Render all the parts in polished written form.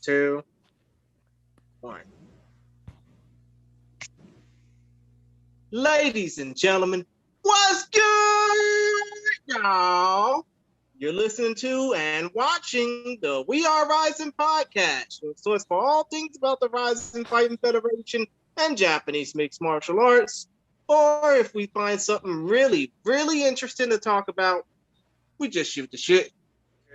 2, 1. Ladies and gentlemen, what's good, y'all? You're listening to and watching the We Are Rising podcast, your source for all things about the Rising Fighting Federation and Japanese mixed martial arts. Or if we find something really, really interesting to talk about, we just shoot the shit.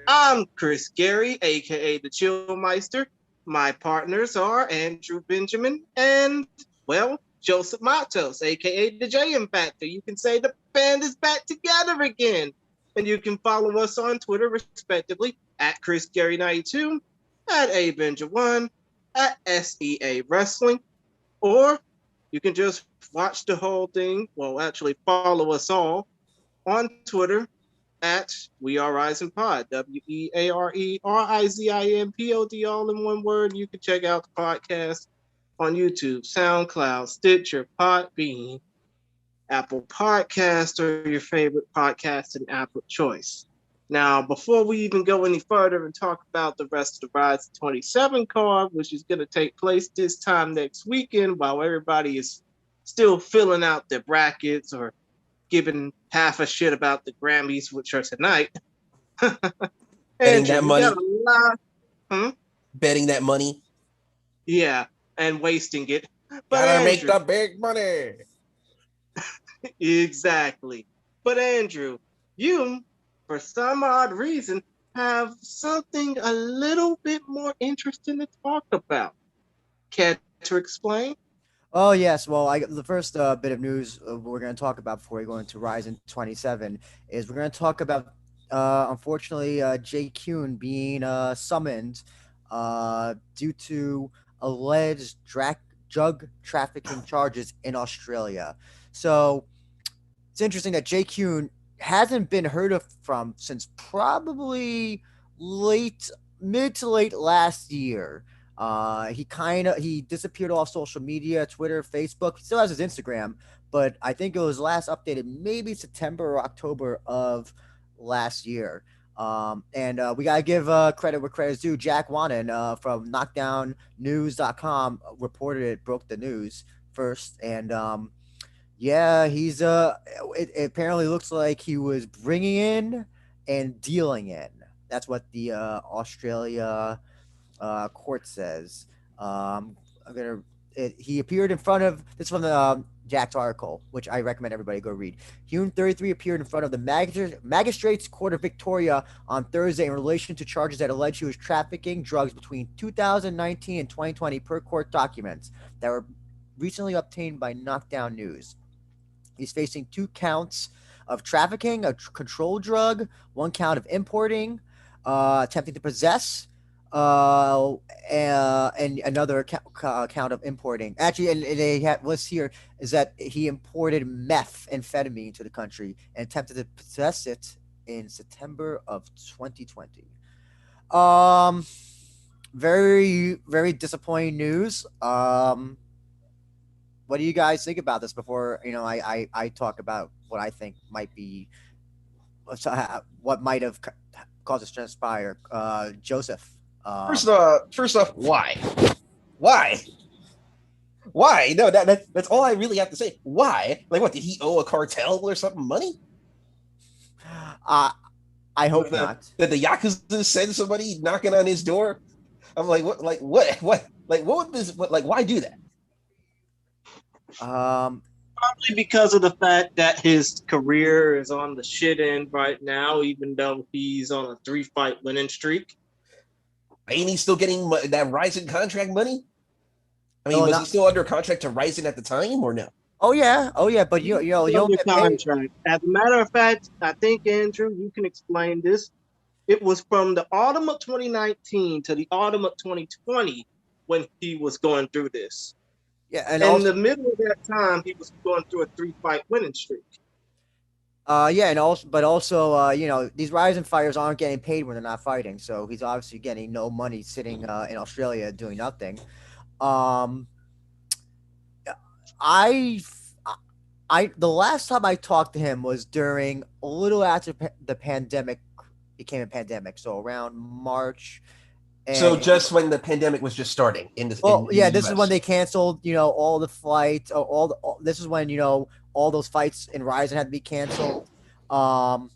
I'm Chris Gary, aka the Chillmeister. My partners are Andrew Benjamin and, well, Joseph Matos, aka the JM Factor. You can say the band is back together again. And you can follow us on Twitter, respectively, at ChrisGary92, at ABenja1, at SEA Wrestling, or you can just watch the whole thing. Well, actually, follow us all on Twitter at We Are Rising Pod, WeAreRizinPod, all in one word. You can check out the podcast on YouTube, SoundCloud, Stitcher, Podbean, Apple Podcast, or your favorite podcasting app of choice. Now, before we even go any further and talk about the rest of the Rise 27 card, which is going to take place this time next weekend while everybody is still filling out their brackets or giving half a shit about the Grammys, which are tonight. Betting that money. Betting that money. Yeah, and wasting it. But gotta Andrew, make the big money. Exactly. But Andrew, you, for some odd reason, have something a little bit more interesting to talk about. Care to explain? Oh, yes. Well, the first bit of news we're going to talk about before we go into RIZIN 27 is we're going to talk about, unfortunately, Jake Heun being summoned due to alleged drug trafficking charges in Australia. So it's interesting that Jake Heun hasn't been heard of from since probably mid to late last year. He disappeared off social media, Twitter, Facebook. He still has his Instagram, but I think it was last updated maybe September or October of last year. And we gotta give credit where credit's due. Jack Wannon from KnockdownNews.com broke the news first, and yeah, he's it apparently looks like he was bringing in and dealing in. That's what the Australia court says. He appeared in front of this from the Jack's article, which I recommend everybody go read. Heun, 33, appeared in front of the Magistrates Court of Victoria on Thursday in relation to charges that allege he was trafficking drugs between 2019 and 2020 per court documents that were recently obtained by Knockdown News. He's facing 2 counts of trafficking, a controlled drug, 1 count of importing, attempting to possess, and another count of importing. Actually, and they have list here is that he imported methamphetamine to the country and attempted to possess it in September of 2020. Very, very disappointing news. What do you guys think about this before, I talk about what I think might be what might have caused this to transpire? Joseph. First off, why? No, that's all I really have to say. Why? Like, what, did he owe a cartel or something money? I hope not. Did the Yakuza send somebody knocking on his door? I'm like, what? Like, what? Like, what would this? Like, why do that? Probably because of the fact that his career is on the shit end right now, even though he's on a 3-fight winning streak. Ain't he still getting that RIZIN contract money? I mean, was he still under contract to RIZIN at the time, or no? Oh yeah. But you don't get contract. As a matter of fact, I think, Andrew, you can explain this. It was from the autumn of 2019 to the autumn of 2020 when he was going through this. Yeah, and in the middle of that time, he was going through a 3-fight winning streak. Yeah, and also, these RIZIN fighters aren't getting paid when they're not fighting, so he's obviously getting no money sitting in Australia doing nothing. The last time I talked to him was during a little after the pandemic became a pandemic, so around March So And just when the pandemic was just starting in this. well, in yeah, the this is US. when they canceled, all the flights. This is when all those fights in Ryzen had to be canceled. Um,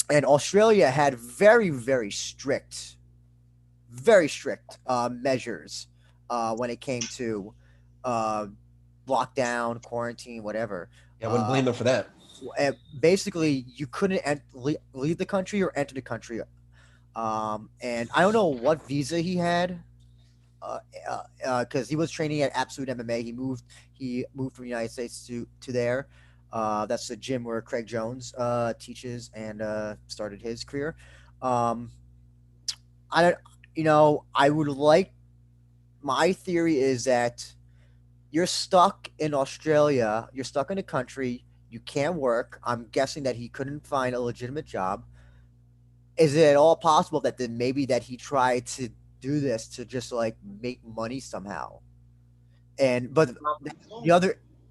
and Australia had very strict measures when it came to uh, lockdown, quarantine, whatever. Yeah, I wouldn't blame them for that. Basically, you couldn't leave the country or enter the country. And I don't know what visa he had, because he was training at Absolute MMA. He moved from the United States to there. That's the gym where Craig Jones teaches and started his career. Um, I don't, I would like. My theory is that you're stuck in Australia. You're stuck in a country. You can't work. I'm guessing that he couldn't find a legitimate job. Is it at all possible that then maybe that he tried to do this to just like make money somehow? But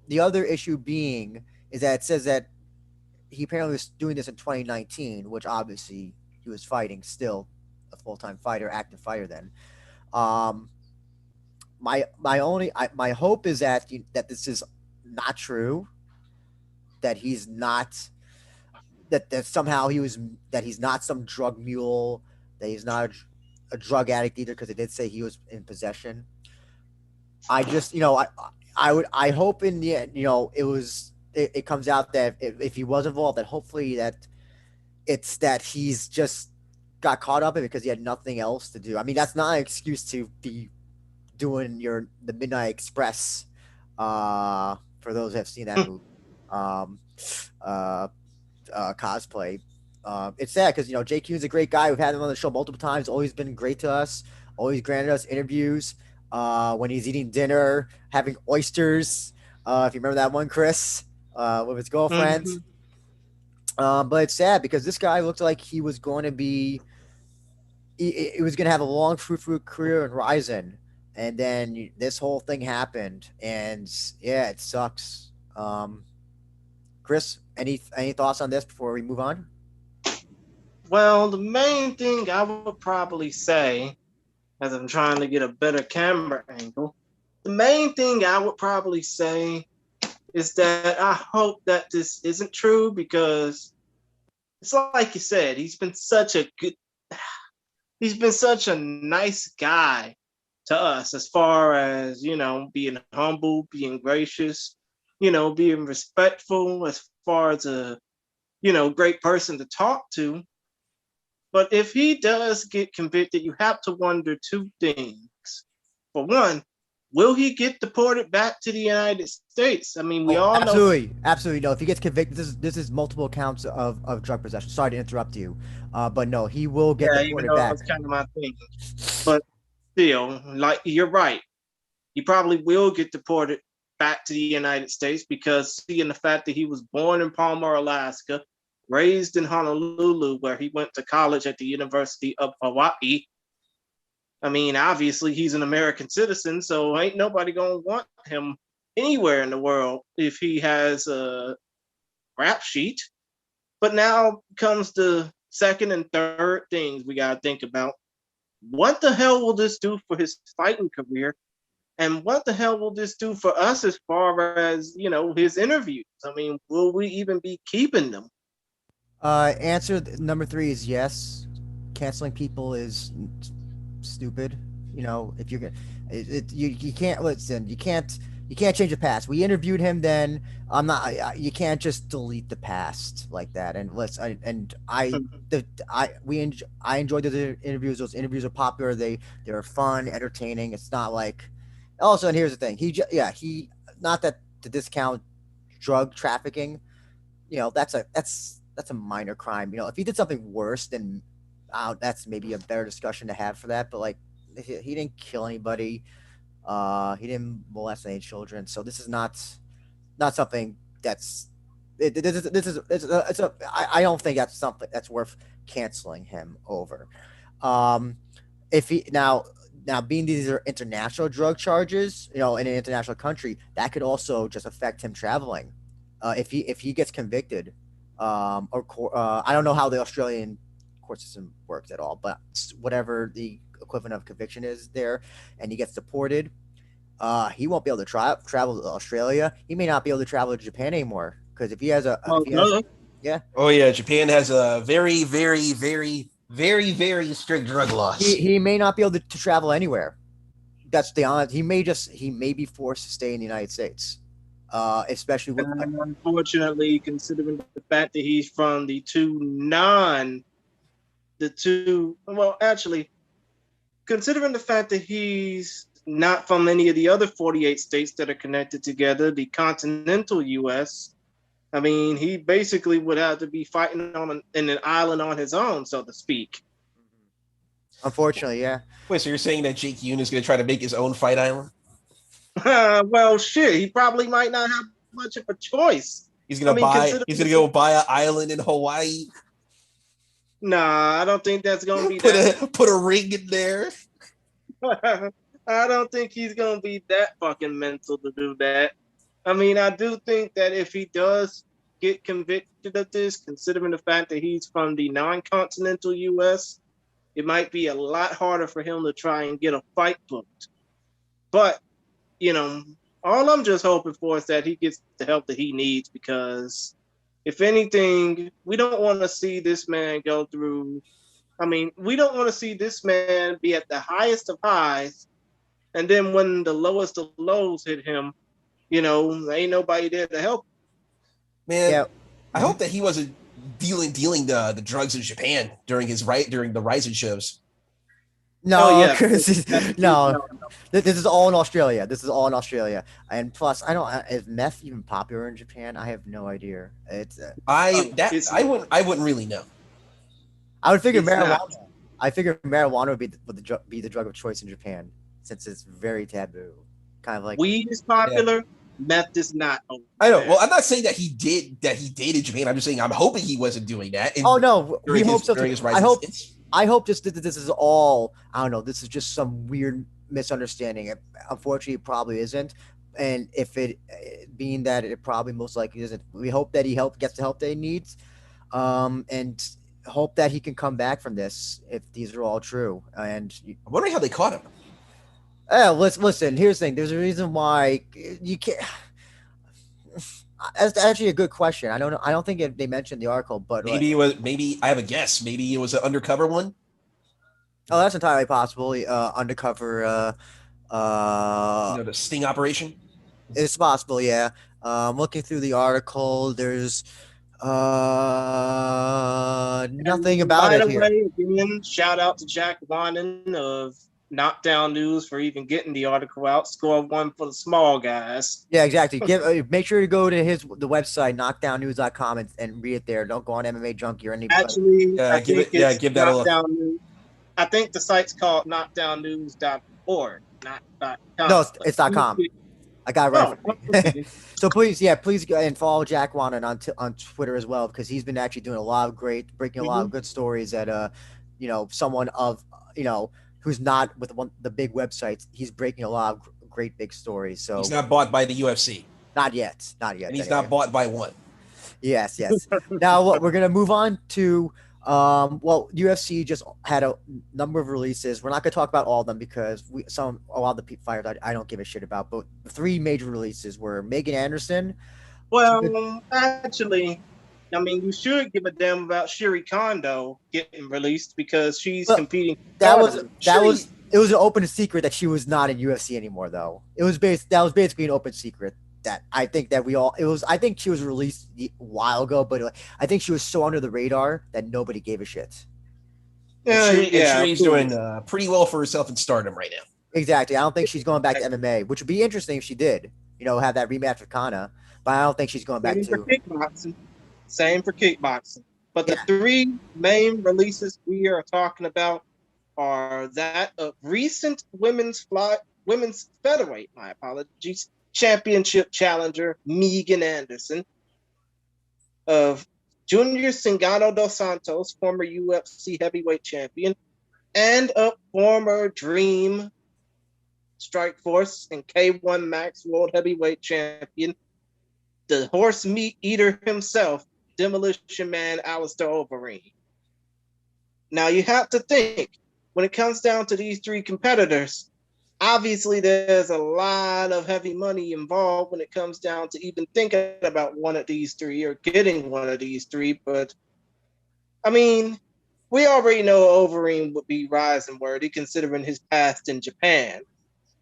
the other issue being is that it says that he apparently was doing this in 2019, which obviously he was fighting still, a full-time fighter, active fighter then. Um, my hope is that this is not true, that he's not that somehow that he's not some drug mule, that he's not a drug addict either, because it did say he was in possession. I just I hope in the end it comes out that if he was involved, that hopefully that it's that he's just got caught up in it because he had nothing else to do. I mean, that's not an excuse to be doing the Midnight Express. For those who have seen that movie, cosplay. It's sad because Jake Heun's a great guy. We've had him on the show multiple times. Always been great to us. Always granted us interviews. When he's eating dinner, having oysters. If you remember that one, Chris, with his girlfriend. Mm-hmm. But it's sad because this guy looked like he was going to be. He was going to have a long, fruitful career in RIZIN, and then this whole thing happened, and yeah, it sucks. Chris, any thoughts on this before we move on? Well, the main thing I would probably say, as I'm trying to get a better camera angle, the main thing I would probably say is that I hope that this isn't true, because it's like you said, he's been such a nice guy to us, as far as, being humble, being gracious, being respectful, as far as a, great person to talk to. But if he does get convicted, you have to wonder two things. For one, will he get deported back to the United States? I mean, we Oh, all know. absolutely no. If he gets convicted, this is multiple counts of drug possession. Sorry to interrupt you, but no, he will get Yeah, even deported though back. that's kind of my thing. But still, like, you're right. He probably will get deported back to the United States, because seeing the fact that he was born in Palmer, Alaska, raised in Honolulu, where he went to college at the University of Hawaii. I mean, obviously he's an American citizen, so ain't nobody gonna want him anywhere in the world if he has a rap sheet. But now comes the second and third things we gotta think about. What the hell will this do for his fighting career? And what the hell will this do for us as far as, his interviews? I mean, will we even be keeping them? Answer number 3 is yes. Canceling people is stupid. If you're gonna, you can't listen. You can't change the past. We interviewed him then. I'm not. You can't just delete the past like that. And I enjoyed the interviews. Those interviews are popular. They're fun, entertaining. It's not like. Also, and here's the thing. He not that to discount drug trafficking. That's a minor crime. If he did something worse, then that's maybe a better discussion to have for that. But like, he didn't kill anybody. He didn't molest any children. So this is not something that's. I don't think that's something that's worth canceling him over. If he now being these are international drug charges, in an international country, that could also just affect him traveling. If he gets convicted, I don't know how the Australian court system works at all, but whatever the equivalent of conviction is there, and he gets deported, he won't be able to travel to Australia. He may not be able to travel to Japan anymore because if he has yeah. Oh yeah, Japan has a very, very, very, very, very strict drug laws. He may not be able to travel anywhere. That's the honest. He may be forced to stay in the United States, especially with. Unfortunately, considering the fact that he's from considering the fact that he's not from any of the other 48 states that are connected together, the continental U.S., I mean, he basically would have to be fighting in an island on his own, so to speak. Unfortunately, yeah. Wait, so you're saying that Jake Heun is going to try to make his own fight island? Well, shit, he probably might not have much of a choice. He's going to go buy an island in Hawaii. Nah, I don't think that's going to be put a ring in there. I don't think he's going to be that fucking mental to do that. I mean, I do think that if he does get convicted of this, considering the fact that he's from the non-continental U.S., it might be a lot harder for him to try and get a fight booked. But, you know, all I'm just hoping for is that he gets the help that he needs, because if anything, we don't want to see this man go through. I mean, we don't want to see this man be at the highest of highs, and then when the lowest of lows hit him, you know, ain't nobody there to help. Man, yeah. I hope that he wasn't dealing the drugs in Japan during the RIZIN shows. No, no. This is all in Australia. And plus, is meth even popular in Japan? I have no idea. I wouldn't really know. I would figure marijuana. I figure marijuana would be the drug of choice in Japan, since it's very taboo. Kind of like weed is popular. Yeah. Meth is not. I know. Well, I'm not saying that he dated Japan. I'm just saying I'm hoping he wasn't doing that. Oh no, we hope so. I hope just that this is all. I don't know. This is just some weird misunderstanding. Unfortunately, it probably isn't. And if it being that it probably most likely isn't, we hope that he gets the help that he needs, and hope that he can come back from this if these are all true. And I'm wondering how they caught him. Listen. Here's the thing. There's a reason why you can't. That's actually a good question. I don't know. I don't think they mentioned the article, but maybe it was. Maybe I have a guess. Maybe it was an undercover one. Oh, that's entirely possible. Undercover. The sting operation. It's possible. Yeah. Looking through the article, there's nothing about it here. Again, shout out to Jack Wannon of Knockdown News for even getting the article out. Score 1 for the small guys. Yeah, exactly. Make sure to go to the website knockdownnews.com and read it there. Don't go on MMA Junkie or anything. Actually, give that a look. I think the site's called knockdownnews.org, not .com. No, it's .com. I got it right. So please go and follow Jack Wannon on Twitter as well, because he's been actually doing breaking a lot of good stories that someone of who's not with the big websites. He's breaking a lot of great big stories. So he's not bought by the UFC. Not yet. And he's not bought by one. Yes. Now we're gonna move on to UFC just had a number of releases. We're not gonna talk about all of them because a lot of the fighters I don't give a shit about. But 3 major releases were Megan Anderson. Well, actually, I mean, you should give a damn about Shiri Kondo getting released because she's competing. It was an open secret that she was not in UFC anymore, though. That was basically an open secret that I think that I think she was released a while ago, but I think she was so under the radar that nobody gave a shit. Shiri's doing pretty well for herself in Stardom right now. Exactly. I don't think she's going back to MMA, which would be interesting if she did. Have that rematch with Kana, but I don't think she's going back to kickboxing. Same for kickboxing. But the 3 main releases we are talking about are that of recent women's featherweight, championship challenger Megan Anderson, of Junior Cingano dos Santos, former UFC heavyweight champion, and of former Dream Strikeforce and K1 Max World Heavyweight Champion, the horse meat eater himself, Demolition Man Alistair Overeem. Now you have to think, when it comes down to these three competitors, obviously there's a lot of heavy money involved when it comes down to even thinking about one of these three or getting one of these three. But I mean, we already know Overeem would be rising worthy considering his past in Japan.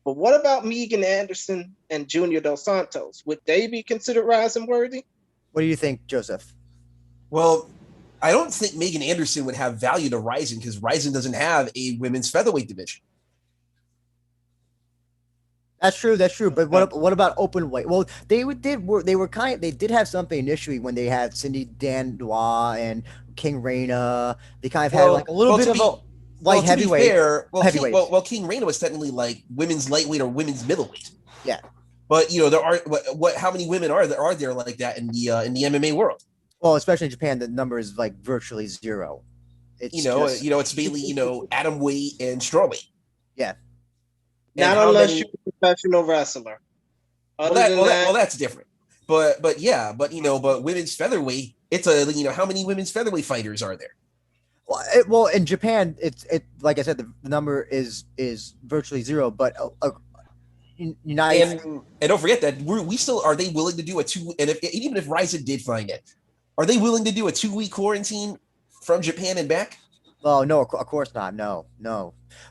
But what about Megan Anderson and Junior Dos Santos? Would they be considered rising worthy? What do you think, Joseph? Well, I don't think Megan Anderson would have value to RIZIN because RIZIN doesn't have a women's featherweight division. That's true. That's true. But what about open weight? Well, they did have something initially when they had Cindy Dandois and King Reina. They kind of had like a little bit of a light heavyweight. King Reina was technically like women's lightweight or women's middleweight. Yeah. But there are how many women are there like that in the MMA world? Well, especially in Japan, the number is like virtually zero. It's it's mainly atom weight and strawweight. Yeah. Not unless you're a professional wrestler. That's different. But women's featherweight, it's how many women's featherweight fighters are there? Well, in Japan, it's like I said, the number is virtually zero. But United and don't forget that we still are they willing to do a 2? And even if RIZIN did find it, are they willing to do a 2-week quarantine from Japan and back? Oh no, of course not. No.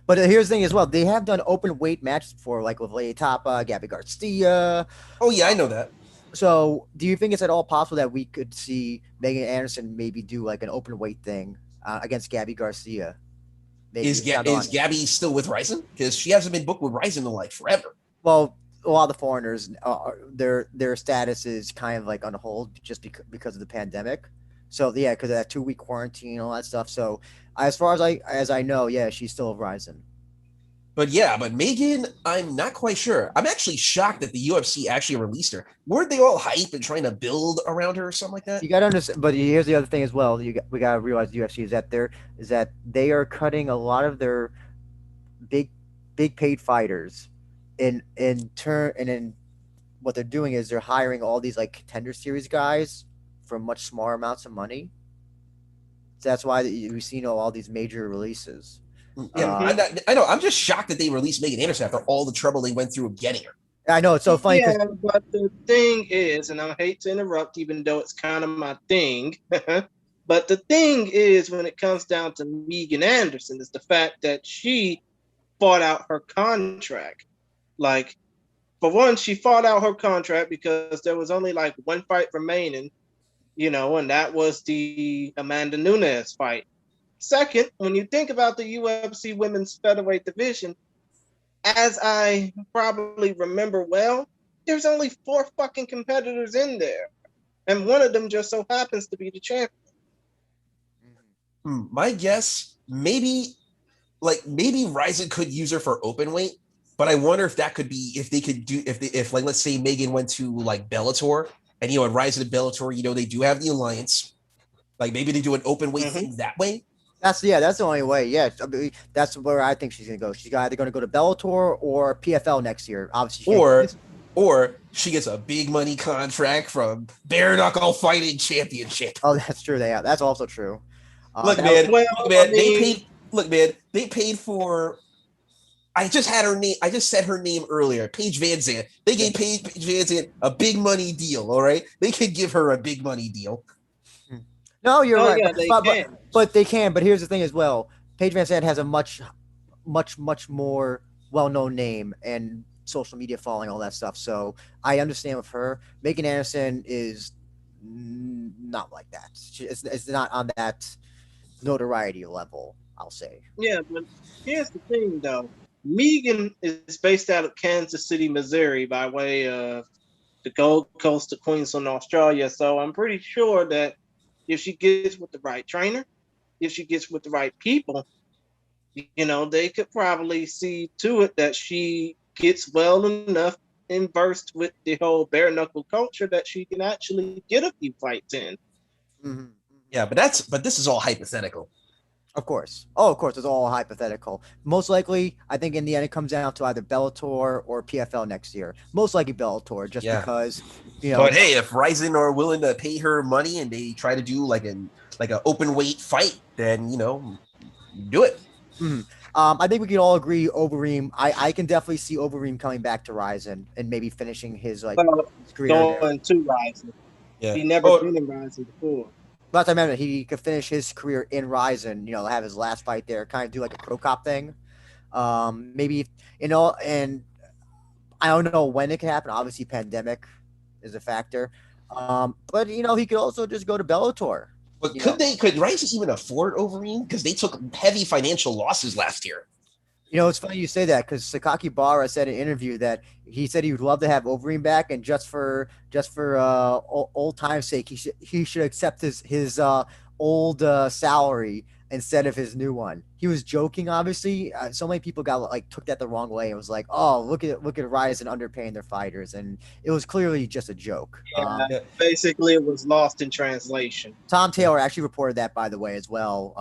But here's the thing as well. They have done open weight matches before, like with Lady Tapa, Gabby Garcia. Oh yeah, I know that. So, do you think it's at all possible that we could see Megan Anderson maybe do like an open weight thing against Gabby Garcia? Maybe is Gabby still with RIZIN? Because she hasn't been booked with RIZIN in like forever. Well, a lot of the foreigners, their status is kind of like on hold just because of the pandemic. So yeah, because of that 2-week quarantine and all that stuff. So as far as I know, yeah, she's still RIZIN. But Megan, I'm not quite sure. I'm actually shocked that the UFC actually released her. Weren't they all hype and trying to build around her or something like that? You gotta understand, but here's the other thing as well. We gotta realize the UFC is that they are cutting a lot of their big paid fighters, in what they're doing is they're hiring all these like Contender Series guys for much smaller amounts of money. So that's why we've seen all these major releases. Yeah, I know. I'm just shocked that they released Megan Anderson after all the trouble they went through of getting her. I know, it's so funny. Yeah, but the thing is, and I hate to interrupt, even though it's kind of my thing, but the thing is, when it comes down to Megan Anderson, is the fact that she fought out her contract. Like, for one, she fought out her contract because there was only like one fight remaining, and that was the Amanda Nunes fight. Second, when you think about the UFC women's featherweight division, as I probably remember well, there's only 4 fucking competitors in there. And one of them just so happens to be the champion. My guess, maybe RIZIN could use her for open weight, but I wonder if that could be, if let's say Megan went to like Bellator and, at RIZIN and Bellator, they do have the alliance. Like maybe they do an open weight thing that way. That's the only way. Yeah, I mean, that's where I think she's gonna go. She's either gonna go to Bellator or PFL next year. Obviously, or she gets a big money contract from Bare Knuckle Fighting Championship. Oh, that's true. That's also true. They paid for. I just had her name. I just said her name earlier. Paige Van Zandt. They gave Paige Van Zandt a big money deal. All right, they could give her a big money deal. No, you're right. Yeah, but they can. But here's the thing as well. Paige Van Zandt has a much more well-known name and social media following, all that stuff. So I understand with her. Megan Anderson is not like that. It's not on that notoriety level, I'll say. Yeah, but here's the thing, though. Megan is based out of Kansas City, Missouri, by way of the Gold Coast of Queensland, Australia. So I'm pretty sure that if she gets with the right trainer, if she gets with the right people, they could probably see to it that she gets well enough versed with the whole bare knuckle culture that she can actually get a few fights in. Mm-hmm. Yeah, but this is all hypothetical. Of course. Oh, of course, it's all hypothetical. Most likely, I think in the end it comes down to either Bellator or PFL next year. Most likely Bellator, just because, But hey, if RIZIN are willing to pay her money and they try to do like an open weight fight, then do it. Mm-hmm. I think we can all agree Overeem. I can definitely see Overeem coming back to Ryzen and maybe finishing his his career going to Ryzen. Yeah. He never been in Ryzen before. But I remember he could finish his career in Ryzen. Have his last fight there, kind of do like a pro cop thing. Maybe and I don't know when it can happen. Obviously, pandemic is a factor. But he could also just go to Bellator. But could Ryzen even afford Overeem? Because they took heavy financial losses last year. It's funny you say that because Sakaki Bara said in an interview that he said he would love to have Overeem back, and just for old time's sake, he should accept his old salary instead of his new one. He was joking, obviously. So many people took that the wrong way and was like, "Oh, look at Ryzen underpaying their fighters," and it was clearly just a joke. Basically, it was lost in translation. Tom Taylor actually reported that, by the way, as well.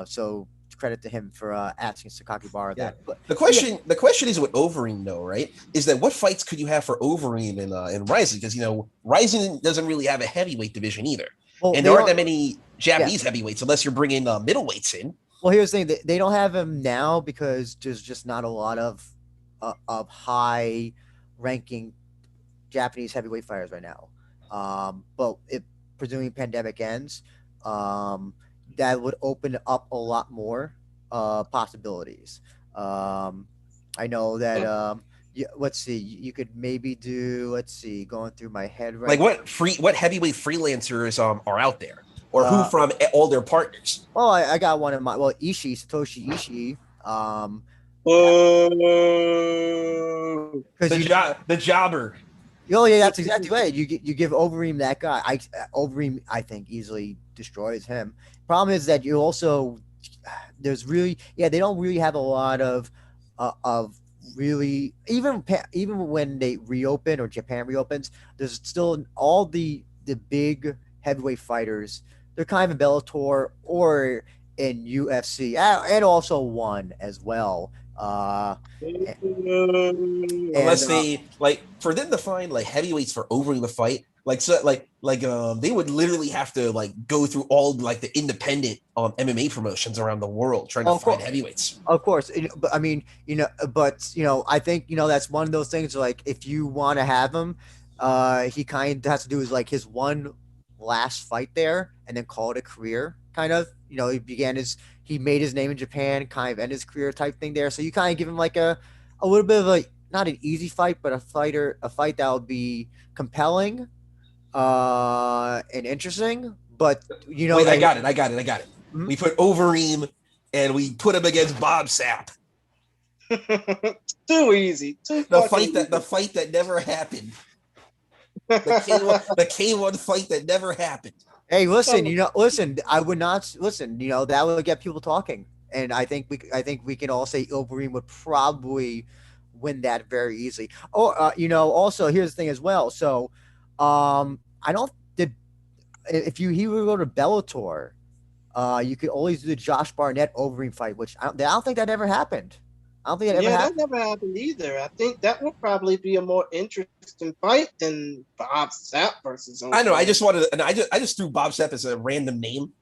So credit to him for asking Sakaki Bara that. But the question is with Overeem though, right? Is that what fights could you have for Overeem in Ryzen? Because Ryzen doesn't really have a heavyweight division either, and there aren't that many Japanese heavyweights unless you're bringing middleweights in. Well, here's the thing: they don't have him now because there's just not a lot of high ranking Japanese heavyweight fighters right now. But presuming pandemic ends, that would open up a lot more possibilities. I know that let's see, you could maybe do, going through my head right now. What heavyweight freelancers are out there, or who from all their partners? Well, I got one in my Satoshi Ishii. The jobber. Oh yeah, that's exactly right. You give Overeem that guy. Overeem, I think, easily destroys him. Problem is that you also they don't really have a lot of really even when they reopen or Japan reopens, there's still all the big heavyweight fighters. They're kind of in Bellator or in UFC and also one as well. Unless they for them to find heavyweights for Overeem to fight, they would literally have to go through all the independent MMA promotions around the world trying to find heavyweights. Of course, but I mean, I think that's one of those things. If you want to have him, he kind of has to do his one last fight there and then call it a career. Kind of, he made his name in Japan, kind of end his career type thing there. So you kind of give him a little bit of not an easy fight, but a fight that would be compelling and interesting. But wait, I got it. Mm-hmm. We put Overeem and we put him against Bob Sapp. Too easy. The fight that never happened. The K1 fight that never happened. Hey, listen, I would not listen, that would get people talking. And I think we can all say Overeem would probably win that very easily. Also here's the thing as well. So, he would go to Bellator, you could always do the Josh Barnett Overeem fight, which I don't think that ever happened. I don't think it ever happened. That never happened either. I think that would probably be a more interesting fight than Bob Sapp versus Overeem. I know. I just threw Bob Sapp as a random name.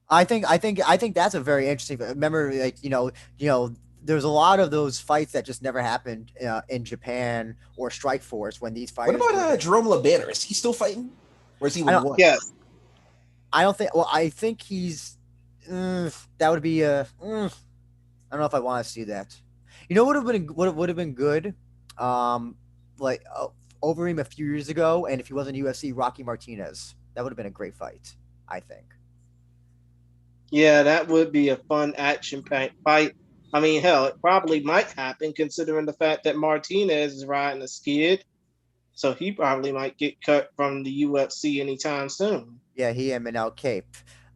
I think that's a very interesting. Remember, there's a lot of those fights that just never happened in Japan or Strikeforce when these fighters. What about Jerome LeBanner? Is he still fighting, or is he one? Yes. I don't think. Well, I think he's. That would be a. I don't know if I want to see that. What would have been good, Overeem a few years ago, and if he wasn't UFC, Rocky Martinez. That would have been a great fight, I think. Yeah, that would be a fun action-packed fight. I mean, hell, it probably might happen considering the fact that Martinez is riding a skid, so he probably might get cut from the UFC anytime soon. Yeah, he and Manel Cape.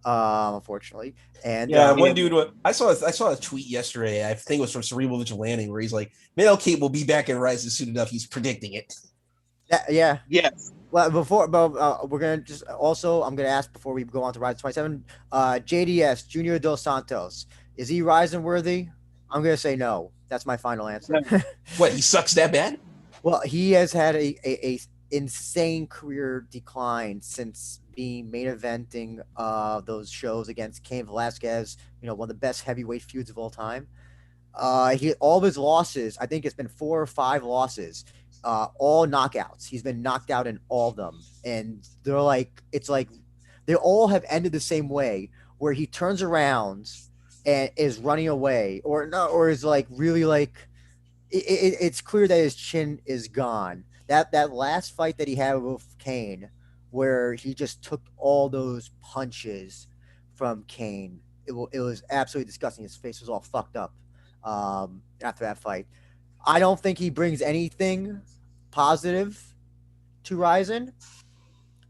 Unfortunately. And one dude, I saw a tweet yesterday. I think it was from Cerebral Vigilante, where he's like, Manel Cape will be back in Rise soon enough. He's predicting it. Yeah. Yes. Well, we're gonna I'm gonna ask before we go on to Rise 27. JDS Junior Dos Santos, is he Ryzen worthy? I'm gonna say no. That's my final answer. What, he sucks that bad? Well, he has had a insane career decline since being main eventing those shows against Cain Velasquez, one of the best heavyweight feuds of all time. All of his losses, I think it's been 4 or 5 losses, all knockouts. He's been knocked out in all of them, and it's like they all have ended the same way, where he turns around and is running away, or no, or is like really like it's clear that his chin is gone. That last fight that he had with Cain, where he just took all those punches from Cain, it was absolutely disgusting. His face was all fucked up after that fight. I don't think he brings anything positive to Ryzen.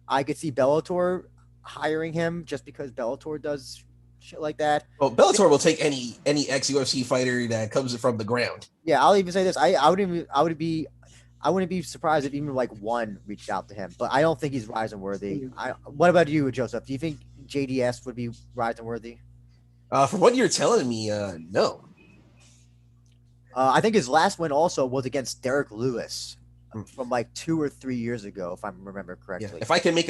I could see Bellator hiring him just because Bellator does shit like that. Well, Bellator will take any ex UFC fighter that comes from the ground. Yeah, I'll even say this. I wouldn't be surprised if even like one reached out to him, but I don't think he's Ryzen worthy. What about you, Joseph? Do you think JDS would be Ryzen worthy? From what you're telling me, no. I think his last win also was against Derek Lewis from like 2 or 3 years ago, if I remember correctly. Yeah. If I can make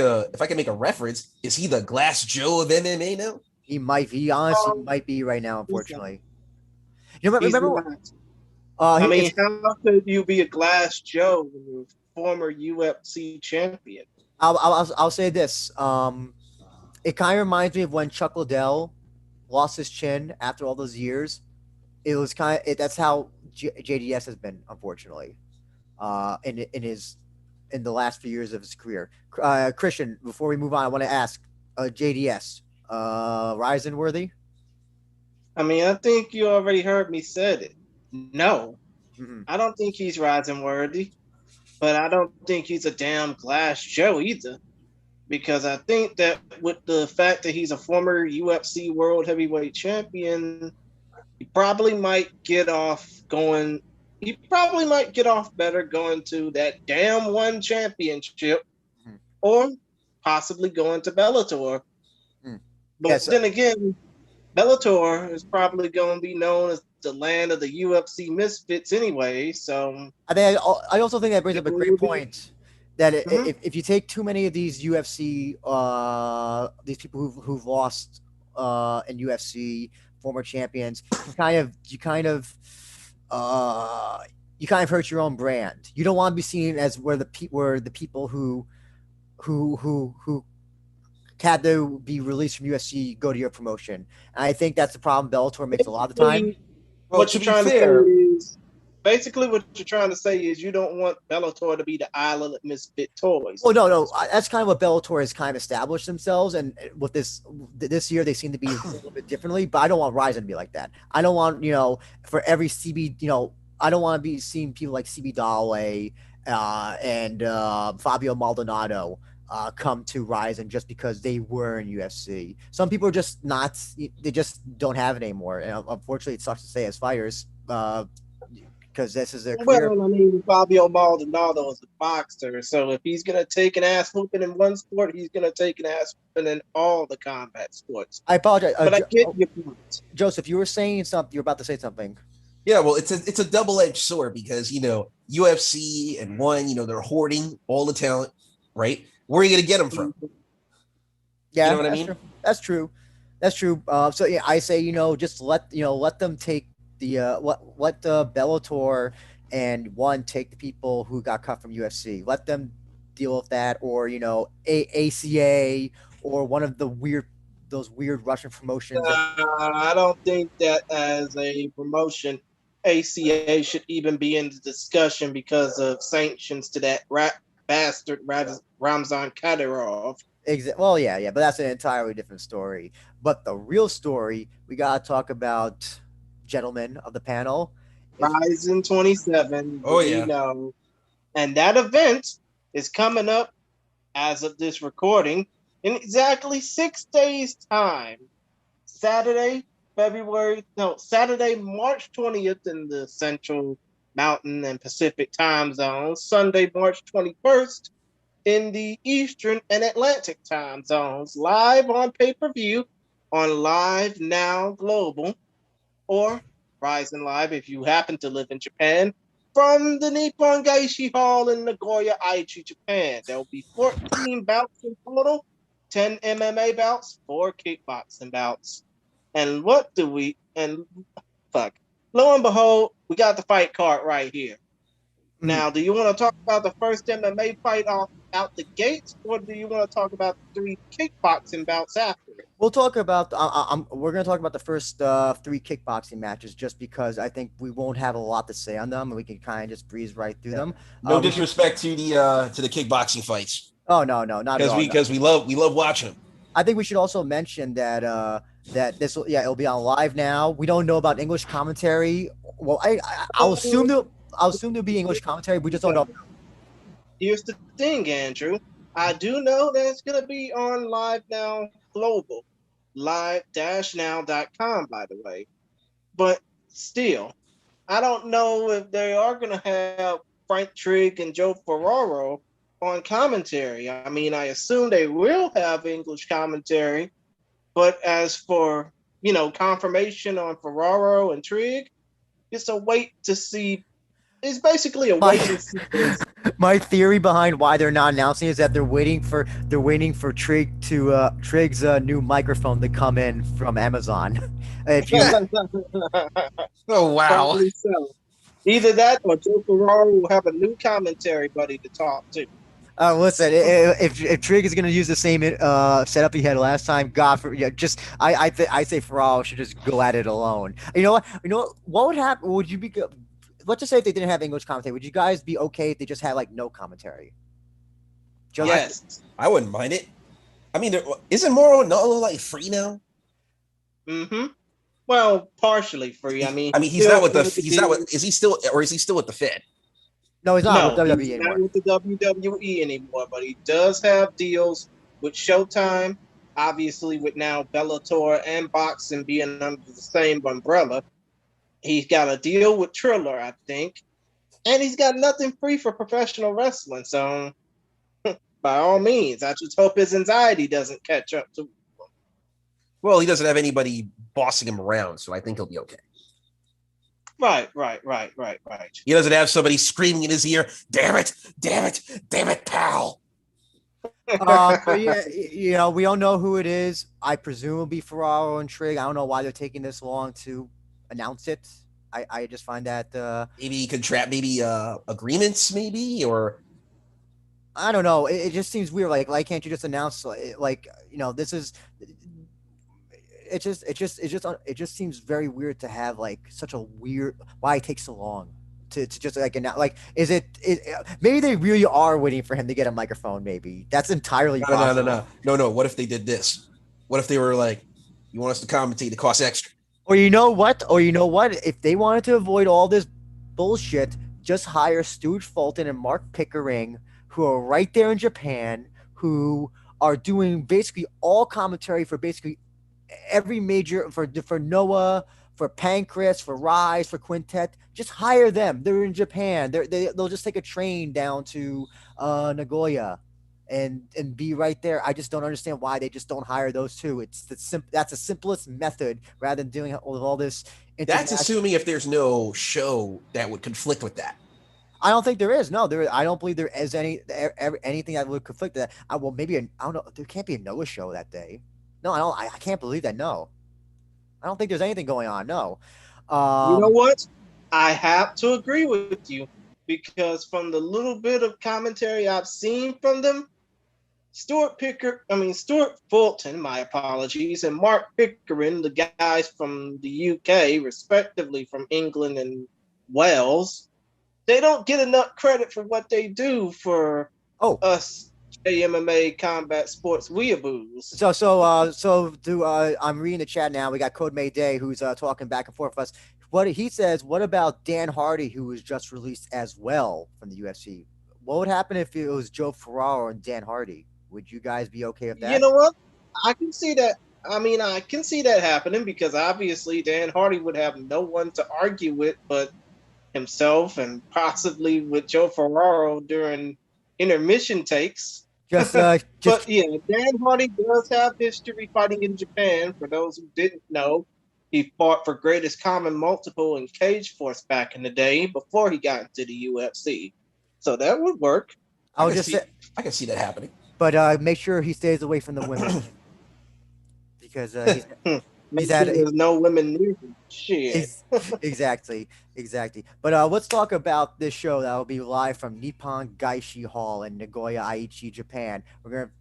a reference, is he the Glass Joe of MMA now? He might be. Honestly, he might be right now. Unfortunately, remember. I mean, how could you be a Glass Joe when you're a former UFC champion? I'll say this. It kind of reminds me of when Chuck Liddell lost his chin after all those years. It was that's how JDS has been, unfortunately, in the last few years of his career. Christian, before we move on, I want to ask JDS, Ryzen worthy? I mean, I think you already heard me said it. No, I don't think he's Ryzen worthy, but I don't think he's a damn Glass Joe either, because I think that with the fact that he's a former UFC World Heavyweight Champion, he probably might get off better going to that damn one championship, or possibly going to Bellator. But then again, Bellator is probably going to be known as the land of the UFC misfits anyway. So I also think that brings up a great point. That if you take too many of these UFC, these people who've lost in UFC, former champions, you kind of hurt your own brand. You don't want to be seen as where the people who had to be released from UFC go to your promotion. And I think that's the problem Bellator makes a lot of the time. What you're trying to say is basically what you're trying to say is you don't want Bellator to be the island of misfit toys. Well, no, that's kind of what Bellator has kind of established themselves, and with this year they seem to be a little bit differently. But I don't want Ryzen to be like that. I don't want for every CB I don't want to be seeing people like CB Dalloway and Fabio Maldonado come to Ryzen just because they were in UFC. Some people are just not. They just don't have it anymore. And unfortunately, it sucks to say as fighters. Because this is their career. Well, I mean, Fabio Maldonado is a boxer, so if he's gonna take an ass whooping in one sport, he's gonna take an ass whooping in all the combat sports. I apologize, but I get your point. Joseph. You were saying something. You were about to say something. Yeah, well, it's a double-edged sword because UFC and they're hoarding all the talent, right? Where are you gonna get them from? Yeah, you know what I mean. True. That's true. So yeah, I say just let them take the let the Bellator and take the people who got cut from UFC. Let them deal with that, or ACA or one of those weird Russian promotions. I don't think that as a promotion, ACA should even be in the discussion because of sanctions to that bastard Ramzan Kadyrov. Well, yeah, but that's an entirely different story. But the real story we gotta talk about, gentlemen of the panel, RIZIN 27. Oh yeah. And that event is coming up as of this recording in exactly 6 days' time. Saturday, March 20th in the Central, Mountain, and Pacific time zones. Sunday, March 21st in the Eastern and Atlantic time zones. Live on pay-per-view on Live Now Global, or RIZIN Live if you happen to live in Japan. from the Nippon Gaeshi Hall in Nagoya, Aichi, Japan. There will be 14 bouts in total, 10 MMA bouts, 4 kickboxing bouts. And lo and behold, we got the fight card right here. Now, do you want to talk about the first MMA fight out the gates, or do you want to talk about the 3 kickboxing bouts after it? We'll talk about. We're going to talk about the first 3 kickboxing matches, just because I think we won't have a lot to say on them, and we can kind of just breeze right through them. No disrespect to the kickboxing fights. Oh no, not at all. Because we love watching them. I think we should also mention that that this will it'll be on live now. We don't know about English commentary. Well, I'll assume there'll be English commentary. We just don't know. Here's the thing, Andrew. I do know that it's going to be on Live Now Global, live-now.com, by the way. But still, I don't know if they are going to have Frank Trigg and Joe Ferraro on commentary. I mean, I assume they will have English commentary, but as for, confirmation on Ferraro and Trigg, it's a wait to see. It's basically a wait and see. My theory behind why they're not announcing is that they're waiting for Trigg's new microphone to come in from Amazon. Oh wow! So. Either that or Joe Ferraro will have a new commentary buddy to talk to. Listen, if Trigg is going to use the same setup he had last time, I say Ferraro should just go at it alone. You know what? What would happen? Would you be? Let's just say if they didn't have English commentary, would you guys be okay if they just had no commentary? Yes, I wouldn't mind it. I mean, isn't Moro Nolo free now? Mm-hmm. Well, partially free. I mean, he's not with the. He's not with. Is he still with the Fed? No, he's not with WWE he's anymore. Not with the WWE anymore, but he does have deals with Showtime. Obviously, with now Bellator and boxing being under the same umbrella. He's got a deal with Triller, I think, and he's got nothing free for professional wrestling. So, by all means, I just hope his anxiety doesn't catch up to him. Well, he doesn't have anybody bossing him around, so I think he'll be okay. Right. He doesn't have somebody screaming in his ear, damn it, pal. But yeah, we don't know who it is. I presume it'll be Ferraro and Trigg. I don't know why they're taking this long to announce it. I just find that maybe contract, agreements, or I don't know. It just seems weird. Why can't you just announce this is? It just seems very weird to have such a weird. Why it takes so long to just is it maybe they really are waiting for him to get a microphone? Maybe that's entirely possible. No. What if they did this? What if they were you want us to commentate? It costs extra. Or you know what? If they wanted to avoid all this bullshit, just hire Stuart Fulton and Mark Pickering, who are right there in Japan, who are doing basically all commentary for basically every major for Noah, for Pancras, for Rise, for Quintet. Just hire them. They're in Japan. They'll just take a train down to Nagoya and be right there. I just don't understand why they just don't hire those two. That's the simplest method rather than doing all this. That's assuming if there's no show that would conflict with that. I don't think there is. No, I don't believe there is anything that would conflict with that. Well, maybe I don't know. There can't be a Noah show that day. No, I don't. I can't believe that. No, I don't think there's anything going on. No. You know what? I have to agree with you because from the little bit of commentary I've seen from them, Stuart Fulton, my apologies, and Mark Pickering, the guys from the UK, respectively from England and Wales, they don't get enough credit for what they do for us MMA combat sports weeaboos. I'm reading the chat now. We got Code Mayday who's talking back and forth with us. What he says, what about Dan Hardy, who was just released as well from the UFC? What would happen if it was Joe Ferraro and Dan Hardy? Would you guys be okay with that? You know what? I can see that. I can see that happening because obviously Dan Hardy would have no one to argue with but himself and possibly with Joe Ferraro during intermission takes. But yeah, Dan Hardy does have history fighting in Japan. For those who didn't know, He fought for greatest common multiple in Cage Force back in the day before he got into the UFC. So that would work. I can see that happening. But make sure he stays away from the women because he's had there's no women near him. Shit. Exactly. But let's talk about this show that will be live from Nippon Gaishi Hall in Nagoya, Aichi, Japan. We're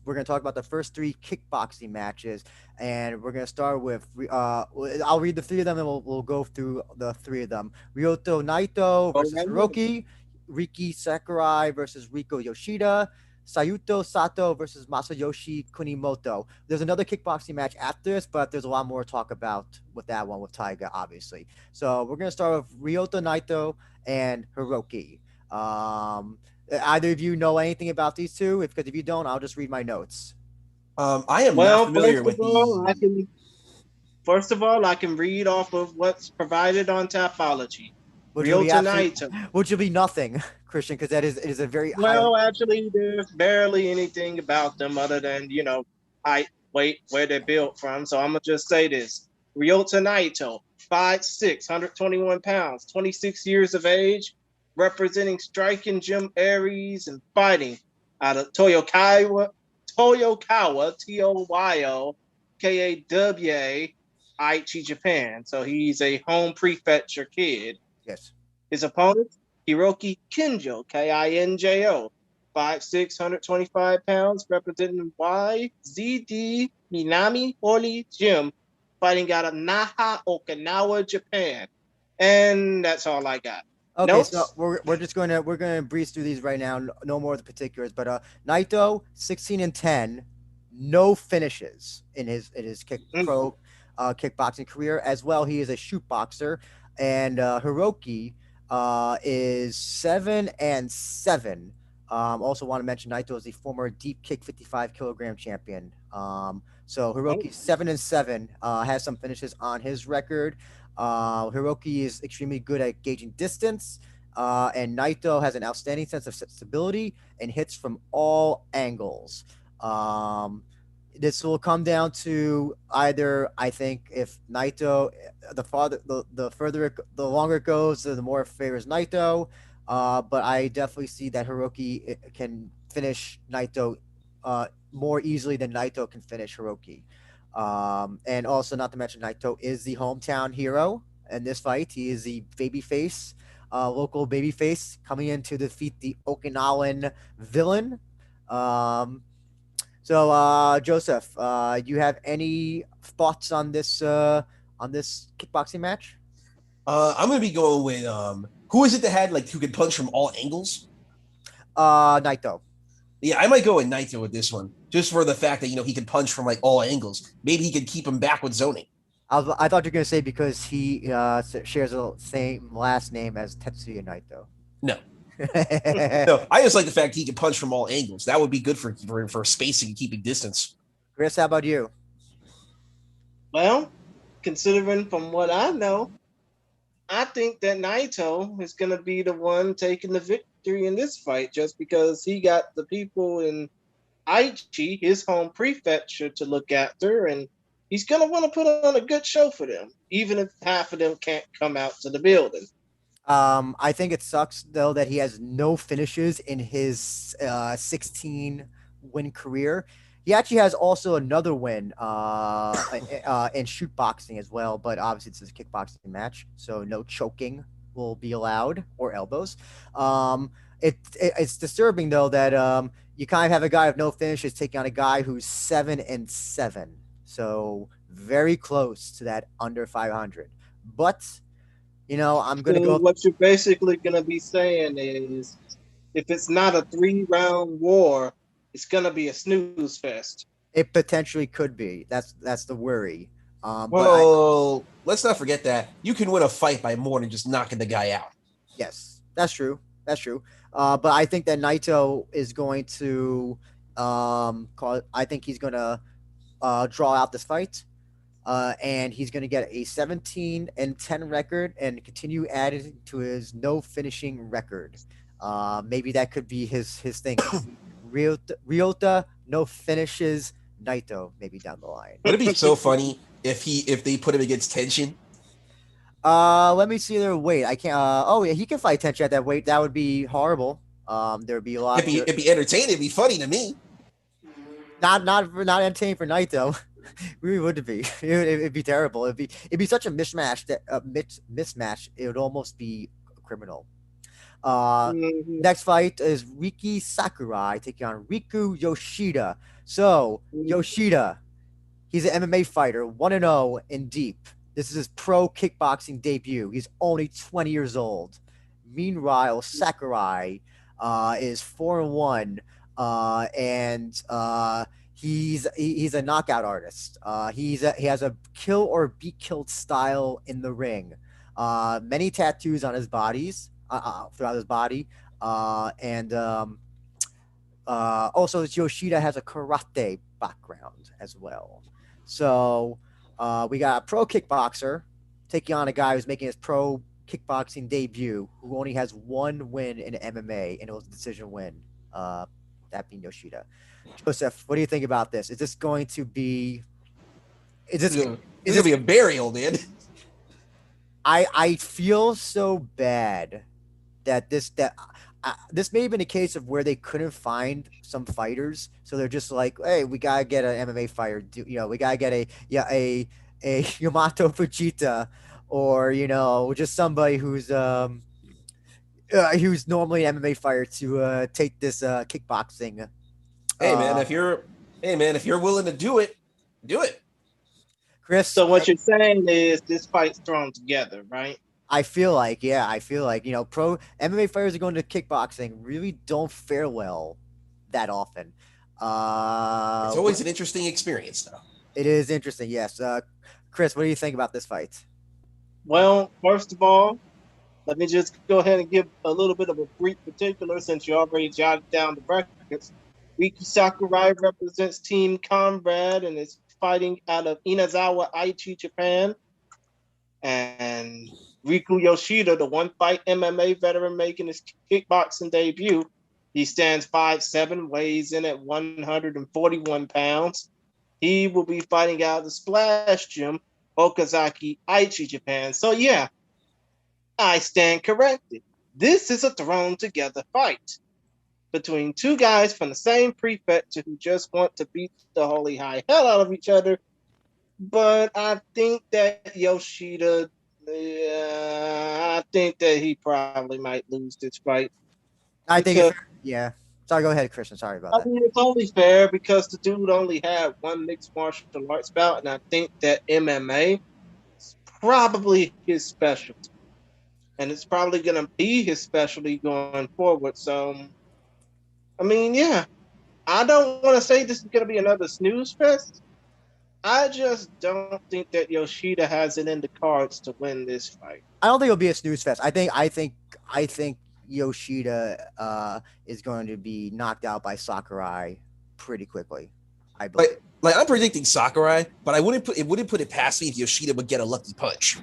gonna talk about the first 3 kickboxing matches, and we're gonna start with I'll read the 3 of them, and we'll go through the 3 of them. Ryoto Naito versus Hiroki, Riki Sakurai versus Riko Yoshida, Sayuto Sato versus Masayoshi Kunimoto. There's another kickboxing match after this, but there's a lot more to talk about with that one with Taiga, obviously. So we're gonna start with Ryoto Naito and Hiroki. Either of you know anything about these two? Because if you don't, I'll just read my notes. I am not familiar with these. First of all, I can read off of what's provided on Tapology. Which will be nothing, Christian, because it is a very actually, there's barely anything about them other than, height, weight, where they're built from. So I'm going to just say this. Ryota Naito, 5'6", 121 pounds, 26 years of age, representing striking Jim Aries and fighting out of Toyokawa, Toyokawa, Aichi, Japan. So he's a home prefecture kid. Yes. His opponent, Hiroki Kinjo, Kinjo, 5'6", 125 pounds, representing YZD Minami Hori Gym, fighting out of Naha, Okinawa, Japan. And that's all I got. Okay, notes? So we're gonna breeze through these right now. No more of the particulars, but Naito 16-10, no finishes in his pro kickboxing career. As well, he is a shoot boxer, and Hiroki is 7-7. Also want to mention Naito is the former deep kick 55 kilogram champion. So Hiroki 7-7 has some finishes on his record. Hiroki is extremely good at gauging distance, and Naito has an outstanding sense of stability and hits from all angles. This will come down to either, I think, if Naito, the longer it goes, the more it favors Naito. But I definitely see that Hiroki can finish Naito more easily than Naito can finish Hiroki. And also, not to mention, Naito is the hometown hero in this fight. He is the babyface, local babyface, coming in to defeat the Okinawan villain. So, Joseph, you have any thoughts on this kickboxing match? I'm gonna be going with who is it that had who could punch from all angles? Naito. Yeah, I might go with Naito with this one, just for the fact that he can punch from all angles. Maybe he could keep him back with zoning. I thought you were gonna say because he shares the same last name as Tetsuya Naito. No. No, I just like the fact he can punch from all angles. That would be good for spacing and keeping distance. Chris, how about you? Well, considering from what I know, I think that Naito is going to be the one taking the victory in this fight just because he got the people in Aichi, his home prefecture, to look after, and he's going to want to put on a good show for them, even if half of them can't come out to the building. I think it sucks, though, that he has no finishes in his 16-win career. He actually has also another win in shoot boxing as well, but obviously it's a kickboxing match, so no choking will be allowed or elbows. It's disturbing, though, that you kind of have a guy with no finishes taking on a guy who's 7-7, so very close to that under 500. But I'm going to go. What you're basically going to be saying is, if it's not a 3-round war, it's going to be a snooze fest. It potentially could be. That's the worry. Well, let's not forget that you can win a fight by more than just knocking the guy out. Yes, that's true. But I think that Naito is going to I think he's going to draw out this fight. And he's going to get a 17-10 record and continue adding to his no finishing record. Maybe that could be his thing. Ryota, no finishes, Naito, maybe down the line. Would it be so funny if they put him against Tenshin? Let me see their weight. I can't. Oh yeah, he can fight Tenshin at that weight. That would be horrible. There'd be a lot. It'd be entertaining. It'd be funny to me. Not entertaining for Naito. Really would be. It'd be terrible. It'd be such a mismatch that mismatch. It would almost be criminal. Next fight is Riki Sakurai taking on Riku Yoshida. So Yoshida, he's an MMA fighter, 1-0 in deep. This is his pro kickboxing debut. He's only 20 years old. Meanwhile, Sakurai is 4-1, and he's a knockout artist. He has a kill or be killed style in the ring. Many tattoos on his bodies. Throughout his body, and also Yoshida has a karate background as well. So we got a pro kickboxer taking on a guy who's making his pro kickboxing debut, who only has one win in MMA, and it was a decision win. That being Yoshida. Joseph, what do you think about this? Is this going to be? Is gonna be a burial, man? I feel so bad that this may have been a case of where they couldn't find some fighters, so they're just like, hey, we gotta get an MMA fighter. We gotta get a Yamato Fujita, or just somebody who's normally an MMA fighter to take this kickboxing. Hey man, if you're willing to do it, do it. Chris. So what you're saying is this fight's thrown together, right? I feel like pro MMA fighters are going to kickboxing really don't fare well that often. It's always an interesting experience, though. It is interesting, yes. Chris, what do you think about this fight? Well, first of all, let me just go ahead and give a little bit of a brief particular, since you already jotted down the brackets. Riki Sakurai represents Team Comrade and is fighting out of Inazawa, Aichi, Japan. And Riku Yoshida, the one-fight MMA veteran making his kickboxing debut. He stands 5'7", weighs in at 141 pounds. He will be fighting out of the Splash Gym, Okazaki, Aichi, Japan. So yeah, I stand corrected. This is a thrown-together fight between two guys from the same prefecture who just want to beat the holy high hell out of each other. But I think that Yoshida, I think that he probably might lose this fight. I think, yeah. Sorry, go ahead, Christian. Sorry about that. I mean, it's only fair because the dude only had one mixed martial arts bout, and I think that MMA is probably his specialty. And it's probably going to be his specialty going forward. So, I mean, yeah. I don't want to say this is going to be another snooze fest. I just don't think that Yoshida has it in the cards to win this fight. I don't think it'll be a snooze fest. I think Yoshida is going to be knocked out by Sakurai pretty quickly. I believe. Like I'm predicting Sakurai, but it wouldn't put it past me if Yoshida would get a lucky punch.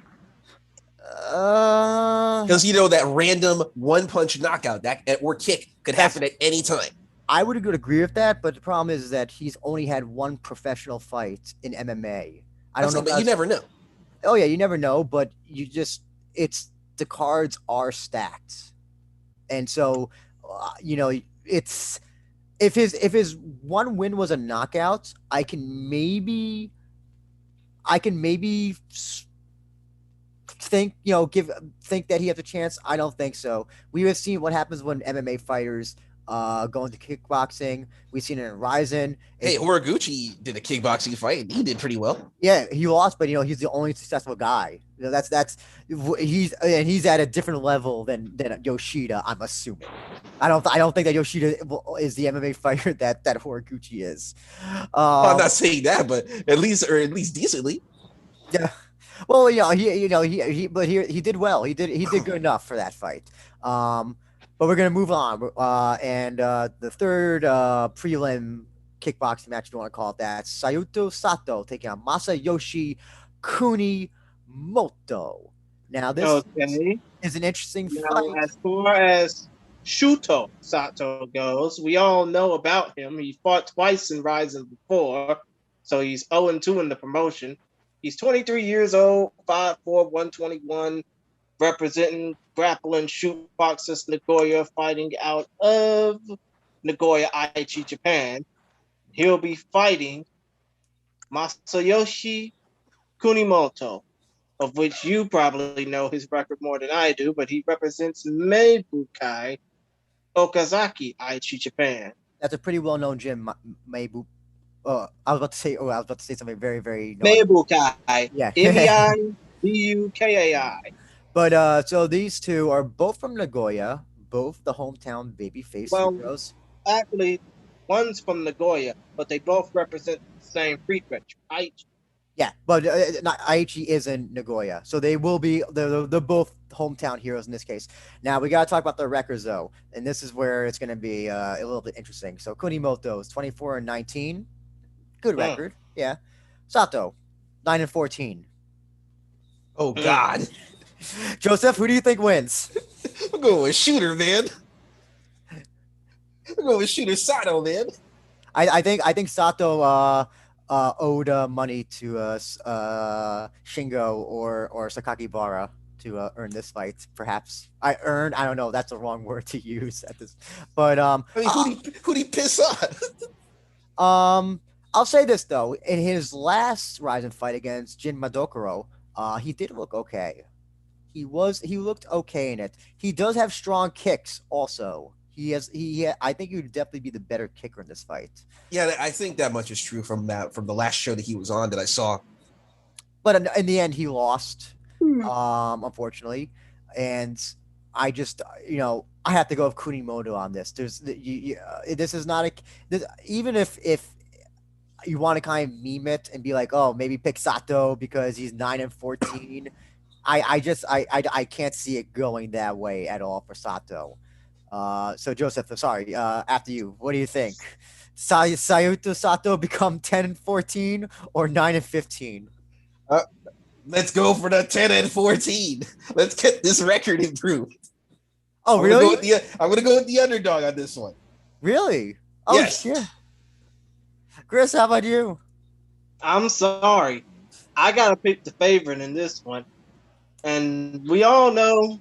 Because that random one punch knockout or kick could happen at any time. I would agree with that, but the problem is that he's only had one professional fight in MMA. I don't know. But you never know. Oh yeah, you never know, but the cards are stacked, and so it's if his one win was a knockout, I can maybe think that he has a chance. I don't think so. We have seen what happens when MMA fighters go into kickboxing. We've seen it in RIZIN. Hey, Horiguchi did a kickboxing fight and he did pretty well. Yeah, he lost, but he's the only successful guy. He's at a different level than Yoshida, I'm assuming. I don't think that Yoshida is the MMA fighter that Horiguchi is. I'm not saying that, but at least decently. Yeah. Well, he did well. He did good enough for that fight. But we're gonna move on. And the third prelim kickboxing match, if you want to call it that, Sayuto Sato taking on Masayoshi Kunimoto. Now this is an interesting fight. As far as Shuto Sato goes, we all know about him. He fought twice in RIZIN before, so he's 0-2 in the promotion. He's 23 years old, 5'4", 121, representing grappling shoot boxers Nagoya, fighting out of Nagoya, Aichi, Japan. He'll be fighting Masayoshi Kunimoto, of which you probably know his record more than I do, but he represents Meibukai Okazaki, Aichi, Japan. That's a pretty well-known gym, Meibu. I was about to say something very, very Meibukai. Yeah. Meibukai. But so these two are both from Nagoya, both the hometown babyface heroes. Actually, one's from Nagoya, but they both represent the same prefecture, Aichi. Yeah, but Aichi is in Nagoya, so they will be. They're both hometown heroes in this case. Now we got to talk about their records though, and this is where it's going to be a little bit interesting. So Kunimoto is 24-19, good record. Yeah, Sato 9-14. Oh God, Joseph, who do you think wins? I'm going with Shooter, man. I'm going with Shooter Sato, man. I think Sato owed money to Shingo or Sakakibara to earn this fight. Perhaps I don't know. That's a wrong word to use at this. But I mean, who'd he piss on? I'll say this though. In his last Rizin fight against Jin Madokoro, he did look okay. He looked okay in it. He does have strong kicks also. I think he would definitely be the better kicker in this fight. Yeah, I think that much is true from the last show that he was on that I saw. But in the end, he lost, unfortunately. And I just, I have to go with Kunimoto on this. This is not even if you want to kind of meme it and be like, oh, maybe pick Sato because he's 9-14. I can't see it going that way at all for Sato. So Joseph, sorry, after you, what do you think? Sayuto Sato become 10-14 or 9-15? Let's go for the 10-14. Let's get this record improved. Oh, really? I'm gonna go with the underdog on this one. Really? Oh, yes. Shit. Chris, how about you? I'm sorry. I gotta pick the favorite in this one. And we all know,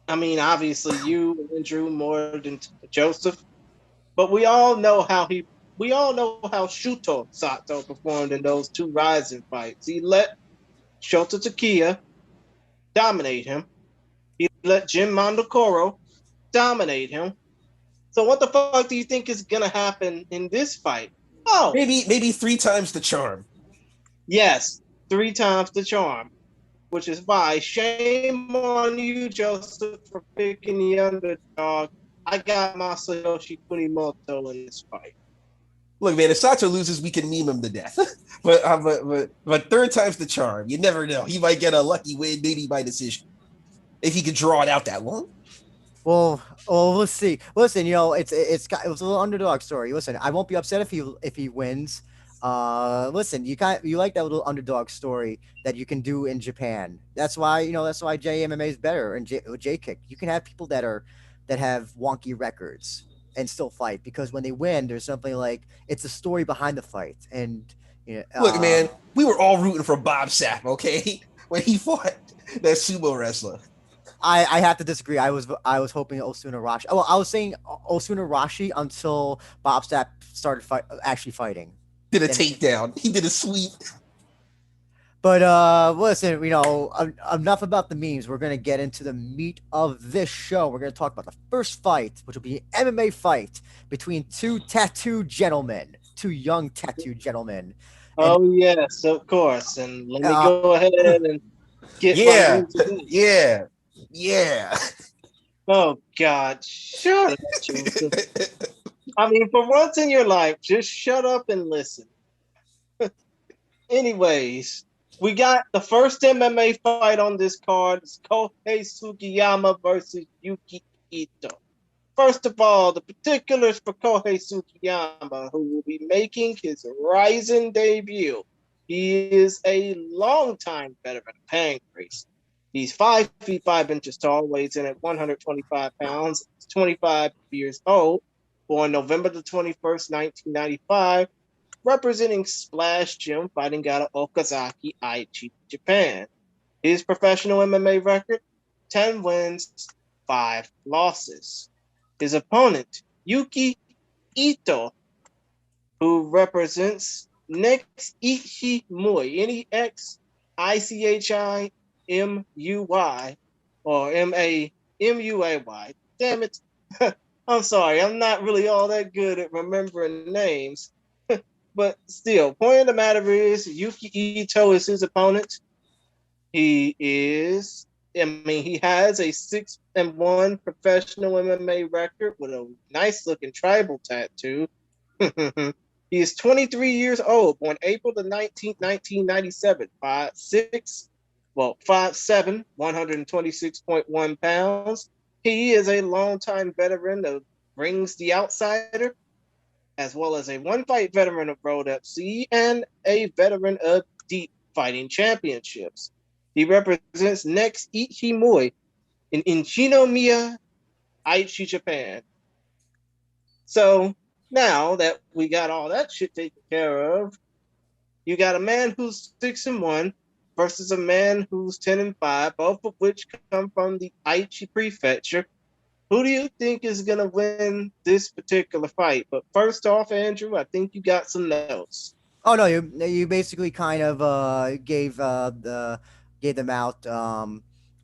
I mean, obviously you and Drew more than Joseph, but we all know how Shuto Sato performed in those two Rizin fights. He let Shota Takia dominate him. He let Jin Mandokoro dominate him. So what the fuck do you think is gonna happen in this fight? Oh, maybe 3 times the charm. Yes, 3 times the charm. Which is why shame on you, Joseph, for picking the underdog. I got Masayoshi Kunimoto in this fight. Look, man, if Sato loses, we can meme him to death. but 3rd time's the charm. You never know. He might get a lucky win, maybe by decision, if he could draw it out that long. Well, let's see. Listen, it was a little underdog story. Listen, I won't be upset if he wins. Listen, you like that little underdog story that you can do in Japan. That's why JMMA is better and J-Kick. You can have people that have wonky records and still fight because when they win, there's something like it's a story behind the fight. And look, man, we were all rooting for Bob Sapp, okay, when he fought that sumo wrestler. I have to disagree. I was hoping Osuna Rashi. Oh, I was saying Osuna Rashi until Bob Sapp started actually fighting. Did a takedown. He did a sweep. But listen, enough about the memes. We're gonna get into the meat of this show. We're gonna talk about the first fight, which will be an MMA fight between two young tattooed gentlemen. Oh yes, of course. And let me go ahead and get yeah. Oh God, shut up, Joseph. I mean, for once in your life, just shut up and listen. Anyways, we got the first MMA fight on this card. It's Kohei Sugiyama versus Yuki Ito. First of all, the particulars for Kohei Sugiyama, who will be making his Rizin debut. He is a longtime veteran of pancrase. He's 5 feet 5 inches tall, weighs in at 125 pounds. He's 25 years old. Born November the 21st, 1995. representing Splash Gym, fighting out of Okazaki, Aichi, Japan. His professional MMA record, 10 wins, 5 losses. His opponent, Yuki Ito, who represents Next Ichi Mui, Nexichimuy, or Mamuay. Damn it. I'm sorry, I'm not really all that good at remembering names. But still, point of the matter is, Yuki Ito is his opponent. He has a 6-1 professional MMA record with a nice looking tribal tattoo. He is 23 years old, born April the 19th, 1997, 5'7", 126.1 pounds. He is a longtime veteran of Rings the Outsider, as well as a one-fight veteran of Road FC and a veteran of Deep Fighting Championships. He represents Next Ichimoi in Ichinomiya, Aichi, Japan. So now that we got all that shit taken care of, you got a man who's 6-1 versus a man who's 10-5, both of which come from the Aichi Prefecture. Who do you think is going to win this particular fight? But first off, Andrew, I think you got some notes. Oh no, you basically kind of gave them out.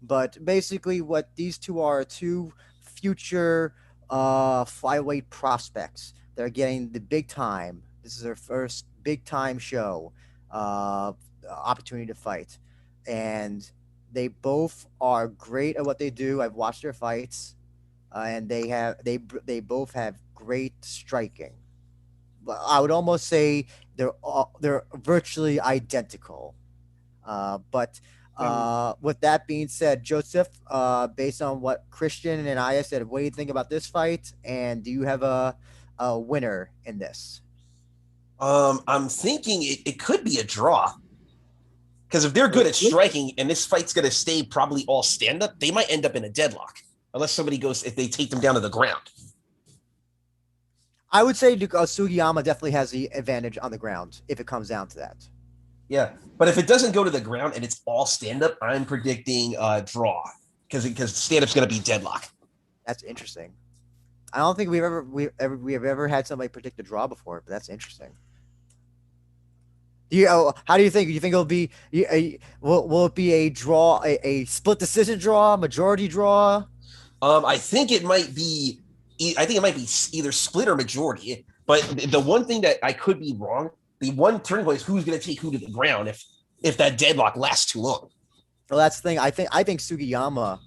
But basically, what these two are two future flyweight prospects. They're getting the big time. This is their first big time show opportunity to fight, and they both are great at what they do. I've watched their fights, and they both have great striking. I would almost say they're virtually identical. But with that being said, Joseph, based on what Christian and I said, what do you think about this fight? And do you have a winner in this? I'm thinking it could be a draw. Because if they're good at striking and this fight's going to stay probably all stand-up, they might end up in a deadlock. Unless if they take them down to the ground. I would say Sugiyama definitely has the advantage on the ground if it comes down to that. Yeah, but if it doesn't go to the ground and it's all stand-up, I'm predicting draw because stand-up's going to be deadlock. That's interesting. I don't think we have ever had somebody predict a draw before, but that's interesting. How do you think? Do you think it'll be will it be a draw, a split decision draw, majority draw? I think it might be. I think it might be either split or majority. But the one thing that I could be wrong, the one turning point is who's going to take who to the ground if that deadlock lasts too long. Well, that's the thing. I think Sugiyama.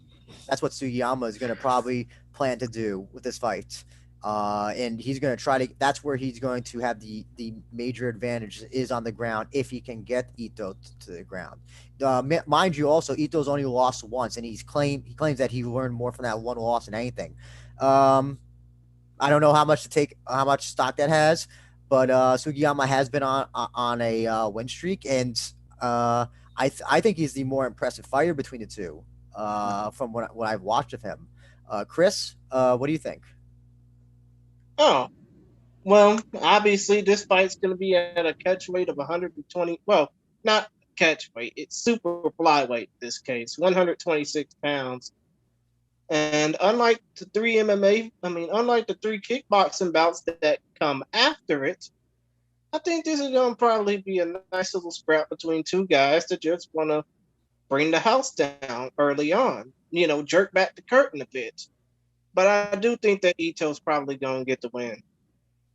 That's what Sugiyama is going to probably plan to do with this fight. And he's going to try to. That's where he's going to have the major advantage is on the ground if he can get Ito to the ground. Mind you, also Ito's only lost once, and he claims that he learned more from that one loss than anything. I don't know how much stock that has, but Sugiyama has been on a win streak, and I think he's the more impressive fighter between the two from what I've watched of him. Chris, what do you think? Oh, well, obviously this fight's going to be at a catch weight of 120. Well, not catch weight. It's super flyweight in this case, 126 pounds. And unlike the three kickboxing bouts that come after it, I think this is going to probably be a nice little scrap between two guys that just want to bring the house down early on, jerk back the curtain a bit. But I do think that Ito's probably going to get the win.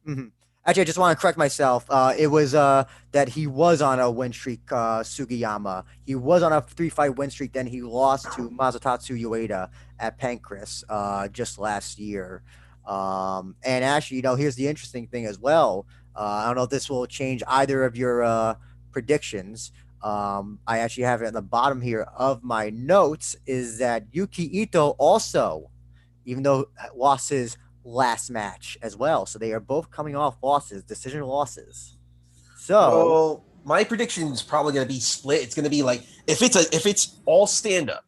Mm-hmm. Actually, I just want to correct myself. It was that he was on a win streak, Sugiyama. He was on a 3-fight win streak. Then he lost to Masatatsu Ueda at Pancras just last year. And actually, here's the interesting thing as well. I don't know if this will change either of your predictions. I actually have it at the bottom here of my notes is that Yuki Ito also, even though lost his last match as well. So they are both coming off decision losses. So my prediction is probably going to be split. It's going to be like if it's all stand up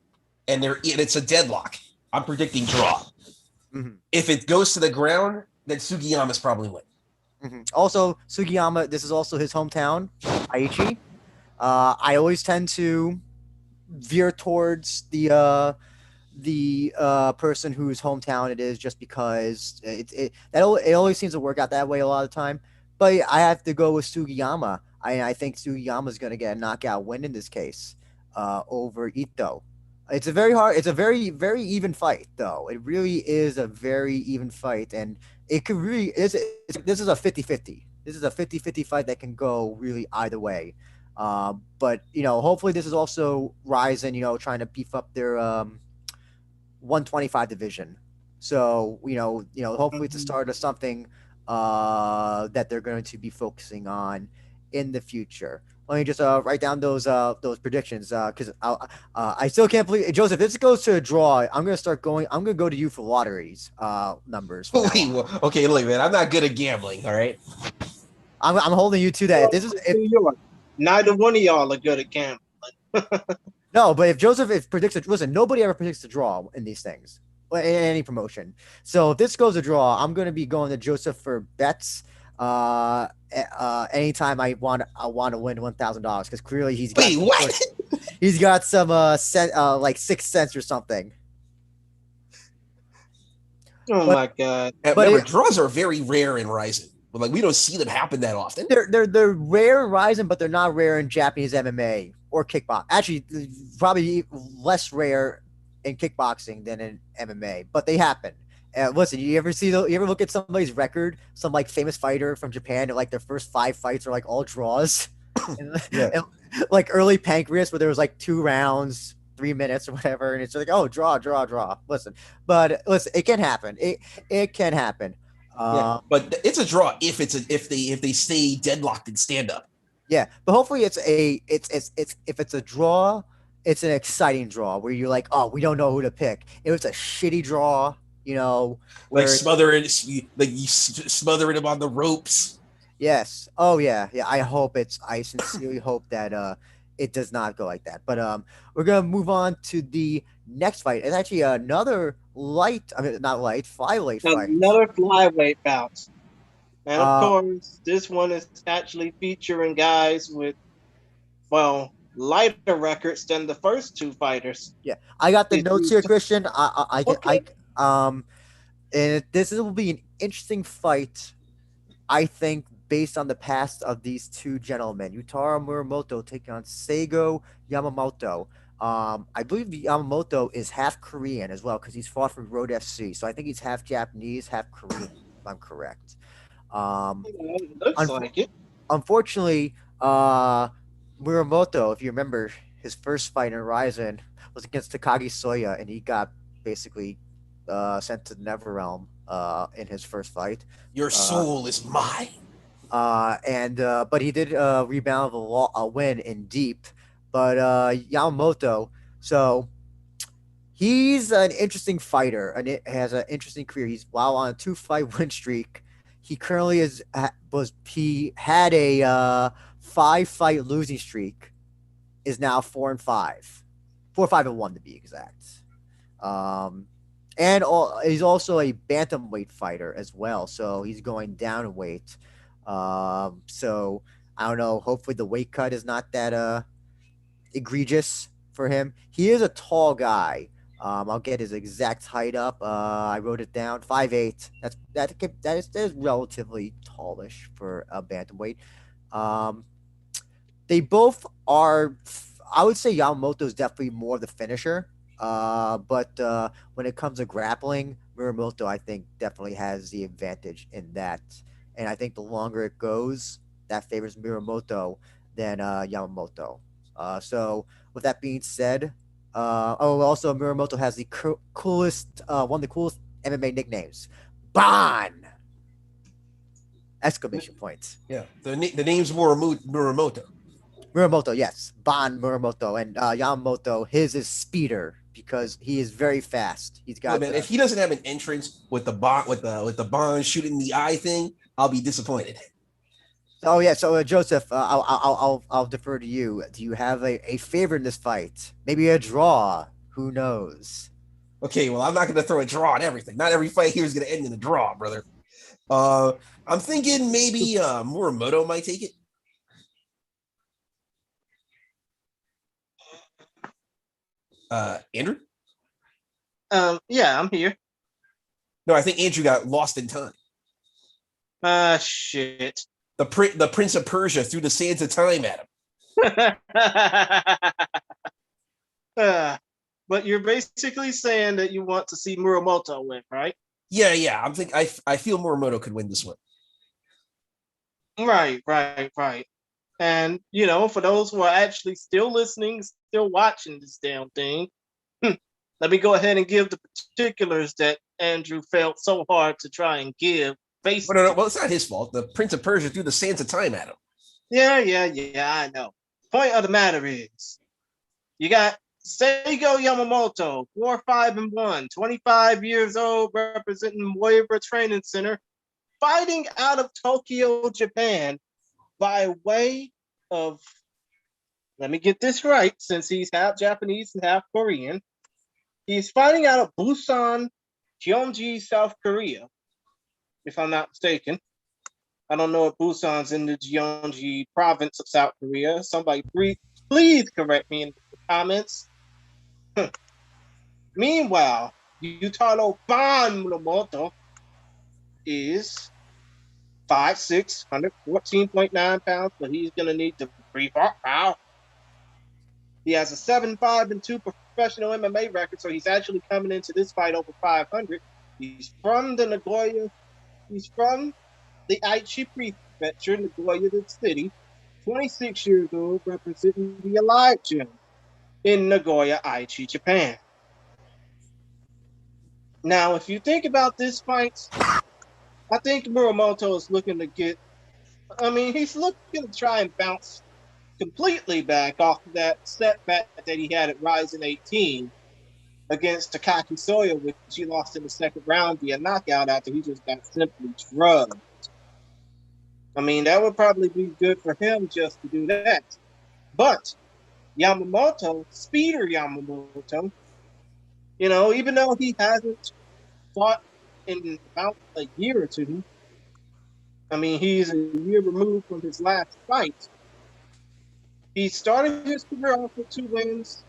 and it's a deadlock, I'm predicting draw. Mm-hmm. If it goes to the ground, then Sugiyama's probably win. Also, Sugiyama, this is also his hometown, Aichi. I always tend to veer towards the person whose hometown it is, just because it always seems to work out that way a lot of the time. But I have to go with Sugiyama. I think Sugiyama's going to get a knockout win in this case over Ito. It's a very even fight, though. It really is a very even fight, and it could really this is a 50-50. This is a 50-50 fight that can go really either way. But hopefully this is also Ryzen, trying to beef up their 125 division. So hopefully it's the start of something that they're going to be focusing on in the future. Let me just write down those predictions because I still can't believe Joseph. If this goes to a draw, I'm gonna go to you for lotteries numbers. Okay, look, man, I'm not good at gambling. All right, I'm holding you to that. Neither one of y'all are good at gambling. No, but if Joseph predicts listen, nobody ever predicts a draw in these things, in any promotion. So if this goes a draw, I'm gonna be going to Joseph for bets. Anytime I want to win $1,000 because clearly he's got some like 6 cents or something. My god! But draws are very rare in RIZIN. Like we don't see them happen that often. They're rare in RIZIN, but they're not rare in Japanese MMA or kickboxing. Actually, probably less rare in kickboxing than in MMA, but they happen. Listen, you ever look at somebody's record, some like famous fighter from Japan, and like their first 5 fights are like all draws, and, like early Pancreas, where there was like 2 rounds, 3 minutes or whatever, and it's like, oh, draw. Listen, it can happen. It can happen. But it's a draw if they stay deadlocked in stand up. Yeah, but hopefully if it's a draw, it's an exciting draw where you're like, oh, we don't know who to pick. If it's a shitty draw, like smothering him on the ropes. Yes. Oh yeah. I sincerely hope that it does not go like that. But we're gonna move on to the next fight. It's actually another flyweight fight. Another flyweight bout. And of course, this one is actually featuring guys with lighter records than the first 2 fighters. Yeah, I got the notes here, Christian. And this will be an interesting fight, I think, based on the past of these 2 gentlemen. Yutaro Muramoto taking on Seigo Yamamoto. I believe Yamamoto is half Korean as well because he's fought for Road FC. So I think he's half Japanese, half Korean, if I'm correct. Looks like it. Unfortunately, Muramoto, if you remember, his first fight in RIZIN was against Takagi Soya, and he got basically sent to the Neverrealm in his first fight. Your soul is mine. But he did rebound a win in Deep. But Yamamoto, so he's an interesting fighter and it has an interesting career. He's on a 2-fight win streak. He currently had a 5-fight losing streak. Is now 4-5, 4-5-1 to be exact. And he's also a bantamweight fighter as well, so he's going down in weight. So I don't know. Hopefully the weight cut is not that egregious for him. He is a tall guy. I'll get his exact height up. I wrote it down. 5'8". That is relatively tallish for a bantamweight. They both are. I would say Yamamoto is definitely more of the finisher. But when it comes to grappling, Muramoto, I think, definitely has the advantage in that. And I think the longer it goes, that favors Muramoto than Yamamoto. So with that being said, also Muramoto has the coolest, one of the coolest MMA nicknames, Ban! Exclamation points. Yeah, the name's Muramoto. Muramoto, yes, Ban Muramoto, and Yamamoto. His is Speeder because he is very fast. He's got. Man, if he doesn't have an entrance with the Ban shooting the eye thing, I'll be disappointed. Oh yeah, so Joseph, I'll defer to you. Do you have a favorite in this fight? Maybe a draw. Who knows? Okay, well, I'm not going to throw a draw on everything. Not every fight here is going to end in a draw, brother. I'm thinking maybe Muramoto might take it. Andrew? Yeah, I'm here. No, I think Andrew got lost in time. Shit. The Prince of Persia threw the sands of time at him. But you're basically saying that you want to see Muramoto win, right? Yeah. I feel Muramoto could win this one. Right. And for those who are actually still listening, still watching this damn thing, let me go ahead and give the particulars that Andrew felt so hard to try and give. Well, it's not his fault. The Prince of Persia threw the sands of time at him. Yeah, I know. Point of the matter is, you got Seigo Yamamoto, 4-5-1, 25 years old, representing Moira Training Center, fighting out of Tokyo, Japan, by way of, let me get this right, since he's half Japanese and half Korean. He's fighting out of Busan, Gyeonggi, South Korea, if I'm not mistaken. I don't know if Busan's in the Gyeonggi province of South Korea. Somebody please correct me in the comments. Meanwhile, Yutaro Ban Muramoto is 5'6", 114.9 pounds, but he's going to need to pre-fought power. He has a 7-5-2 professional MMA record, so he's actually coming into this fight over 500. He's from the Nagoya. He's from the Aichi Prefecture, Nagoya the city. 26 years old, representing the Alive Gym in Nagoya, Aichi, Japan. Now, if you think about this fight, I think Muramoto is looking to he's looking to try and bounce completely back off of that setback that he had at RIZIN 18 against Takaki Soya, which he lost in the second round via knockout after he just got simply drugged. That would probably be good for him just to do that. But Yamamoto, Speeder Yamamoto, even though he hasn't fought in about a year or two, he's a year removed from his last fight. He started his career off with 2 wins.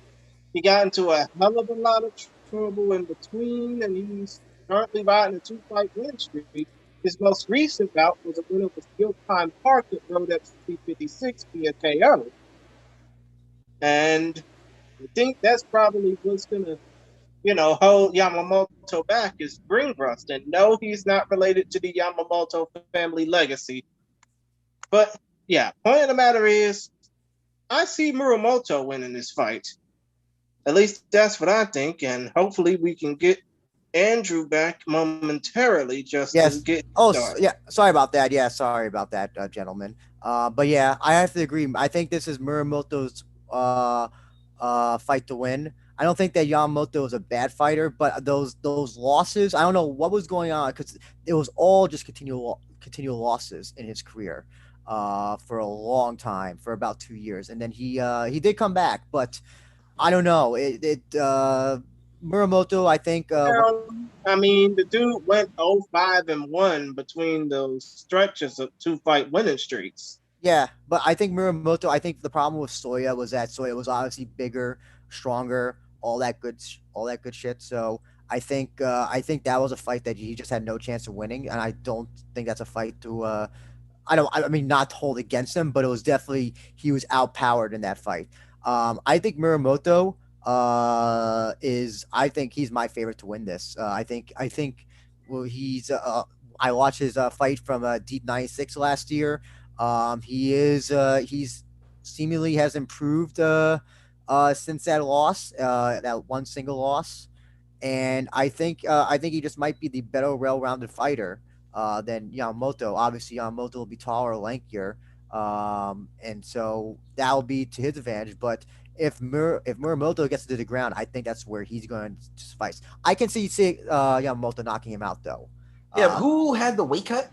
He got into a hell of a lot of trouble in between, and he's currently riding a 2-fight win streak. His most recent bout was a win over Steel-Time Park at Road FC 56 via KO. And I think that's probably what's going to, hold Yamamoto back is ring rust. And no, he's not related to the Yamamoto family legacy. But yeah, point of the matter is, I see Muramoto winning this fight. At least that's what I think. And hopefully we can get Andrew back momentarily just to get started. Yeah. Sorry about that. Yeah, sorry about that, gentlemen. But yeah, I have to agree. I think this is Muramoto's fight to win. I don't think that Yamamoto is a bad fighter, but those losses, I don't know what was going on because it was all just continual losses in his career for a long time, for about 2 years, and then he did come back, but I don't know. Muramoto, I think. The dude went 0-5-1 between those stretches of 2-fight winning streaks. Yeah, but I think Muramoto. I think the problem with Soya was that Soya was obviously bigger, stronger, all that good shit. So I think that was a fight that he just had no chance of winning, and I don't think that's a fight to. Not to hold against him, but it was definitely he was outpowered in that fight. I think Muramoto I think he's my favorite to win this. I think he's I watched his fight from Deep 96 last year. He's seemingly has improved since that loss, that one single loss, and I think he just might be the better well-rounded fighter than Yamamoto. Obviously, Yamamoto will be taller, lankier, and so that'll be to his advantage. But if Muramoto gets to the ground, I think that's where he's going to suffice. I can see Yamamoto knocking him out, though. Yeah, who had the weight cut?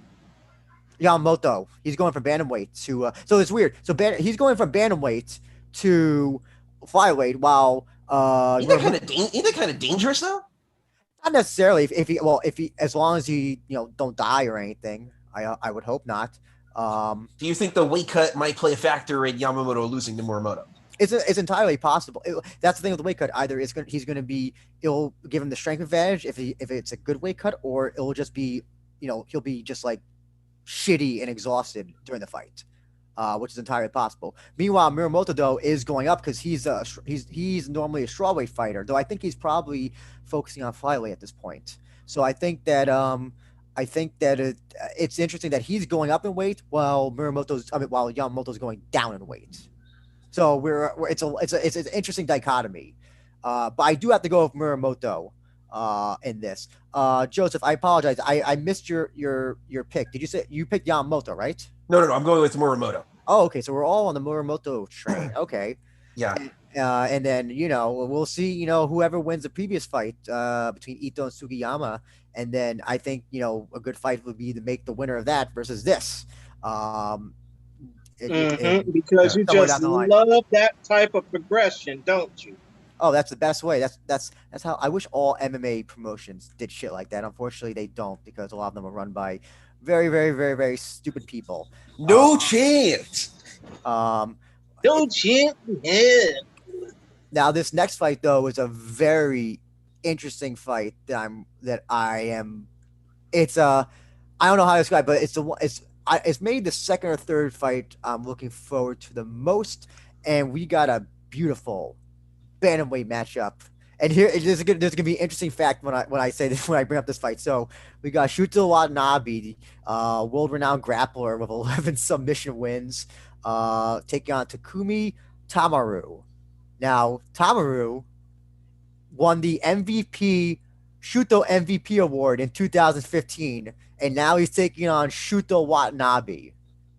Yamamoto. He's going from bantamweight to so it's weird. So he's going from bantamweight to flyweight, while ain't that kind of dangerous though? Not necessarily. If he, as long as he, don't die or anything, I would hope not. Do you think the weight cut might play a factor in Yamamoto losing to Muramoto? It's entirely possible. That's the thing with the weight cut. Either he's going to be, it'll give him the strength advantage if it's a good weight cut, or it'll just be, he'll be just like shitty and exhausted during the fight, which is entirely possible. Meanwhile, Muramoto though is going up because he's normally a strawweight fighter, though I think he's probably focusing on flyweight at this point. So I think that it's interesting that he's going up in weight while Yamamoto's going down in weight. So it's an interesting dichotomy, but I do have to go with Muramoto in this. Joseph, I apologize. I missed your pick. Did you say you picked Yamamoto, right? No. I'm going with Muramoto. Oh, okay. So we're all on the Muramoto train. Okay. Yeah. And then we'll see. Whoever wins the previous fight between Ito and Sugiyama, and then I think a good fight would be to make the winner of that versus this. Because you just love that type of progression, don't you? Oh, that's the best way. That's how I wish all MMA promotions did shit like that. Unfortunately, they don't, because a lot of them are run by very, very, very, very stupid people. No chance. No chance. Yeah. Now, this next fight though is a very interesting fight I don't know how to describe it, but it's maybe the second or third fight I'm looking forward to the most, and we got a beautiful bantamweight matchup. And here there's gonna be an interesting fact when I say this, when I bring up this fight. So we got Shuto Watanabe, world-renowned grappler with 11 submission wins, taking on Takumi Tamaru. Now Tamaru won the Shuto MVP award in 2015, and now he's taking on Shuto Watanabe.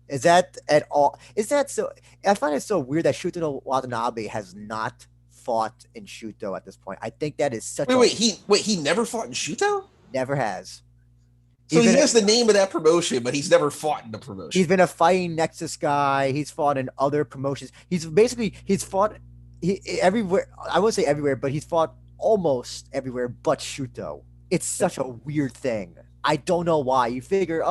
Is that at all? Is that so? I find it so weird that Shuto Watanabe has not fought in Shuto at this point. I think that is such. He never fought in Shuto? Never has. So he has the name of that promotion, but he's never fought in the promotion. He's been a fighting Nexus guy. He's fought in other promotions. He's fought everywhere. I won't say everywhere, but he's fought almost everywhere but Shuto. It's such a weird thing. I don't know why. You figure,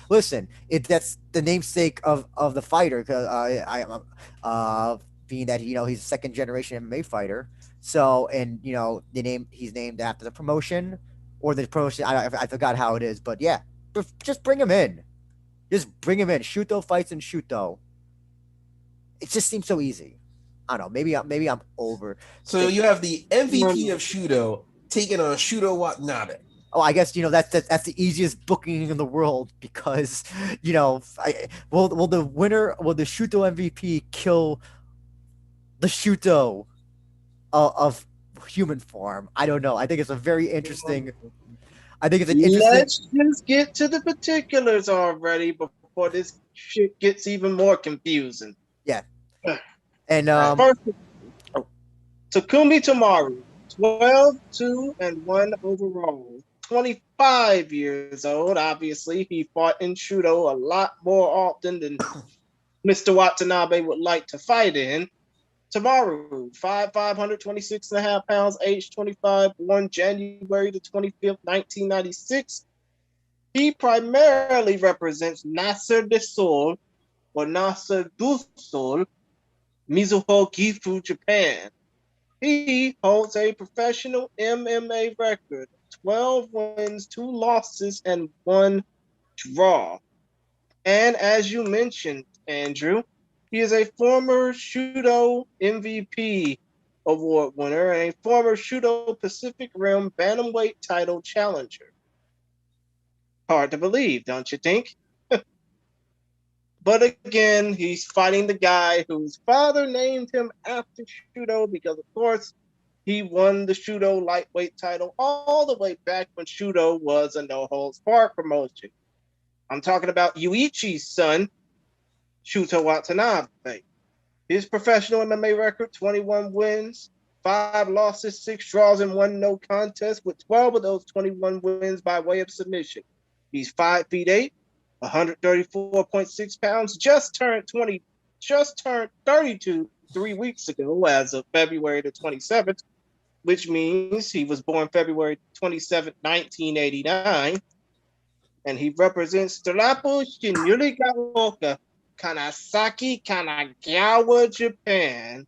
listen, that's the namesake of the fighter, being that he's a second generation MMA fighter. So, and he's named after the promotion or the promotion. I forgot how it is, but yeah, just bring him in. Just bring him in. Shuto fights in Shuto. It just seems so easy. I don't know. Maybe I'm over. So you have the MVP of Shuto taking on Shuto Watanabe. Oh, I guess that's the easiest booking in the world, because will the Shuto MVP kill the Shuto of human form? I don't know. I think it's a very interesting. Let's just get to the particulars already before this shit gets even more confusing. Yeah. And first, Takumi Tamaru, 12-2-1 overall. 25 years old. Obviously, he fought in Shuto a lot more often than Mr. Watanabe would like to fight in. Tamaru, 5'5", 126.5 pounds, age 25, born January the 25th, 1996. He primarily represents Nasser du Sol, Mizuho Gifu, Japan. He holds a professional MMA record, 12 wins, 2 losses, and 1 draw. And as you mentioned, Andrew, he is a former Shudo MVP award winner and a former Shudo Pacific Rim Bantamweight title challenger. Hard to believe, don't you think? But again, he's fighting the guy whose father named him after Shudo because, of course, he won the Shudo lightweight title all the way back when Shudo was a no-holds-barred promotion. I'm talking about Yuichi's son, Shuto Watanabe. His professional MMA record, 21 wins, 5 losses, 6 draws, and 1 no contest, with 12 of those 21 wins by way of submission. He's 5'8", 134.6 pounds, just turned 32 3 weeks ago as of February the 27th. which means he was born February 27, 1989, and he represents Tarapo Shinurigaoka, Kanasaki, Kanagawa, Japan.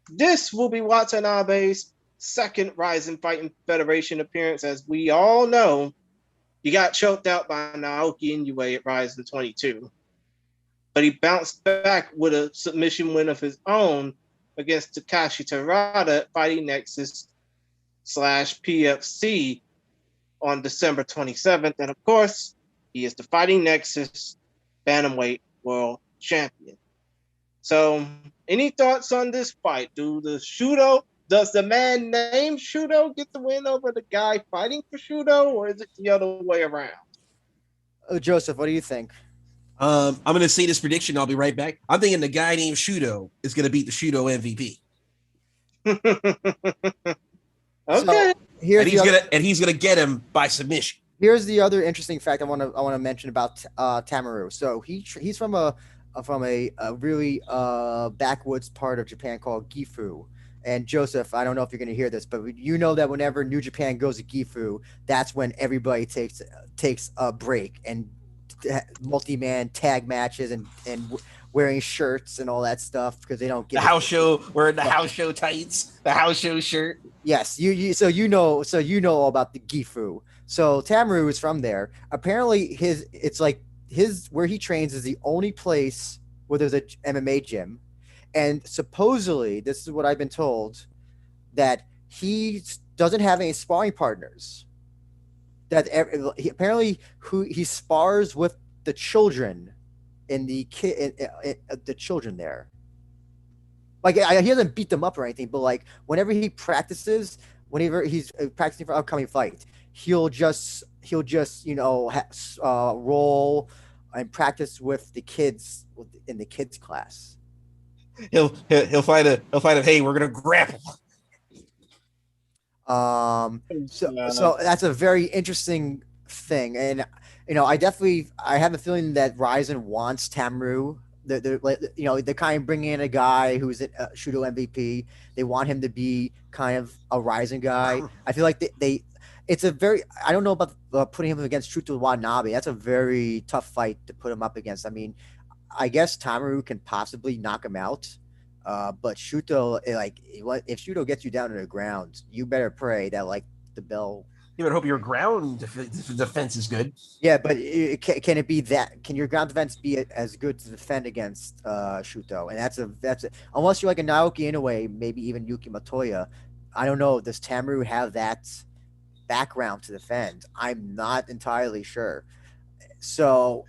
This will be Watanabe's second Rising Fighting Federation appearance. As we all know, he got choked out by Naoki Inoue at Rising 22. But he bounced back with a submission win of his own against Takashi Terada at Fighting Nexus /PFC on December 27th. And of course, he is the Fighting Nexus Bantamweight World Champion. So, any thoughts on this fight? Does the man named Shudo get the win over the guy fighting for Shudo, or is it the other way around? Joseph, what do you think? I'm going to say this prediction. I'll be right back. I'm thinking the guy named Shudo is going to beat the Shudo MVP. Okay. So he's gonna get him by submission. Here's the other interesting fact I want to mention about Tamaru. So he's from a really backwoods part of Japan called Gifu. And Joseph, I don't know if you're going to hear this, but you know that whenever New Japan goes to Gifu, that's when everybody takes a break and multi-man tag matches and wearing shirts and all that stuff because they don't get the house show. Wearing the house show tights, the house show shirt. Yes, so you know all about the Gifu. So Tamaru is from there. Apparently, where he trains is the only place where there's a MMA gym. And supposedly, this is what I've been told, that he doesn't have any sparring partners. That he spars with the children in the children there. Like he doesn't beat them up or anything, but like whenever he's practicing for upcoming fight, he'll just roll and practice with the kids in the kids class. He'll fight him. Hey, we're gonna grapple. So that's a very interesting thing, and I have a feeling that Rizin wants Tamaru. They're kind of bringing in a guy who's a Shudo MVP. They want him to be kind of a Rizin guy. I feel like it's a very, I don't know about putting him against Shuto Watanabe. That's a very tough fight to put him up against. I mean, I guess Tamaru can possibly knock him out. But Shuto, if Shuto gets you down to the ground, you better pray that the bell. You better hope your ground defense is good. Yeah, but can it be that? Can your ground defense be as good to defend against Shuto? And that's a unless you're like a Naoki Inoue, maybe even Yuki Matoya. I don't know. Does Tamaru have that background to defend? I'm not entirely sure. So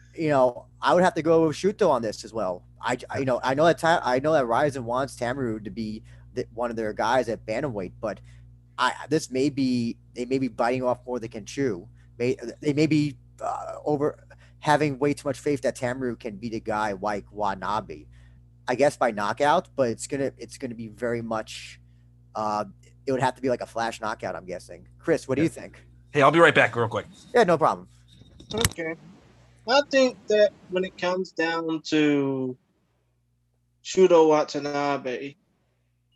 I would have to go with Shuto on this as well. I know that Rizin wants Tamaru to be one of their guys at bantamweight, but they may be biting off more than they can chew. They may be over having way too much faith that Tamaru can beat a guy like Watanabe. I guess by knockout, but it's gonna be very much. It would have to be like a flash knockout, I'm guessing. Chris, what do you think? Hey, I'll be right back real quick. Yeah, no problem. Okay. I think that when it comes down to Shudo Watanabe,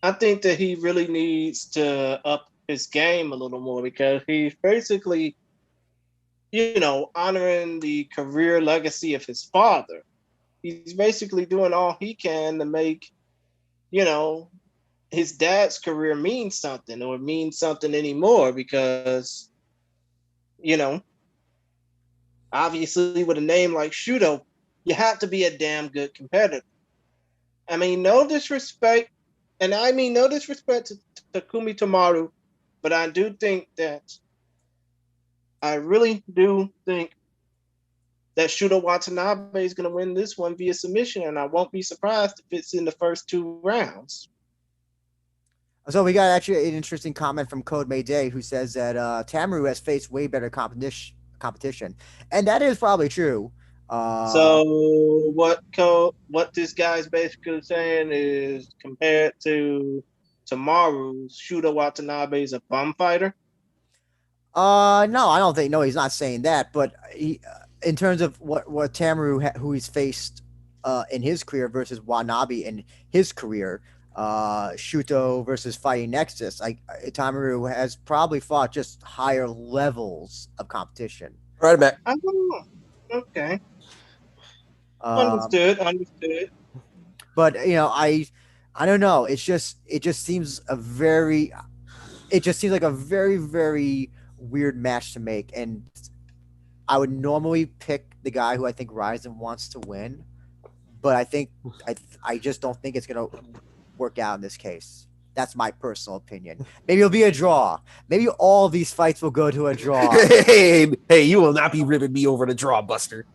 I think that he really needs to up his game a little more because he's basically, honoring the career legacy of his father. He's basically doing all he can to make, his dad's career mean something or mean something anymore because, obviously with a name like Shudo, you have to be a damn good competitor. I mean, no disrespect to Takumi Tomaru, but I really do think that Shudo Watanabe is going to win this one via submission, and I won't be surprised if it's in the first 2 rounds. So we got actually an interesting comment from Code Mayday who says that Tamaru has faced way better competition, and that is probably true. So what this guy's basically saying is compared to Tomaru, Shudo Watanabe is a bum fighter? No, I don't think. No, he's not saying that. But in terms of what Tamaru who he's faced in his career versus Watanabe in his career, Shuto versus Fighting Nexus, Tamaru has probably fought just higher levels of competition. Right, I'm back. I don't know. Okay. Um, Understood. But I don't know. It just seems like a very, very weird match to make, and I would normally pick the guy who I think Ryzen wants to win, but I just don't think it's gonna work out in this case. That's my personal opinion. Maybe it'll be a draw. Maybe all these fights will go to a draw. Hey, you will not be ribbing me over the draw, Buster.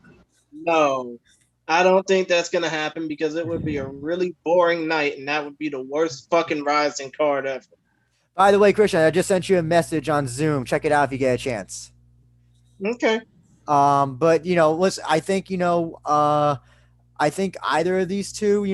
No, I don't think that's gonna happen because it would be a really boring night, and that would be the worst fucking Rising card ever. By the way, Christian, I just sent you a message on Zoom. Check it out if you get a chance. Okay. But listen, I think either of these two,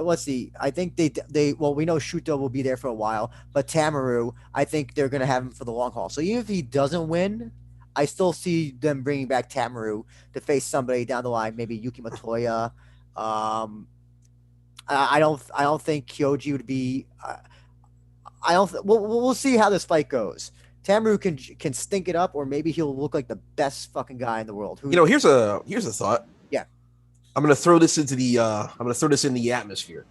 let's see. I think we know Shuto will be there for a while, but Tamaru, I think they're going to have him for the long haul. So even if he doesn't win, I still see them bringing back Tamaru to face somebody down the line, maybe Yuki Matoya. I don't think Kyoji would be. We'll see how this fight goes. Tamaru can stink it up, or maybe he'll look like the best fucking guy in the world. Here's a thought. Yeah. I'm gonna throw this into the atmosphere.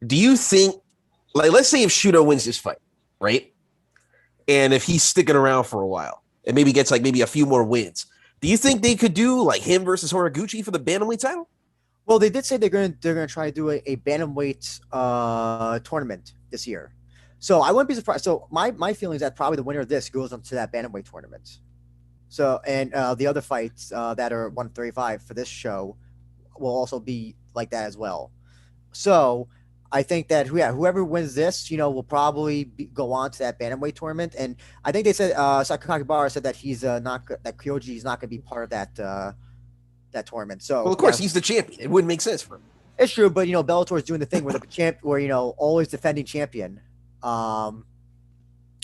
Do you think, like, let's say if Shuto wins this fight, right? And if he's sticking around for a while and maybe gets maybe a few more wins, do you think they could do like him versus Horiguchi for the bantamweight title? Well, they did say they're gonna try to do a bantamweight tournament this year. So I wouldn't be surprised. So my feeling is that probably the winner of this goes into that bantamweight tournament. So and the other fights that are 135 for this show will also be like that as well. So I think that whoever wins this, will probably go on to that bantamweight tournament. And I think they said Sakakibara said that he's that Kyoji is not going to be part of that tournament. So well, of course he's the champion. It wouldn't make sense for him. It's true, but Bellator is doing the thing where always defending champion. And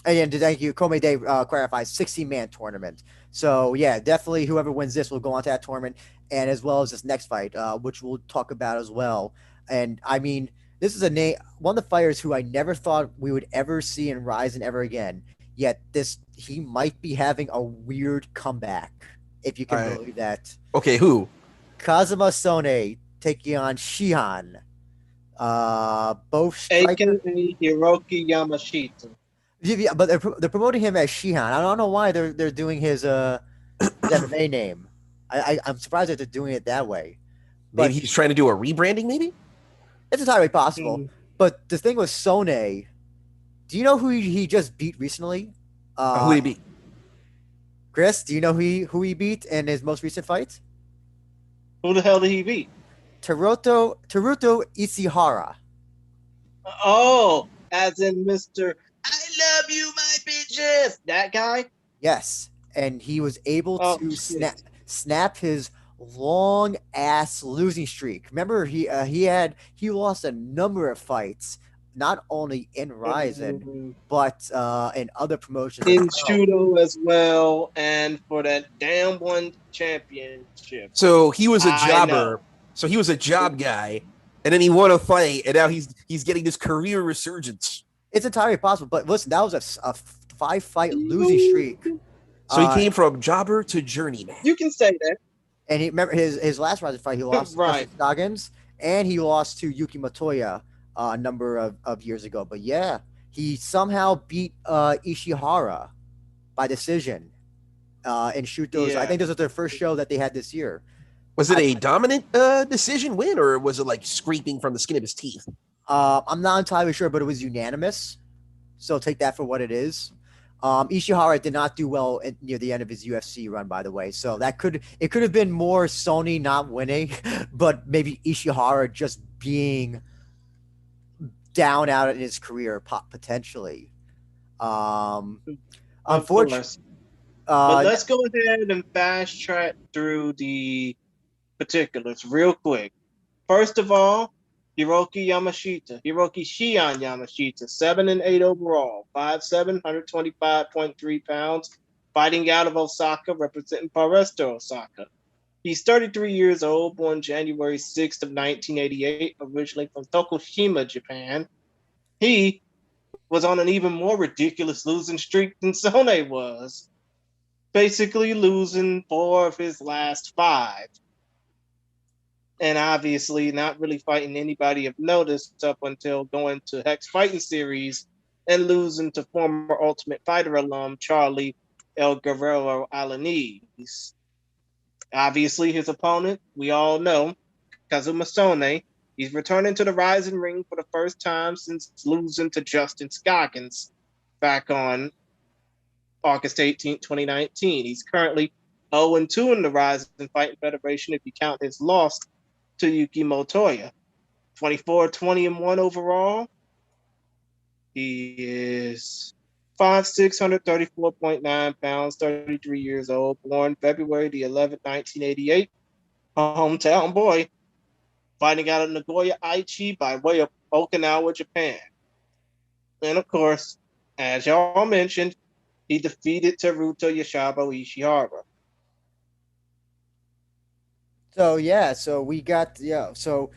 thank you, Kome Day clarifies 16-man tournament. So yeah, definitely whoever wins this will go on to that tournament, and as well as this next fight, which we'll talk about as well. And I mean, this is one of the fighters who I never thought we would ever see in Rizin ever again. Yet he might be having a weird comeback, if you can believe that. Okay, who? Kazuma Sone taking on Shihan. Both striker Hiroki Yamashita. Yeah, but they're promoting him as Shihan. I don't know why they're doing his MMA name. I'm surprised that they're doing it that way. But maybe he's trying to do a rebranding. Maybe it's entirely possible. But the thing with Sone, do you know who he just beat recently? Who did he beat? Chris, do you know who he beat in his most recent fight? Who the hell did he beat? Teruto Ishihara. Oh, as in Mr. I love you, my bitches. That guy? Yes. And he was able to snap his long ass losing streak. Remember, he lost a number of fights, not only in Rizin, but in other promotions. In Shudo as well, and for that damn one championship. So he was a jobber. So he was a job guy, and then he won a fight, and now he's getting this career resurgence. It's entirely possible, but listen, that was a 5-fight losing streak. So he came from jobber to journeyman. You can say that. And remember his last Rizin fight, he lost to Scoggins, and he lost to Yuki Matoya a number of years ago. But yeah, he somehow beat Ishihara by decision in Shuto's. I think this was their first show that they had this year. Was it a dominant decision win, or was it like scraping from the skin of his teeth? I'm not entirely sure, but it was unanimous. So take that for what it is. Ishihara did not do well near the end of his UFC run, by the way. So it could have been more Sony not winning, but maybe Ishihara just being down out in his career potentially. Unfortunately, but let's go ahead and fast track through the particulars real quick. First of all, Hiroki Shihan Yamashita, 7-8 overall, 5'7", 125.3 pounds, fighting out of Osaka, representing Foresta Osaka. He's 33 years old, born January 6th of 1988, originally from Tokushima, Japan. he was on an even more ridiculous losing streak than Sone was, basically losing 4 of his last 5. And obviously not really fighting anybody of notice up until going to Hex Fighting Series and losing to former Ultimate Fighter alum Charlie El Guerrero Alanis. Obviously, his opponent, we all know, Kazuma Sone. He's returning to the RIZIN ring for the first time since losing to Justin Scoggins back on August 18, 2019. He's currently 0-2 in the RIZIN Fighting Federation if you count his loss to Yuki Motoya. 24-20-1 overall. He is 5'6", 134.9 pounds, 33 years old, born February the 11th, 1988. A hometown boy, fighting out of Nagoya, Aichi by way of Okinawa, Japan. And of course, as y'all mentioned, he defeated Teruto Yashabo Ishihara. So yeah, so we got Shihan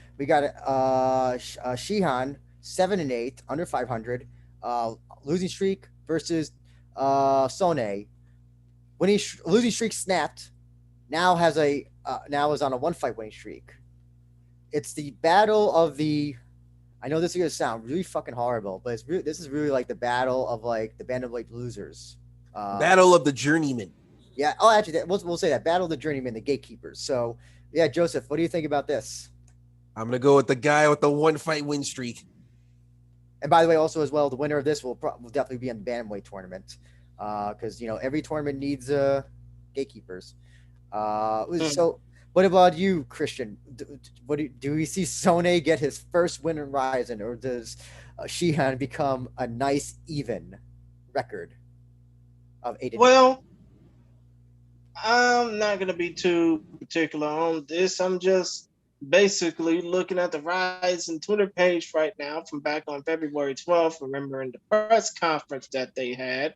7-8 under 500, losing streak versus Sone. Losing streak snapped. Now is on a 1-fight winning streak. It's the battle of the. I know this is gonna sound really fucking horrible, but this is really like the battle of like the bantamweight losers. Battle of the journeymen. Yeah. Oh, actually, we'll say that battle of the journeymen, the gatekeepers. So yeah, Joseph, what do you think about this? I'm gonna go with the guy with the 1-fight win streak. And by the way, also as well, the winner of this will definitely be in the bantamweight tournament, because every tournament needs gatekeepers. So, what about you, Christian? Do we see Sone get his first win in RIZIN, or does Shihan become a nice even record of 8? Well, I'm not going to be too particular on this. I'm just basically looking at the RIZIN Twitter page right now from back on February 12th, remembering the press conference that they had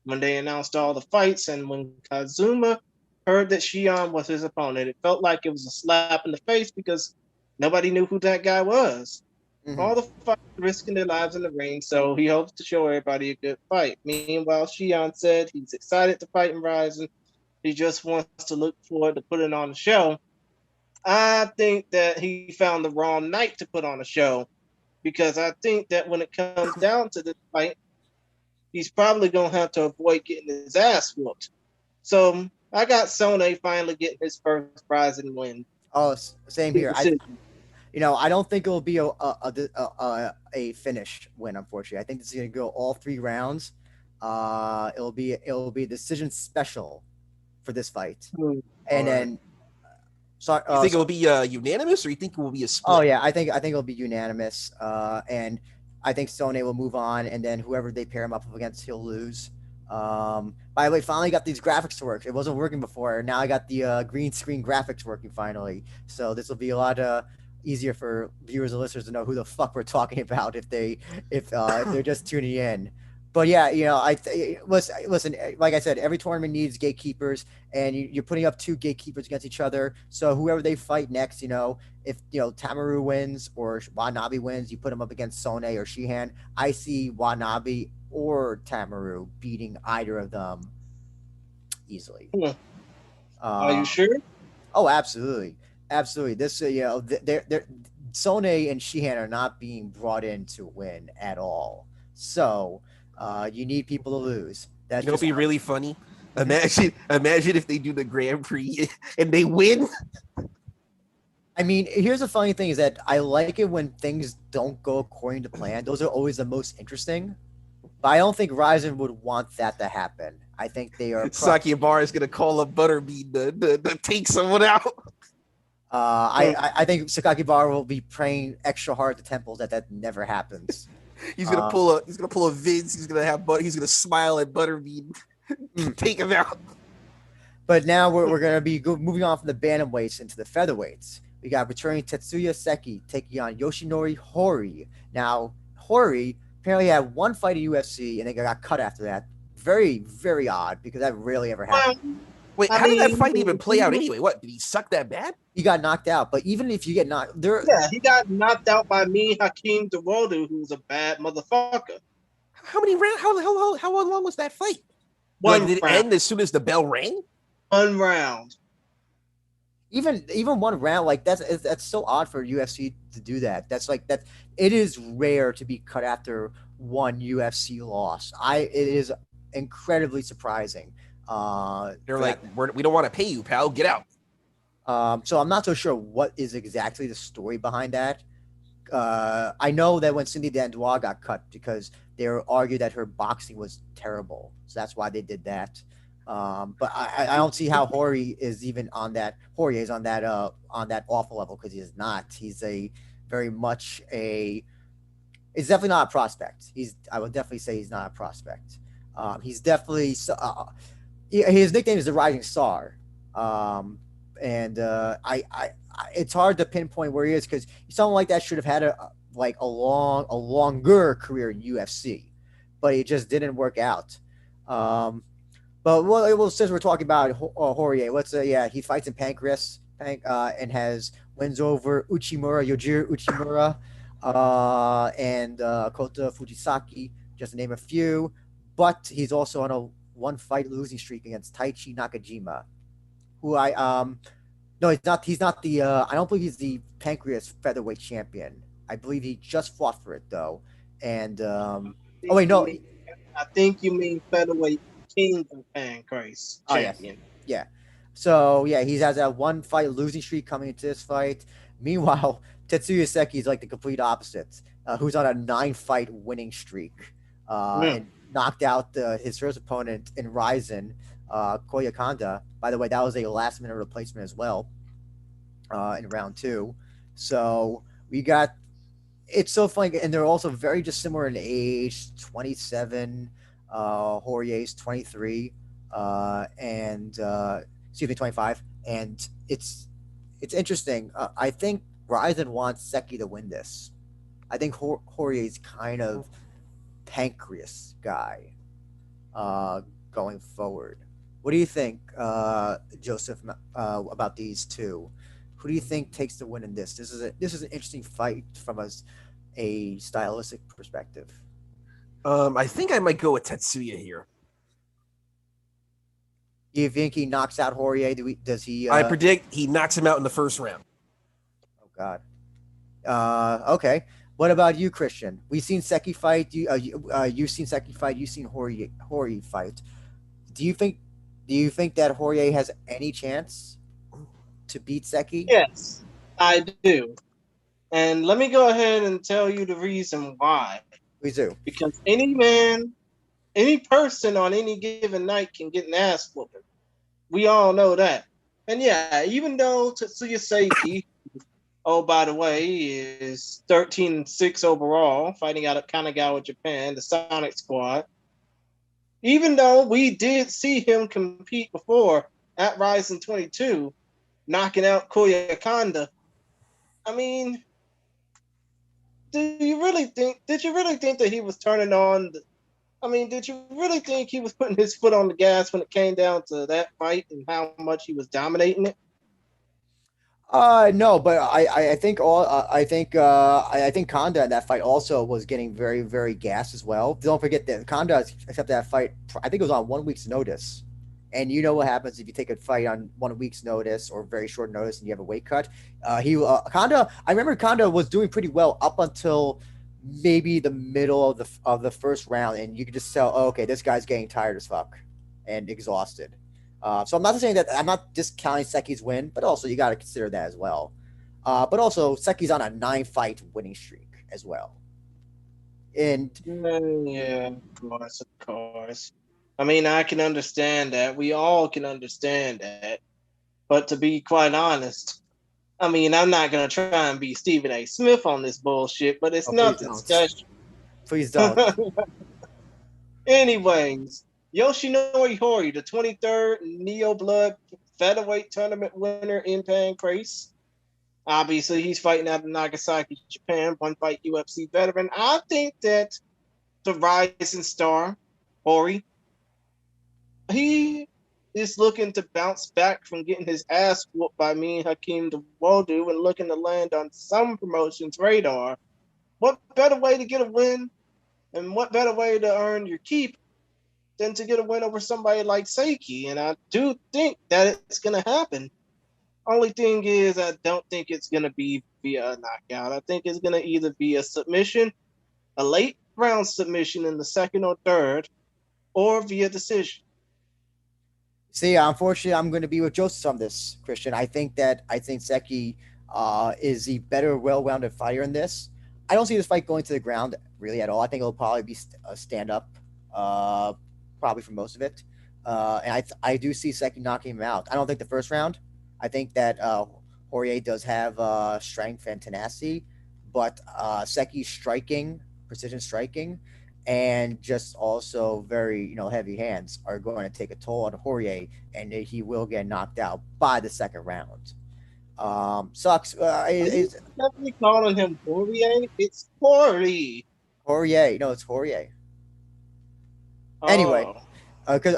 when they announced all the fights, and when Kazuma heard that Shihan was his opponent, it felt like it was a slap in the face because nobody knew who that guy was. Mm-hmm. All the fighters risking their lives in the ring, so he hopes to show everybody a good fight. Meanwhile, Shihan said he's excited to fight in RIZIN. He just wants to look forward to putting on a show. I think that he found the wrong night to put on a show, because I think that when it comes down to this fight, he's probably going to have to avoid getting his ass whooped. So I got Sone finally getting his first RIZIN win. Oh, same here. I don't think it'll be a finished win, unfortunately. I think this is going to go all 3 rounds. It'll be a decision special for this fight. And then you think it will be unanimous, or you think it will be a split? Oh yeah, I think it'll be unanimous. And I think Sone will move on, and then whoever they pair him up against, he'll lose. By the way, finally got these graphics to work. It wasn't working before. Now I got the green screen graphics working finally. So this will be a lot easier for viewers and listeners to know who the fuck we're talking about if they're just tuning in. But yeah, listen. Like I said, every tournament needs gatekeepers, and you're putting up 2 gatekeepers against each other. So whoever they fight next, if Tamaru wins or Watanabe wins, you put them up against Sone or Shihan. I see Watanabe or Tamaru beating either of them easily. Are you sure? Oh, absolutely. This they're Sone and Shihan are not being brought in to win at all. So you need people to lose. That's be really funny. Imagine if they do the Grand Prix and they win. I mean, here's the funny thing is that I like it when things don't go according to plan. Those are always the most interesting. But I don't think RIZIN would want that to happen. I think they are. Sakibara is going to call up Butterbean to take someone out. I think Sakakibara will be praying extra hard at the temples that never happens. He's gonna pull a Vince. He's gonna smile at Butterbean, take him out. But now we're gonna be moving on from the bantamweights into the featherweights. We got returning Tetsuya Seki taking on Yoshinori Hori. Now Hori apparently had 1 fight in UFC and then got cut after that. Very, very odd, because that rarely ever happens. Wait, how did that fight even play out anyway? What, did he suck that bad? He got knocked out. But even if you get knocked, Yeah, he got knocked out by me, Hakeem Dawodu, who's a bad motherfucker. How many rounds? How long was that fight? Did it end as soon as the bell rang? 1 round. Even 1 round, like that's so odd for UFC to do that. That's like that. It is rare to be cut after 1 UFC loss. It is incredibly surprising. They're like, we don't want to pay you, pal. Get out. So I'm not so sure what is exactly the story behind that. I know that when Cindy Dandois got cut because they argued that her boxing was terrible, so that's why they did that. But I don't see how Poirier is even on that. Poirier is on that awful level because he's not. He's a very much a. It's definitely not a prospect. I would definitely say he's not a prospect. He's definitely. His nickname is the Rising Star, and it's hard to pinpoint where he is because someone like that should have had a longer career in UFC, but it just didn't work out. But well, since we're talking about Poirier, he fights in Pancrase, and has wins over Yujiro Uchimura, and Kota Fujisaki, just to name a few. But he's also on a 1-fight losing streak against Taichi Nakajima, who no, he's not. He's not the. I don't believe he's the Pancrase featherweight champion. I believe he just fought for it though. And oh wait, no. I think you mean featherweight king of Pancrase champion. Oh, yes. Yeah. So yeah, he has that 1-fight losing streak coming into this fight. Meanwhile, Tetsuya Seki is like the complete opposite, who's on a 9-fight winning streak, and knocked out his first opponent in RIZIN, Koya Kanda. By the way, that was a last-minute replacement as well in round 2. So we got. It's so funny, and they're also very dissimilar in age. 27, Poirier's 23, and excuse me, 25. And it's interesting. I think RIZIN wants Seki to win this. I think Poirier's kind of Pancrase guy going forward. What do you think, Joseph, about these two? Who do you think takes the win in this? This is an interesting fight from a stylistic perspective. I think I might go with Tetsuya here. Do you think he knocks out Poirier? Does he? I predict he knocks him out in the first round. Oh God. Okay. What about you, Christian? We've seen Seki fight. You've seen Seki fight. You've seen Poirier fight. Do you think that Poirier has any chance to beat Seki? Yes, I do. And let me go ahead and tell you the reason why. We do. Because any person on any given night can get an ass whooping. We all know that. And yeah, even though Tetsuya Seki, oh, by the way, is 13-6 overall, fighting out of Kanagawa, Japan, the Sonic Squad. Even though we did see him compete before at RIZIN 22, knocking out Koya Kanda. I mean, did you really think that he was turning on? Did you really think he was putting his foot on the gas when it came down to that fight and how much he was dominating it? No, but I think Kanda in that fight also was getting very, very gassed as well. Don't forget that Kanda accepted that fight. I think it was on 1 week's notice, and you know what happens if you take a fight on 1 week's notice or very short notice and you have a weight cut. Kanda. I remember Kanda was doing pretty well up until maybe the middle of the first round, and you could just tell, oh, okay, this guy's getting tired as fuck and exhausted. So I'm not saying that I'm not discounting Seki's win, but also you got to consider that as well. But also Seki's on a 9-fight winning streak as well. And yeah, of course. I can understand that. We all can understand that. But to be quite honest, I'm not gonna try and be Stephen A. Smith on this bullshit, but it's nothing special. Please don't. Anyways. Yoshinori Horii, the 23rd Neo Blood featherweight tournament winner in Pancrase. Obviously, he's fighting out of Nagasaki, Japan, 1-fight UFC veteran. I think that the rising star, Horii, he is looking to bounce back from getting his ass whooped by me and Hakeem Dawodu and looking to land on some promotion's radar. What better way to get a win and what better way to earn your keep than to get a win over somebody like Seiki? And I do think that it's going to happen. Only thing is, I don't think it's going to be via a knockout. I think it's going to either be a submission, a late round submission in the second or third, or via decision. See, unfortunately, I'm going to be with Joseph on this, Christian. I think Seki is the better, well-rounded fighter in this. I don't see this fight going to the ground really at all. I think it'll probably be a stand-up, probably for most of it. And I do see Seki knocking him out. I don't think the first round. I think that Poirier does have strength and tenacity, but Seki's striking, precision striking, and just also very heavy hands are going to take a toll on Poirier, and he will get knocked out by the second round. Sucks. It's definitely calling him Poirier. It's Poirier. Poirier. No, it's Poirier. Oh. Anyway, because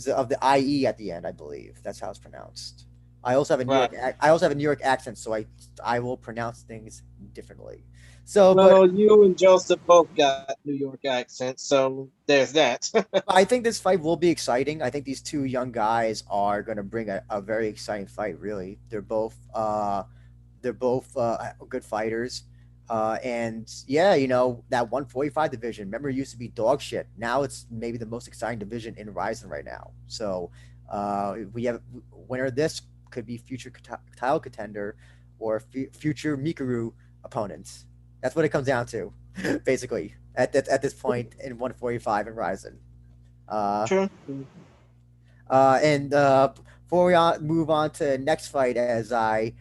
of the IE at the end, I believe that's how it's pronounced. I also have a New York accent, so I will pronounce things differently. So, well, you and Joseph both got New York accents, so there's that. I think this fight will be exciting. I think these two young guys are going to bring a very exciting fight. Really, they're both good fighters. And yeah, that 145 division. Remember, it used to be dog shit. Now it's maybe the most exciting division in RIZIN right now. So we have winner of this could be future title contender or future Mikuru opponents. That's what it comes down to, basically, at this point in 145 in RIZIN. True. And before we move on to the next fight, as I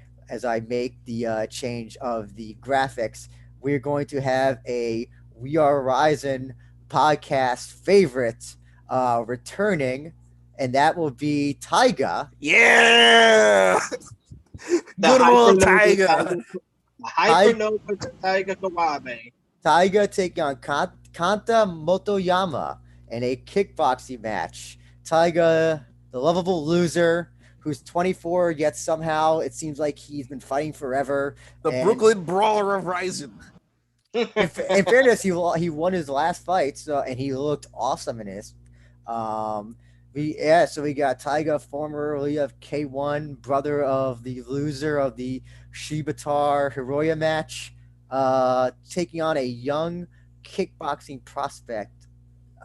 make the change of the graphics, we're going to have a We Are RIZIN podcast favorite returning, and that will be Taiga. Yeah! Good old Taiga. Hypernova Taiga Kawabe. Taiga taking on Kanta Motoyama in a kickboxing match. Taiga, the lovable loser, who's 24, yet somehow it seems like he's been fighting forever. The Brooklyn Brawler of RIZIN. In fairness, he won his last fight, and he looked awesome in this. So we got Taiga, formerly of K1, brother of the loser of the Shibatar Hiroya match, taking on a young kickboxing prospect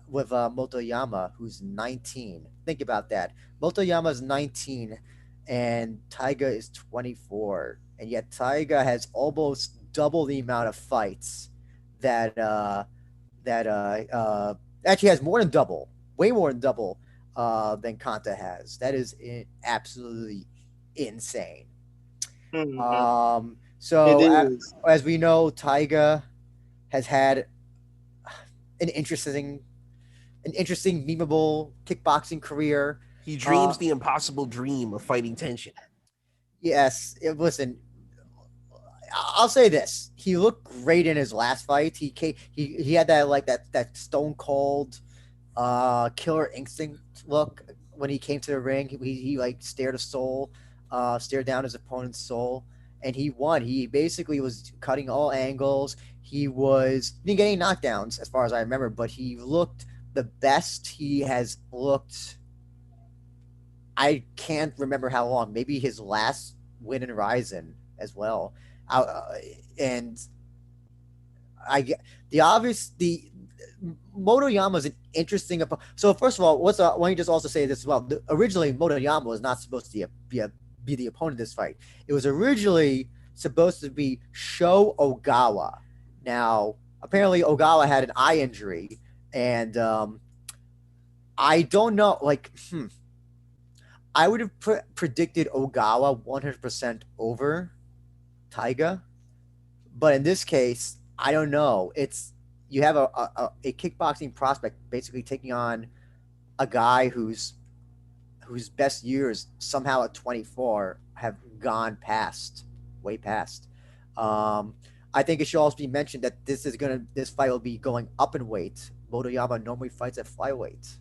with Motoyama, who's 19. Think about that. Motoyama is 19, and Taiga is 24, and yet Taiga has almost double the amount of fights that actually has more than double, way more than double than Kanta has. That is absolutely insane. Mm-hmm. So as we know, Taiga has had an interesting, memeable kickboxing career. He dreams the impossible dream of fighting tension. Yes, listen. I'll say this: he looked great in his last fight. He had that stone cold, killer instinct look when he came to the ring. He like stared down his opponent's soul, and he won. He basically was cutting all angles. He didn't get any knockdowns as far as I remember, but he looked the best he has looked. I can't remember how long. Maybe his last win in RIZIN as well. And the Motoyama is an interesting. So first of all, why don't you just also say this as well? Originally, Motoyama was not supposed to be the opponent of this fight. It was originally supposed to be Sho Ogawa. Now, apparently, Ogawa had an eye injury, and I don't know. I would have predicted Ogawa 100% over Taiga, but in this case, I don't know. You have a kickboxing prospect basically taking on a guy whose best years somehow at 24 have gone way past. I think it should also be mentioned that this fight will be going up in weight. Motoyama normally fights at flyweight.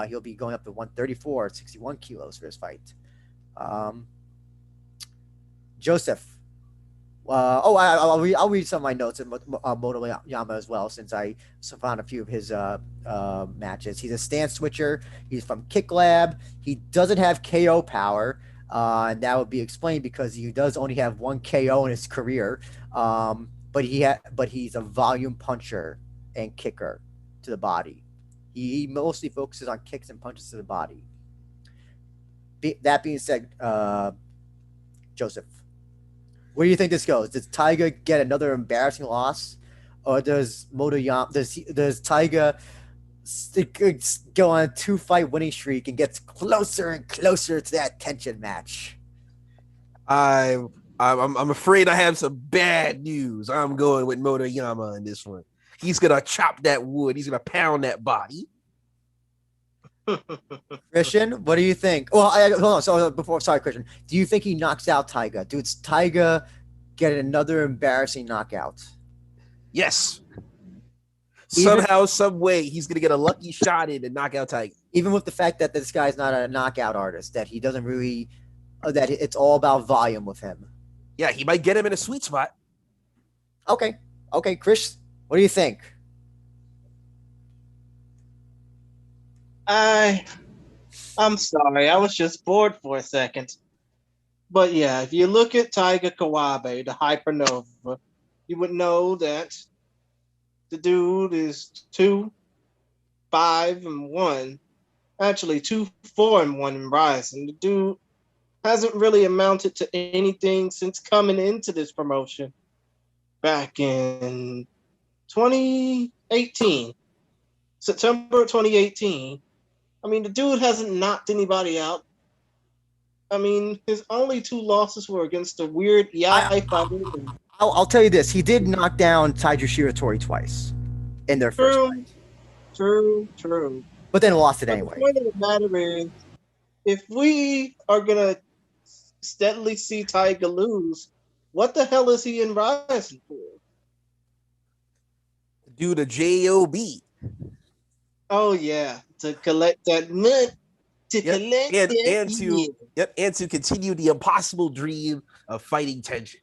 He'll be going up to 134, 61 kilos for his fight. Joseph. I'll read some of my notes on Motoyama as well, since I found a few of his matches. He's a stance switcher. He's from Kick Lab. He doesn't have KO power, and that would be explained because he does only have one KO in his career. But he's a volume puncher and kicker to the body. He mostly focuses on kicks and punches to the body. That being said, Joseph, where do you think this goes? Does Taiga get another embarrassing loss, or does Taiga go on a 2-fight winning streak and gets closer and closer to that tension match? I'm afraid I have some bad news. I'm going with Motoyama in this one. He's gonna chop that wood. He's gonna pound that body. Christian, what do you think? Well, hold on. Sorry, Christian. Do you think he knocks out Taiga? Does Taiga get another embarrassing knockout? Yes. Somehow, some way, he's gonna get a lucky shot in and knock out Taiga. Even with the fact that this guy's not a knockout artist, that he doesn't really, that it's all about volume with him. Yeah, he might get him in a sweet spot. Okay, Chris, what do you think? I'm sorry, I was just bored for a second. But yeah, if you look at Taiga Kawabe, the Hypernova, you would know that the dude is 2-5-1. Actually, 2-4-1 in RIZIN. The dude hasn't really amounted to anything since coming into this promotion back in 2018. September 2018. I mean, the dude hasn't knocked anybody out. I mean, his only 2 losses were against the weird Yai fighter. I'll tell you this. He did knock down Taiji Shiratori twice in their first fight. True. But then lost it anyway. The point of the matter is, if we are going to steadily see Taiga lose, what the hell is he in RIZIN for? Do the JOB. Oh, yeah. To collect that money. And to continue the impossible dream of fighting tension.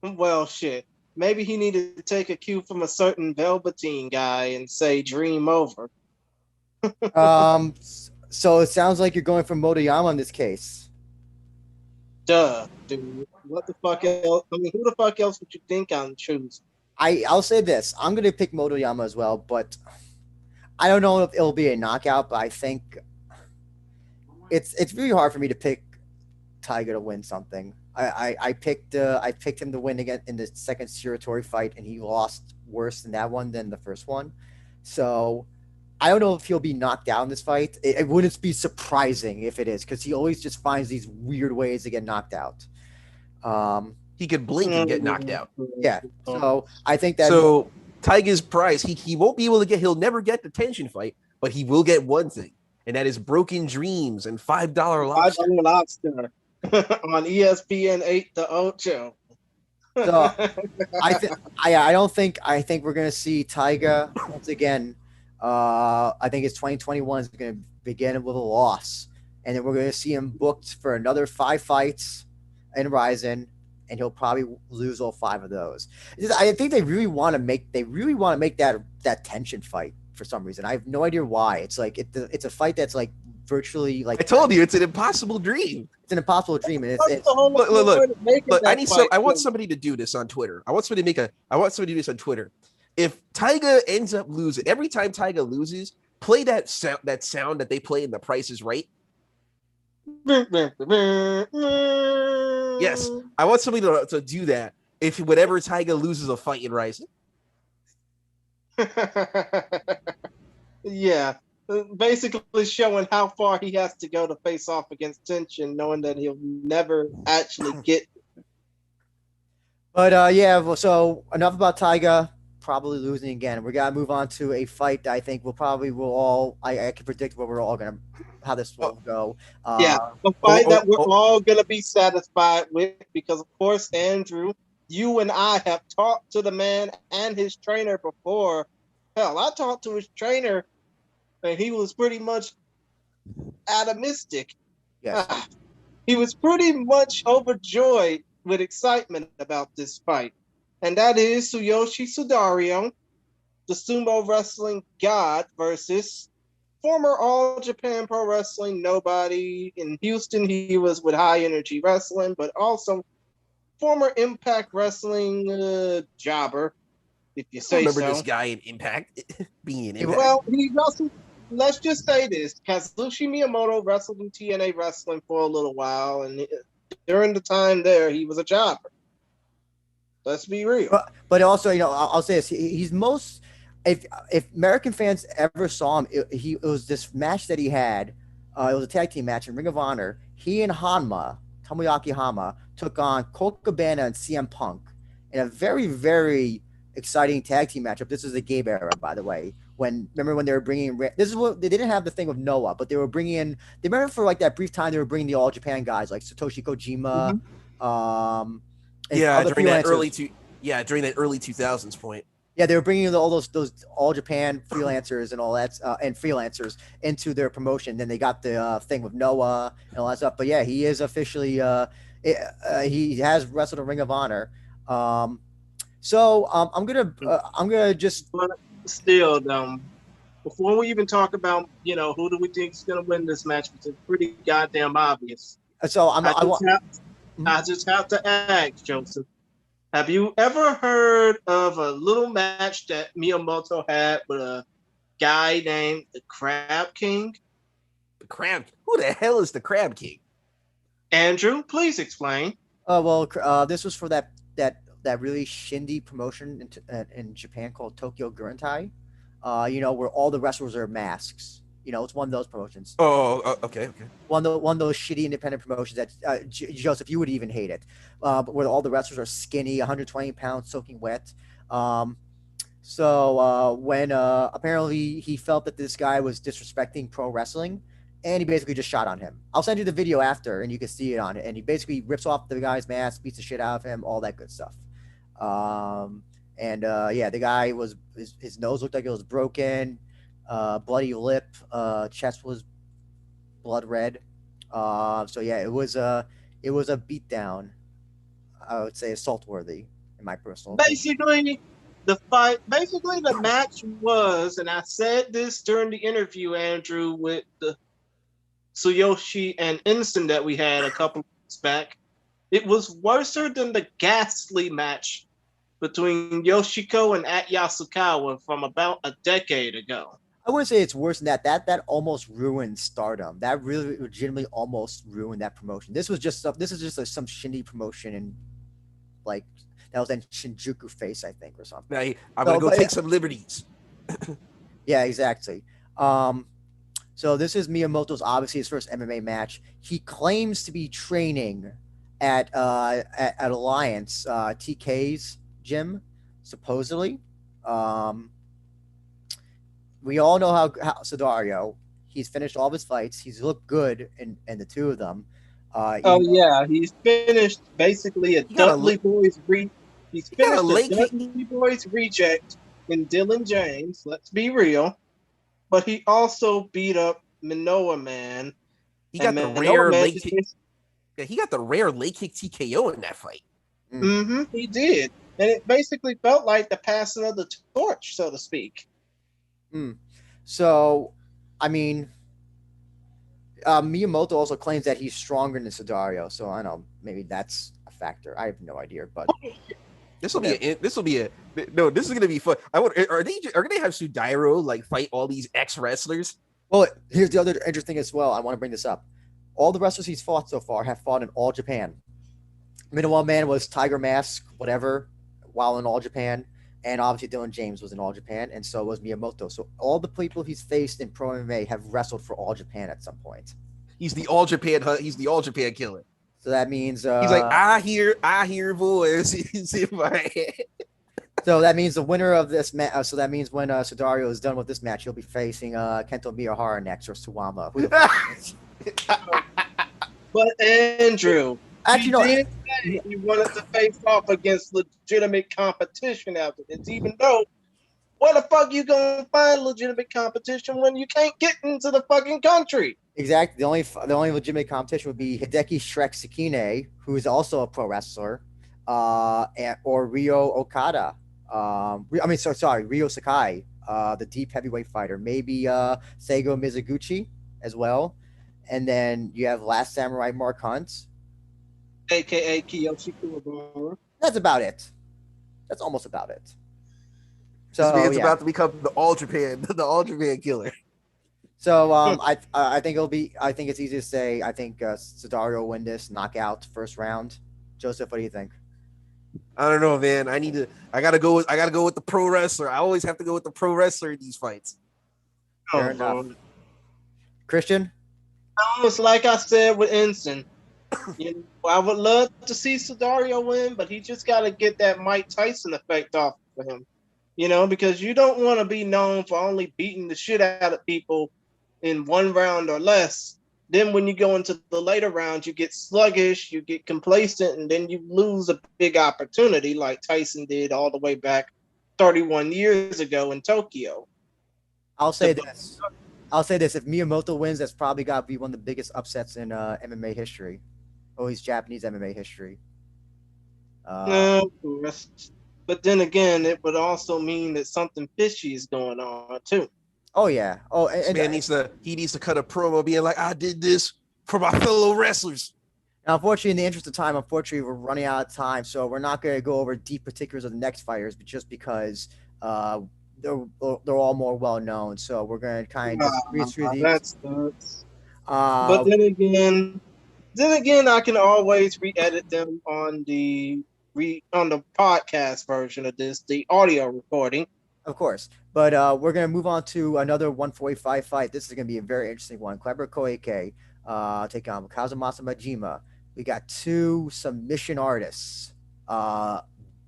Well, shit. Maybe he needed to take a cue from a certain Velveteen guy and say dream over. So it sounds like you're going for Motoyama in this case. Duh, dude. What the fuck else? I mean, who the fuck else would you think I'm choosing? I'll say this. I'm going to pick Motoyama as well, but I don't know if it'll be a knockout, but I think it's really hard for me to pick Taiga to win something. I picked him to win again in the second Shiratori fight, and he lost worse in that one than the first one. So I don't know if he'll be knocked out in this fight. It wouldn't be surprising if it is, because he always just finds these weird ways to get knocked out. He could blink and get knocked out. Yeah. So I think that. So Taiga's prize, he won't be able to get. He'll never get the tension fight, but he will get one thing, and that is Broken Dreams and $5 lobster. $5 lobster on ESPN 8 the Ocho. So I think we're gonna see Taiga once again. I think it's 2021 is going to begin with a loss, and then we're going to see him booked for another 5 fights in RIZIN, and he'll probably lose all 5 of those. I think they really want to make that tension fight for some reason. I have no idea why. It's like it's a fight that's like virtually like. I told you, it's an impossible dream. It's an impossible dream, and it's look. I want somebody to do this on Twitter. I want somebody to do this on Twitter. If Taiga ends up losing, every time Taiga loses, play that sound that they play in The Price is Right. Yes, I want somebody to do that if whenever Taiga loses a fight in RIZIN. Yeah, basically showing how far he has to go to face off against tension, knowing that he'll never actually get. But yeah, well, so enough about Taiga. Probably losing again. We gotta move on to a fight that I think I can predict how this will go. Yeah, a fight that we're all gonna be satisfied with, because of course, Andrew, you and I have talked to the man and his trainer before. Hell, I talked to his trainer and he was pretty much atomistic. Yes. He was pretty much overjoyed with excitement about this fight, and that is Tsuyoshi Sudario, the sumo wrestling god, versus former All Japan Pro Wrestling nobody. In Houston, he was with High Energy Wrestling, but also former Impact Wrestling jobber, if you say remember so. this guy in Impact being in Impact. Well, he wrestled. Let's just say this: Kazushi Miyamoto wrestled in TNA Wrestling for a little while, and during the time there, he was a jobber. Let's be real. But also, I'll say this: he's most. If American fans ever saw him, it was this match that he had. It was a tag team match in Ring of Honor. He and Tomoyaki Hanma, took on Colt Cabana and CM Punk in a very, very exciting tag team matchup. This is the Gabe era, by the way. Remember when they were bringing this is what they didn't have the thing with Noah, but they were bringing in. They remember for like that brief time they were bringing the All Japan guys like Satoshi Kojima. During that early 2000s point. Yeah, they were bringing in all those All Japan freelancers and all that, and freelancers into their promotion. Then they got the thing with Noah and all that stuff. But yeah, he is officially he has wrestled in Ring of Honor. So I'm gonna just. But still, before we even talk about who do we think is gonna win this match, which is pretty goddamn obvious. So I just have to ask, Joseph. Have you ever heard of a little match that Miyamoto had with a guy named the Crab King? The Crab? Who the hell is the Crab King? Andrew, please explain. This was for that really shindy promotion in Japan called Tokyo Gurentai. Where all the wrestlers are masks. It's one of those promotions. Oh, okay. One of those shitty independent promotions that Joseph, you would even hate it, but where all the wrestlers are skinny, 120 pounds, soaking wet. When apparently he felt that this guy was disrespecting pro wrestling, and he basically just shot on him. I'll send you the video after, and you can see it on it. And he basically rips off the guy's mask, beats the shit out of him, all that good stuff. The guy was his nose looked like it was broken. Bloody lip, chest was blood red. It was a beatdown. I would say assault worthy in my personal opinion. The match was, and I said this during the interview, Andrew, with the Tsuyoshi and Instant that we had a couple weeks back. It was worse than the ghastly match between Yoshiko and At Yasukawa from about a decade ago. I wouldn't say it's worse than that. That almost ruined Stardom. That really legitimately almost ruined that promotion. This is just some shindy promotion, and like that was in Shinjuku face, I think, or something. Now, I'm gonna go take some liberties. Yeah, exactly. So this is Miyamoto's obviously his first MMA match. He claims to be training at Alliance TK's gym, supposedly. We all know how Sudario, he's finished all of his fights. He's looked good in the two of them. He's finished basically a Dudley Boys He's finished a Dudley Boys reject in Dylan James. Let's be real. But he also beat up Minoa Man. He got the rare leg kick. Yeah, he got the rare leg kick TKO in that fight. Mm-hmm, he did. And it basically felt like the passing of the torch, so to speak. So, I mean, Miyamoto also claims that he's stronger than Sudario. So I don't know, maybe that's a factor. I have no idea, but this is gonna be fun. Are they gonna have Sudairo like fight all these ex wrestlers? Well, here's the other interesting thing as well. I want to bring this up. All the wrestlers he's fought so far have fought in All Japan. Minowa Man was Tiger Mask, whatever, while in All Japan. And obviously Dylan James was in All Japan, and so was Miyamoto. So all the people he's faced in Pro MMA have wrestled for All Japan at some point. He's the All Japan killer. So that means he's like, I hear voice in my head. So that means the winner of this match. So that means when Sudario is done with this match, he'll be facing Kento Miyahara next, or Suwama. Who the fuck is? But Andrew, actually, he wanted to face off against legitimate competition after this, even though Where the fuck you gonna find legitimate competition when you can't get into the fucking country? Exactly. The only legitimate competition would be Hideki Shrek Sakine, who is also a pro wrestler, or Ryo Okada. Ryo Sakai, the deep heavyweight fighter. Maybe Seigo Mizuguchi as well. And then you have Last Samurai Mark Hunt, AKA Kiyoshi Kuwabara. That's about it. That's almost about it. So this man's about to become the All Japan killer. So I think it's easy to say. I think Cesaro will win this knockout first round. Joseph, what do you think? I don't know, man. I gotta go with the pro wrestler. I always have to go with the pro wrestler in these fights. Fair enough. Christian? It's like I said with Ensign. I would love to see Cesaro win, but he just got to get that Mike Tyson effect off for him. Because you don't want to be known for only beating the shit out of people in one round or less. Then when you go into the later rounds, you get sluggish, you get complacent, and then you lose a big opportunity like Tyson did all the way back 31 years ago in Tokyo. I'll say this. If Miyamoto wins, that's probably got to be one of the biggest upsets in MMA history. Or at least Japanese MMA history. No, but then again, it would also mean that something fishy is going on, too. Oh, yeah. Oh, this man needs to cut a promo being like, I did this for my fellow wrestlers. Now, unfortunately, in the interest of time, we're running out of time, so we're not going to go over deep particulars of the next fighters, but just because they're all more well known. So we're going to kind of just read through these. That sucks. But then again, I can always re-edit them on the podcast version of this, the audio recording. Of course. But we're going to move on to another 145 fight. This is going to be a very interesting one. Kleber Koike taking on Kazumasa Majima. We got two submission artists,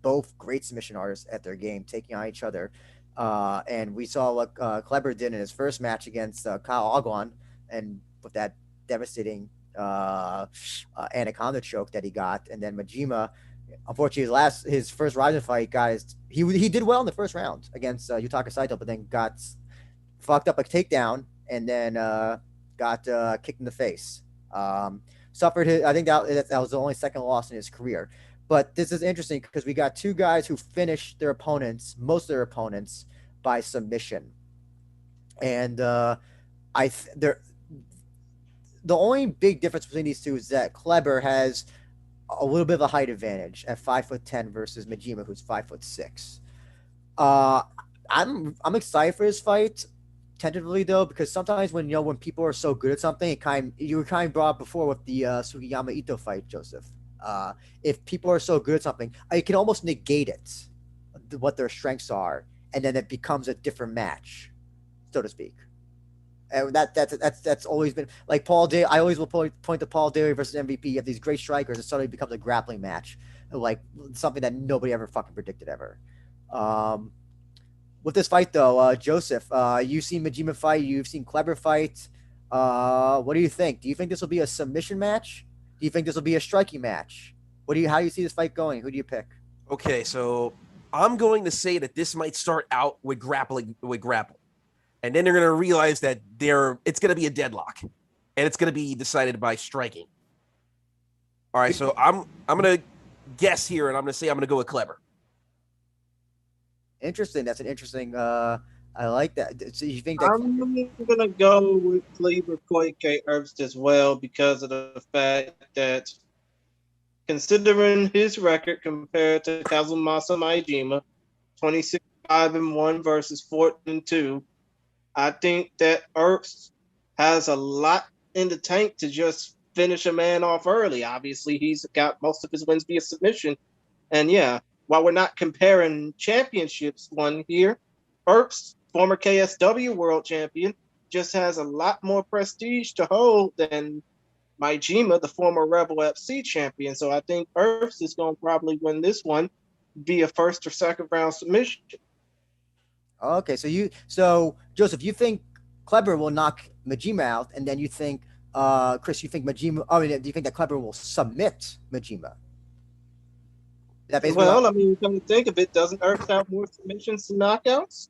both great submission artists at their game, taking on each other. And we saw what Kleber did in his first match against Kyle Ogwan, and with that devastating anaconda choke that he got. And then Majima, unfortunately, his first RIZIN fight, he did well in the first round against Yutaka Saito, but then got fucked up a takedown and then got kicked in the face. I think that was the only second loss in his career. But this is interesting because we got two guys who finished most of their opponents by submission. And the only big difference between these two is that Kleber has a little bit of a height advantage at 5'10" versus Majima, who's 5'6". I'm excited for this fight, tentatively though, because sometimes when people are so good at something, you were kind of brought up before with the Sugiyama Ito fight, Joseph. If people are so good at something, it can almost negate it, what their strengths are, and then it becomes a different match, so to speak. And that's always been like Paul Daly. I always will point to Paul Daly versus MVP. You have these great strikers, and suddenly it becomes a grappling match, like something that nobody ever fucking predicted ever. With this fight though, Joseph, you've seen Majima fight, you've seen Kleber fight. What do you think? Do you think this will be a submission match? Do you think this will be a striking match? How do you see this fight going? Who do you pick? Okay, so I'm going to say that this might start out with grapple, and then they're going to realize that it's going to be a deadlock, and it's going to be decided by striking. All right, so I'm going to guess here, and I'm going to say I'm going to go with Kleber. Interesting. That's an interesting. I like that. So you think that I'm going to go with Kleber Koike Herbst as well because of the fact that, considering his record compared to Kazumasa Majima, 26-5-1 versus 14-2, I think that Herbst has a lot in the tank to just finish a man off early. Obviously, he's got most of his wins via submission. And yeah, while we're not comparing championships won here, Herbst, former KSW world champion, just has a lot more prestige to hold than Majima, the former Rebel FC champion. So I think Herbst is going to probably win this one via first or second round submission. Okay, so Joseph, you think Kleber will knock Majima out, and then you think, Chris, you think Majima? Do you think that Kleber will submit Majima? Well, I mean, come to think of it, doesn't Herbst have more submissions than knockouts?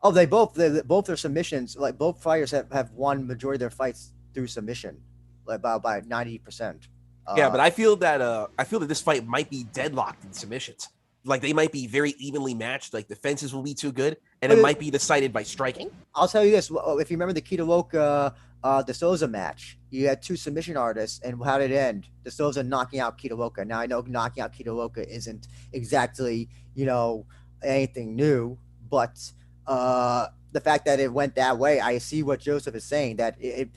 Oh, both their submissions, like both fighters have won majority of their fights through submission, like by 90%. Yeah, but I feel that this fight might be deadlocked in submissions. Like they might be very evenly matched. Like the fences will be too good, and it might be decided by striking. I'll tell you this: if you remember the Kitaoka De Souza match, you had two submission artists, and how did it end? De Souza knocking out Kitaoka. Now I know knocking out Kitaoka isn't exactly anything new, but the fact that it went that way, I see what Joseph is saying, that it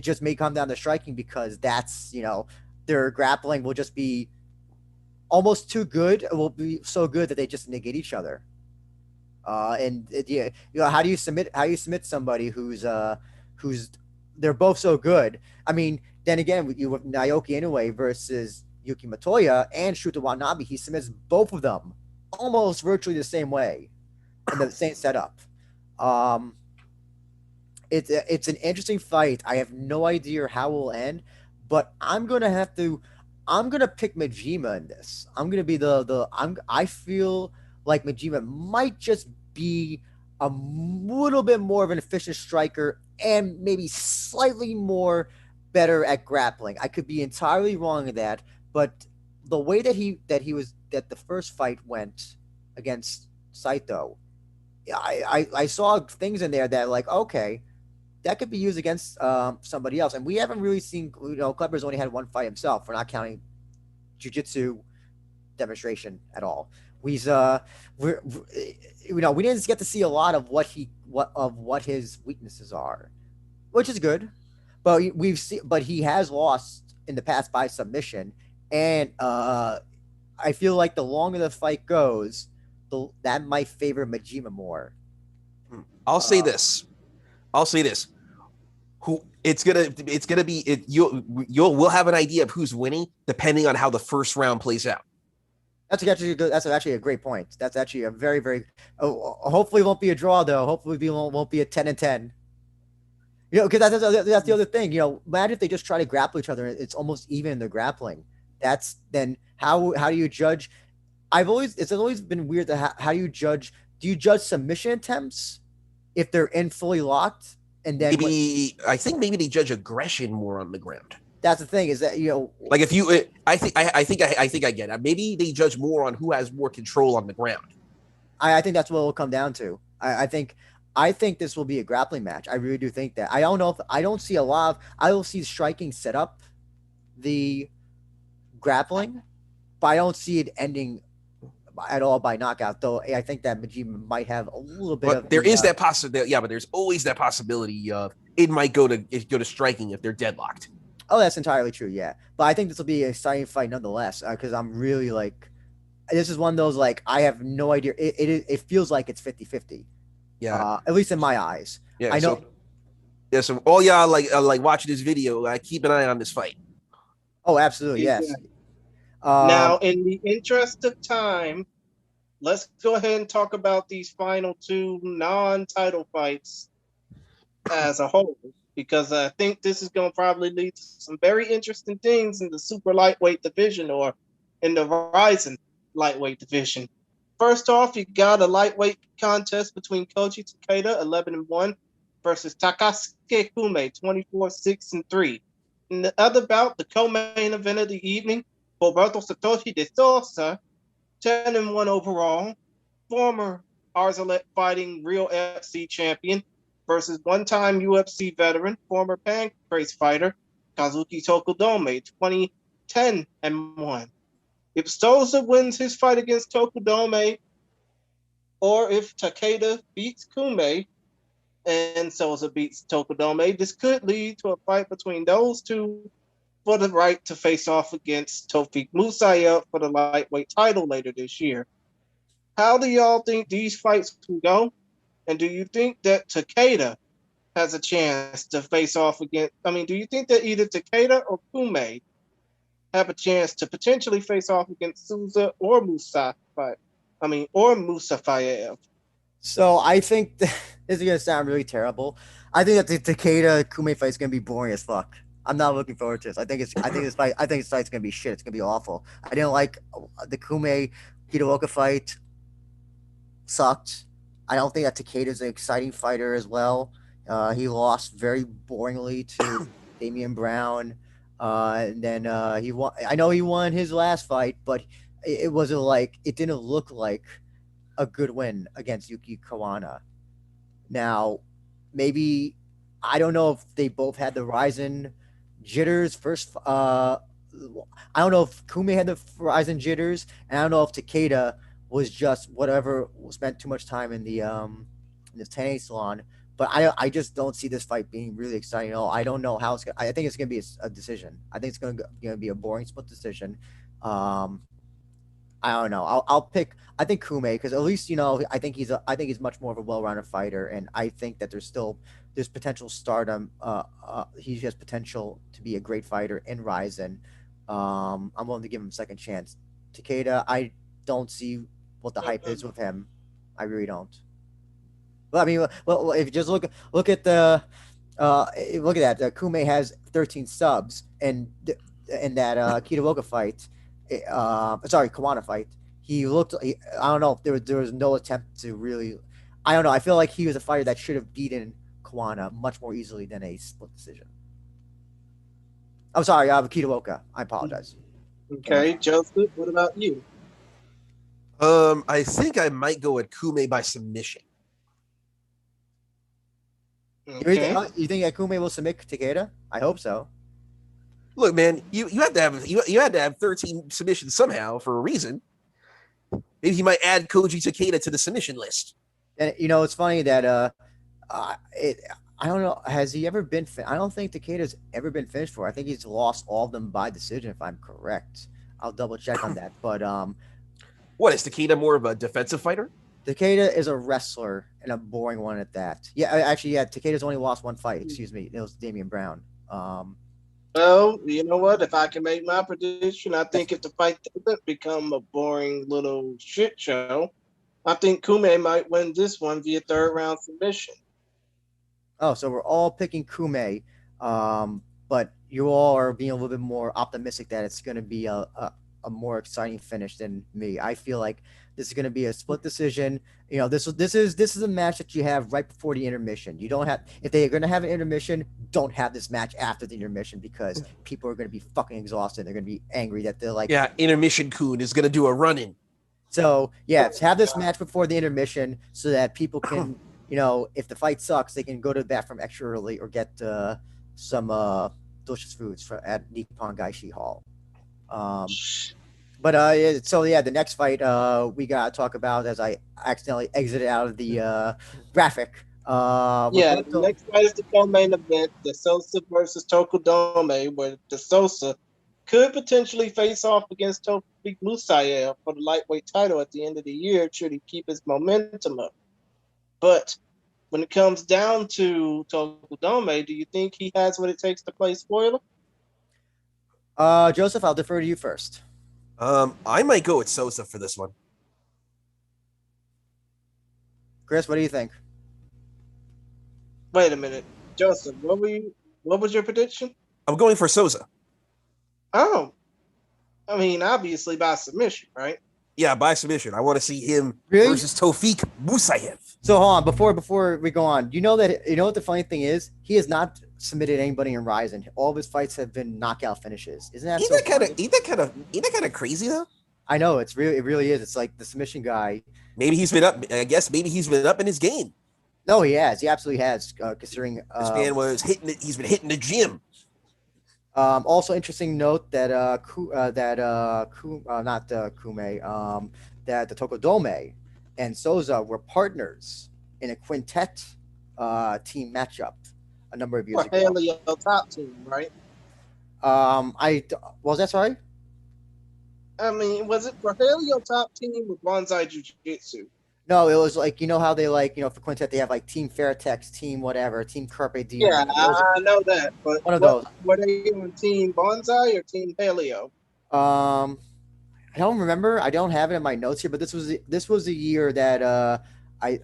just may come down to striking, because that's their grappling will just be almost too good. It will be so good that they just negate each other. How do you submit somebody who's they're both so good? I mean, then again, you have Naoki Inoue versus Yuki Matoya and Shuta Watanabe. He submits both of them almost virtually the same way in the same setup. It's an interesting fight. I have no idea how it will end, but I'm gonna pick Majima in this. I'm gonna be I feel like Majima might just be a little bit more of an efficient striker and maybe slightly more better at grappling. I could be entirely wrong in that, but the way that the first fight went against Saito, I saw things in there that, like, okay, that could be used against somebody else. And we haven't really seen, Kleber's only had one fight himself. We're not counting jiu-jitsu demonstration at all. We didn't get to see a lot of what his weaknesses are, which is good. But he has lost in the past by submission, and I feel like the longer the fight goes, that might favor Majima more. I'll say this. We'll have an idea of who's winning depending on how the first round plays out. That's actually a great point. That's actually a very, very. Hopefully, it won't be a draw though. Hopefully, it won't be a 10-10. Because that's the other thing. Imagine if they just try to grapple each other. It's almost even in the grappling. Then how do you judge? It's always been weird that how do you judge? Do you judge submission attempts if they're in fully locked? And then I think maybe they judge aggression more on the ground. That's the thing, is that like if you, I think I get it. Maybe they judge more on who has more control on the ground. I think that's what it'll come down to. I think this will be a grappling match. I really do think that. I don't know if I don't see a lot of. I will see striking set up the grappling, but I don't see it ending at all by knockout. Though I think that Majima might have a little bit. But there is that possibility. Yeah, but there's always that possibility of it might go to striking if they're deadlocked. Oh, that's entirely true. Yeah, but I think this will be an exciting fight nonetheless, because I'm really like, this is one of those, like, I have no idea. It feels like it's 50-50. Yeah, at least in my eyes. Yeah, I know. So all y'all like watching this video, keep an eye on this fight. Oh, absolutely, yes. Now, in the interest of time, let's go ahead and talk about these final two non-title fights as a whole, because I think this is going to probably lead to some very interesting things in the super lightweight division, or in the RIZIN lightweight division. First off, you got a lightweight contest between Koji Takeda, 11-1, versus Takasuke Kume, 24-6-3. In the other bout, the co-main event of the evening, Roberto Satoshi de Sousa, 10-1 overall, former Arzalet Fighting Real FC champion, versus one-time UFC veteran, former Pancrase fighter, Kazuki Tokudome, 20-10-1. If Souza wins his fight against Tokudome, or if Takeda beats Kume and Souza beats Tokudome, this could lead to a fight between those two for the right to face off against Tofik Musayev for the lightweight title later this year. How do y'all think these fights can go? And do you think that Takeda has a chance to face off against? I mean, do you think that either Takeda or Kume have a chance to potentially face off against Souza or Musayev? So I think this is gonna sound really terrible. I think that the Takeda Kume fight is gonna be boring as fuck. I'm not looking forward to this. I think this fight's gonna be shit. It's gonna be awful. I didn't like the Kume Kitaoka fight. Sucked. I don't think that Takeda's an exciting fighter as well. He lost very boringly to Damian Brown. And then he won. I know he won his last fight, but it wasn't like it didn't look like a good win against Yuki Kawana. Now, maybe I don't know if they both had the Ryzen jitters first. I don't know if Kume had the Ryzen jitters, and I don't know if Takeda was just whatever spent too much time in the tanning salon. But I just don't see this fight being really exciting at all. I don't know how it's gonna. I think it's gonna be a decision. I think it's gonna be a boring split decision. Um, I don't know. I'll pick. I think Kume because at least I think he's much more of a well-rounded fighter, and I think that there's potential stardom. He has potential to be a great fighter in Ryzen. I'm willing to give him a second chance. Takeda, I don't see what the hype is with him. I really don't. Well, I mean, well, if you just look at the look at that, Kume has 13 subs, and in that Kitaoka fight, sorry, Kawana fight, he looked. I don't know. There was no attempt to really. I don't know. I feel like he was a fighter that should have beaten Kawana much more easily than a split decision. I'm sorry, Kitaoka. I apologize. Okay, Joseph, what about you? I think I might go with Kume by submission. Okay. You think that Kume will submit Takeda? I hope so. Look, man, you had to have 13 submissions somehow for a reason. Maybe he might add Koji Takeda to the submission list. And it's funny that I don't know. Has he ever been? I don't think Takeda's ever been finished for. I think he's lost all of them by decision, if I'm correct. I'll double check on that. But what is Takeda more of a defensive fighter? Takeda is a wrestler and a boring one at that. Yeah, actually, yeah. Takeda's only lost one fight. Excuse me. It was Damian Brown. Well, you know what? If I can make my prediction, I think if the fight doesn't become a boring little shit show, I think Kume might win this one via third round submission. Oh, so we're all picking Kume, but you all are being a little bit more optimistic that it's going to be a more exciting finish than me. I feel like this is going to be a split decision. This is a match that you have right before the intermission. You don't have, if they are going to have an intermission, don't have this match after the intermission because people are going to be fucking exhausted. They're going to be angry that they're like, yeah, intermission Kun is going to do a run-in. So yeah, have this match before the intermission so that people can, if the fight sucks, they can go to the bathroom extra early or get some delicious foods at Nippon Gaishi Hall. So yeah, the next fight we gotta talk about as I accidentally exited out of the graphic. The next fight is the co-main event, the Sosa versus Tokudome, where the Sosa could potentially face off against Tofik Musayev for the lightweight title at the end of the year should he keep his momentum up. But when it comes down to Tokudome, do you think he has what it takes to play spoiler? Joseph, I'll defer to you first. I might go with Sosa for this one. Chris, what do you think? Wait a minute, Joseph. What was your prediction? I'm going for Sosa. Oh, I mean, obviously by submission, right? Yeah, by submission. I want to see him versus Tofik Musayev. So hold on, before we go on, you know what the funny thing is? He has not submitted anybody in Ryzen. All of his fights have been knockout finishes. Isn't that Ain't that kind of crazy though? I know it really is. It's like the submission guy. Maybe he's been up. I guess maybe he's been up in his game. No, he has. He absolutely has. Considering this man was hitting it. He's been hitting the gym. Also, interesting note that that the Tokudome and Sosa were partners in a quintet team matchup a number of years ago. Haley top team, right? Was that sorry? I mean, was it for Haley top team with Bonsai Jiu-Jitsu? No, it was like, how they for quintet they have like Team Fairtex, Team whatever, Team Carpe Diem. Yeah, I know that. But one of those. Were they on Team Bonsai or Team Paleo? I don't remember. I don't have it in my notes here, but this was the year that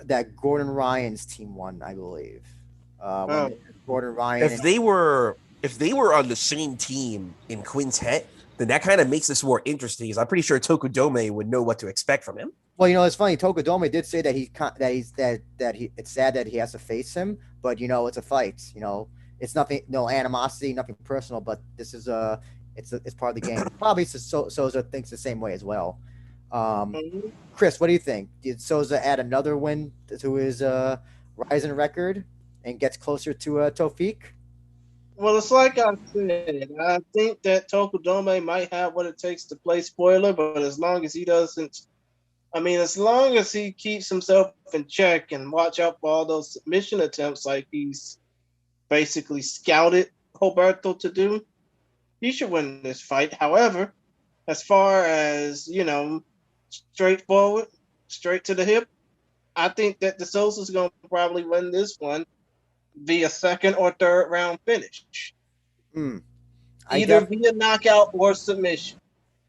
that Gordon Ryan's team won, I believe. Gordon Ryan. If they were on the same team in quintet, then that kind of makes this more interesting. Because I'm pretty sure Tokudome would know what to expect from him. Well, it's funny. Tokudome did say that it's sad that he has to face him, but it's a fight. It's nothing, no animosity, nothing personal. But this is it's part of the game. Probably Souza thinks the same way as well. Chris, what do you think? Did Souza add another win to his RIZIN record and gets closer to Tofik? Well, it's like I said. I think that Tokudome might have what it takes to play spoiler, but as long as he doesn't, as long as he keeps himself in check and watch out for all those submission attempts like he's basically scouted Roberto to do, he should win this fight. However, as far as, straightforward, straight to the hip, I think that De Souza's going to probably win this one via second or third round finish. Either via knockout or submission.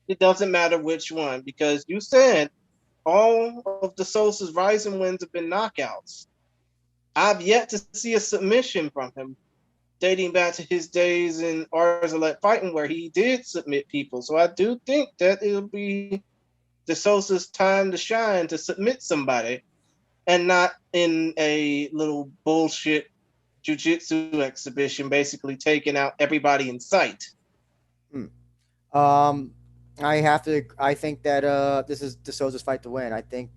It doesn't matter which one, because you said all of De Souza's RIZIN wins have been knockouts. I've yet to see a submission from him dating back to his days in Arzalette fighting where he did submit people. So I do think that it'll be De Souza's time to shine to submit somebody and not in a little bullshit jiu-jitsu exhibition, basically taking out everybody in sight. I think that this is De Souza's fight to win. I think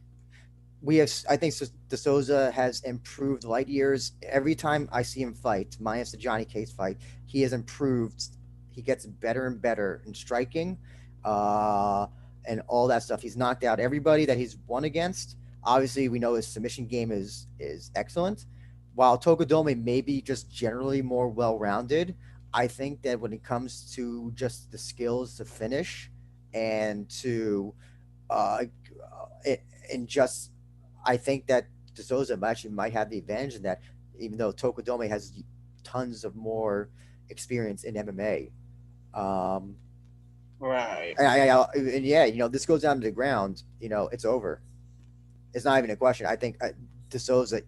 De Souza has improved light years. Every time I see him fight, minus the Johnny Case fight, he has improved. He gets better and better in striking, and all that stuff. He's knocked out everybody that he's won against. Obviously, we know his submission game is excellent. While Tokudome may be just generally more well-rounded, I think that when it comes to just the skills to finish and to I think that De Souza actually might have the advantage in that, even though Tokudome has tons of more experience in MMA. Right. And yeah, this goes down to the ground. It's over. It's not even a question. I think De Souza,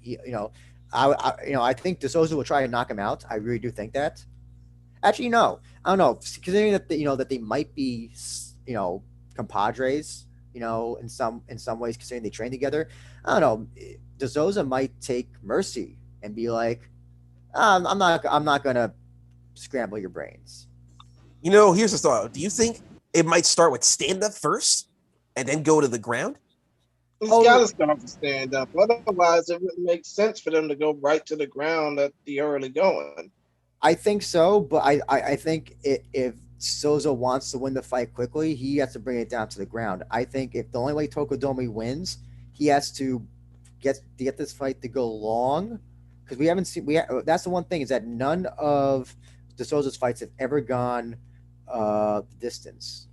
I think De Souza will try to knock him out. I really do think that. Actually, no, I don't know. Considering that that they might be, compadres, in some ways, considering they train together. I don't know. De Souza might take mercy and be like, I'm not gonna scramble your brains. Here's the thought. Do you think it might start with stand up first and then go to the ground? He's got to start to stand up. Otherwise, it wouldn't make sense for them to go right to the ground at the early going. I think so, but I think if Souza wants to win the fight quickly, he has to bring it down to the ground. I think if the only way Tokudome wins, he has to get this fight to go long, because we haven't seen. That's the one thing, is that none of De Souza's fights have ever gone the distance,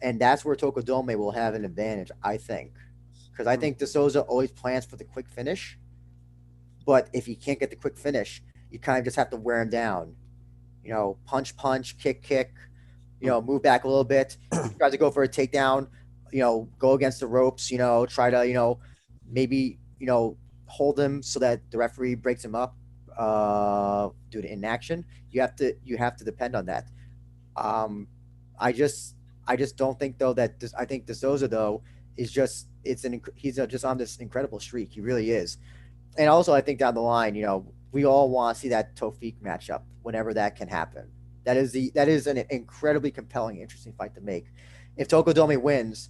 and that's where Tokudome will have an advantage, I think. Because I think De Souza always plans for the quick finish, but if he can't get the quick finish, you kind of just have to wear him down. Punch, kick, move back a little bit. He tries to go for a takedown, go against the ropes, try to, maybe, hold him so that the referee breaks him up due to inaction. You have to depend on that. I just don't think, though, that I think De Souza, though, is just he's just on this incredible streak. He really is. And also, I think down the line, we all want to see that Tofik matchup whenever that can happen. That is an incredibly compelling, interesting fight to make. If Tokudome wins,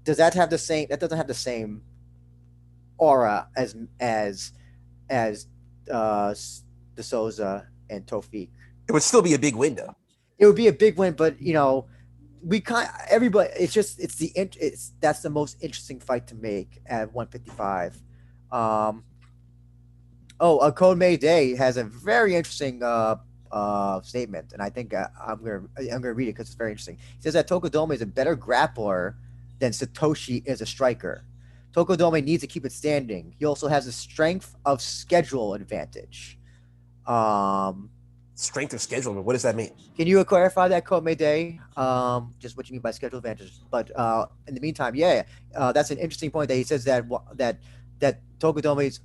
does that have the same? That doesn't have the same aura as De Souza and Tofik. It would still be a big win, though. It would be a big win, but everybody. That's the most interesting fight to make at 155. Code Mayday has a very interesting statement, and I think I'm gonna read it because it's very interesting. He says that Tokudome is a better grappler than Satoshi is a striker. Tokudome needs to keep it standing. He also has a strength of schedule advantage. Strength of schedule, what does that mean? Can you clarify that, Code Mayday? Just what you mean by schedule advantage. But in the meantime, that's an interesting point that he says that Tokudome's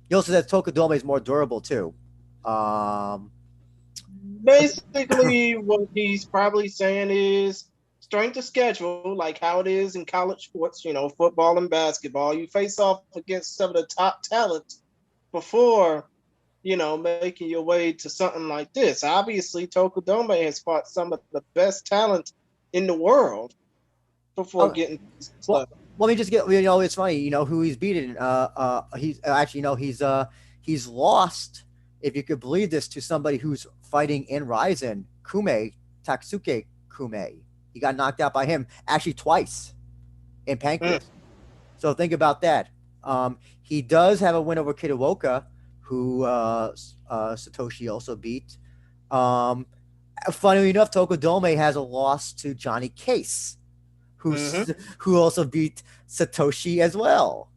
he also says Tokudome is more durable too. No, Basically, what he's probably saying is strength of schedule, like how it is in college sports, football and basketball. You face off against some of the top talent before, making your way to something like this. Obviously, Tokudome has fought some of the best talent in the world before getting well, let me just get, it's funny, who he's beaten. He's actually, he's lost, if you could believe this, to somebody who's fighting in RIZIN, Taksuke Kume. He got knocked out by him actually twice in Pancrase. So think about that. He does have a win over Kitaoka, who Satoshi also beat. Funnily enough, Tokudome has a loss to Johnny Case, who also beat Satoshi as well.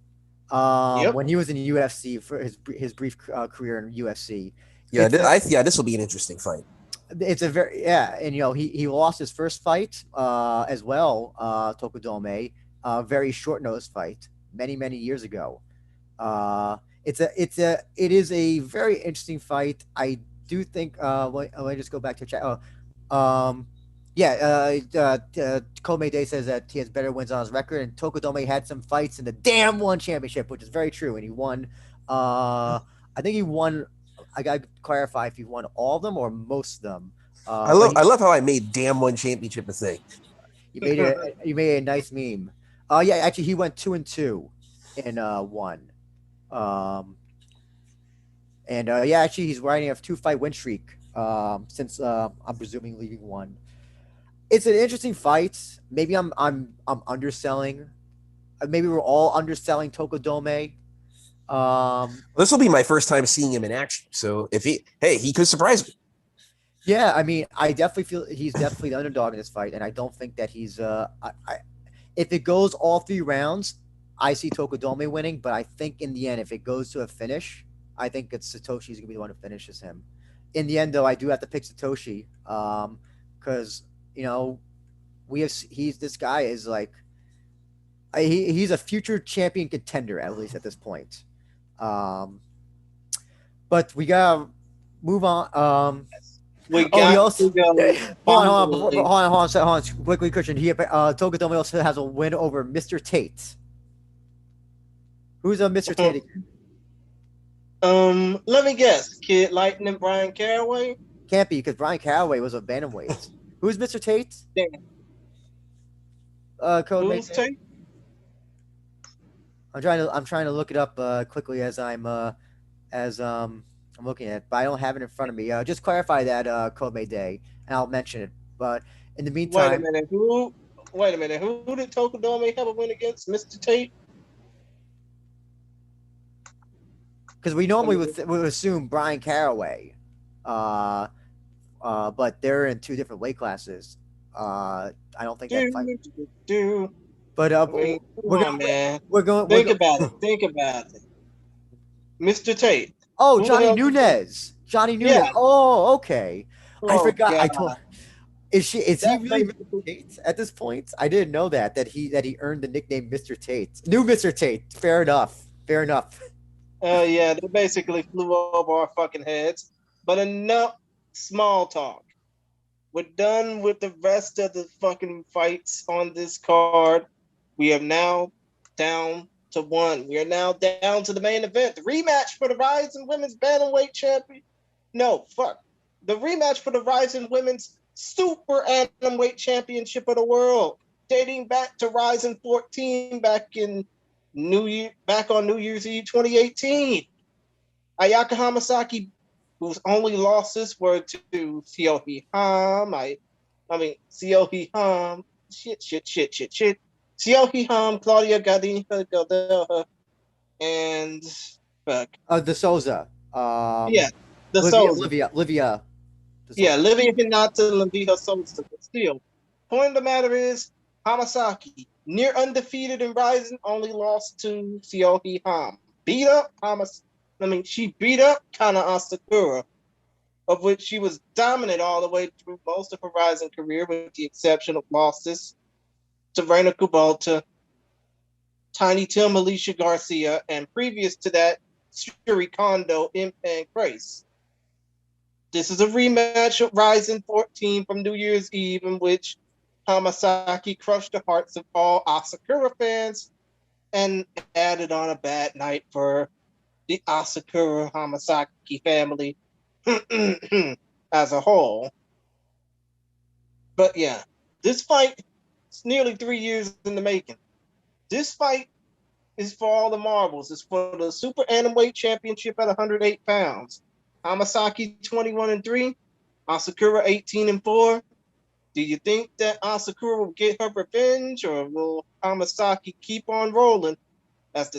When he was in the UFC for his brief career in UFC. This will be an interesting fight. It's a very and he lost his first fight as well, Tokudome, very short notice fight many years ago. It is a very interesting fight. I do think. Let me just go back to chat. Komei Day says that he has better wins on his record, and Tokudome had some fights in the damn one championship, which is very true. And he won. I think he won. I gotta clarify if he won all of them or most of them. I love how I made damn one championship a thing. You made a nice meme. Actually, he went 2-2 in one. Actually, he's riding a 2-fight win streak since I'm presuming leaving one. It's an interesting fight. Maybe I'm underselling. Maybe we're all underselling Tokudome. This will be my first time seeing him in action. So if he could surprise me. Yeah, I mean, I definitely feel he's definitely the underdog in this fight, and I don't think that he's. If it goes all 3 rounds, I see Tokudome winning. But I think in the end, if it goes to a finish, I think it's Satoshi's gonna be the one who finishes him. In the end, though, I do have to pick Satoshi, because this guy is like, he's a future champion contender, at least at this point. But we gotta move on. Hold on. Quickly, Christian. Tokudome also has a win over Mr. Tate. Who's Mr. Tate again? Let me guess. Kid Lightning, Brian Caraway? Can't be, because Brian Caraway was a bantamweight. Who's Mr. Tate? Who's Tate? I'm trying to look it up quickly as I'm looking at it, but I don't have it in front of me. Just clarify that, Kobe Day, and I'll mention it. But in the meantime, wait a minute. Who did Tokudome have a win against? Mr. Tate? Because we normally would assume Brian Caraway, but they're in 2 different weight classes. I don't think that fight. But we're going. Think about it. Mr. Tate. Oh, Johnny Nunez. Yeah. Oh, okay. I forgot. God. I told. Is he really Mr. Tate at this point? I didn't know that he earned the nickname Mr. Tate. New Mr. Tate. Fair enough. Yeah, they basically flew over our fucking heads. But enough small talk. We're done with the rest of the fucking fights on this card. We are now down to 1. We are now down to the main event. The rematch for the RIZIN Women's Bantamweight Champion. No, fuck. The rematch for the RIZIN Women's Super Atomweight Championship of the World. Dating back to RIZIN 14 back on New Year's Eve 2018. Ayaka Hamasaki, whose only losses were to Seohei Ham. Seohei Ham. Shit. Seohei Ham, Claudia Gadelha, and fuck. De Souza. The Souza. Livia. Livia Hinata, Livia Souza. But still, point of the matter is, Hamasaki, near undefeated in RIZIN, only lost to Seohei Ham. She beat up Kana Asakura, of which she was dominant all the way through most of her RIZIN career, with the exception of losses to Reina Kubota, Tiny Tim, Alicia Garcia, and previous to that, Shuri Kondo in Pancrase. This is a rematch of RIZIN 14 from New Year's Eve, in which Hamasaki crushed the hearts of all Asakura fans and added on a bad night for the Asakura Hamasaki family as a whole. But yeah, this fight is nearly 3 years in the making. This fight is for all the marbles. It's for the Super Atomweight Championship at 108 pounds. Hamasaki 21-3, Asakura 18-4. Do you think that Asakura will get her revenge, or will Hamasaki keep on rolling as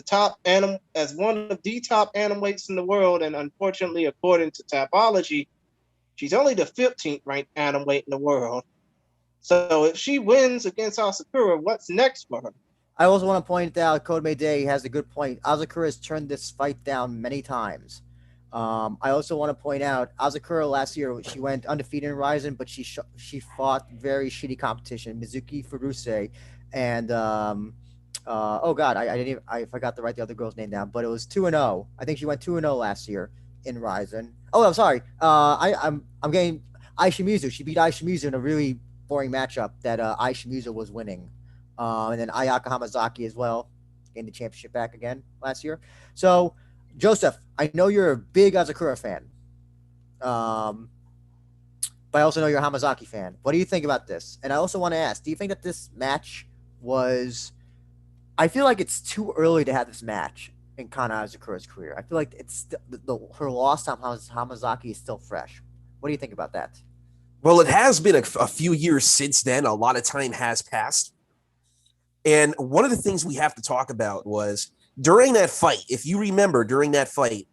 as one of the top atomweights in the world? And unfortunately, according to Tapology, she's only the 15th ranked atomweight in the world. So if she wins against Asakura, what's next for her? I also want to point out, Code Mayday has a good point. Asakura has turned this fight down many times. I also want to point out, Asakura last year, she went undefeated in RIZIN, but she fought very shitty competition. Mizuki Furuse and oh god, I forgot to write the other girl's name down, but it was 2-0. I think she went 2-0 last year in RIZIN. Oh, I'm sorry. I'm getting Aishimizu. She beat Aishimizu in a really boring matchup that Aishimizu was winning. And then Ayaka Hamazaki as well, gained the championship back again last year. So, Joseph, I know you're a big Asakura fan, but I also know you're a Hamazaki fan. What do you think about this? And I also want to ask, do you think that this match was... I feel like it's too early to have this match in Kana Asakura's career. I feel like it's her loss on Hamazaki is still fresh. What do you think about that? Well, it has been a few years since then. A lot of time has passed. And one of the things we have to talk about was during that fight, if you remember, during that fight,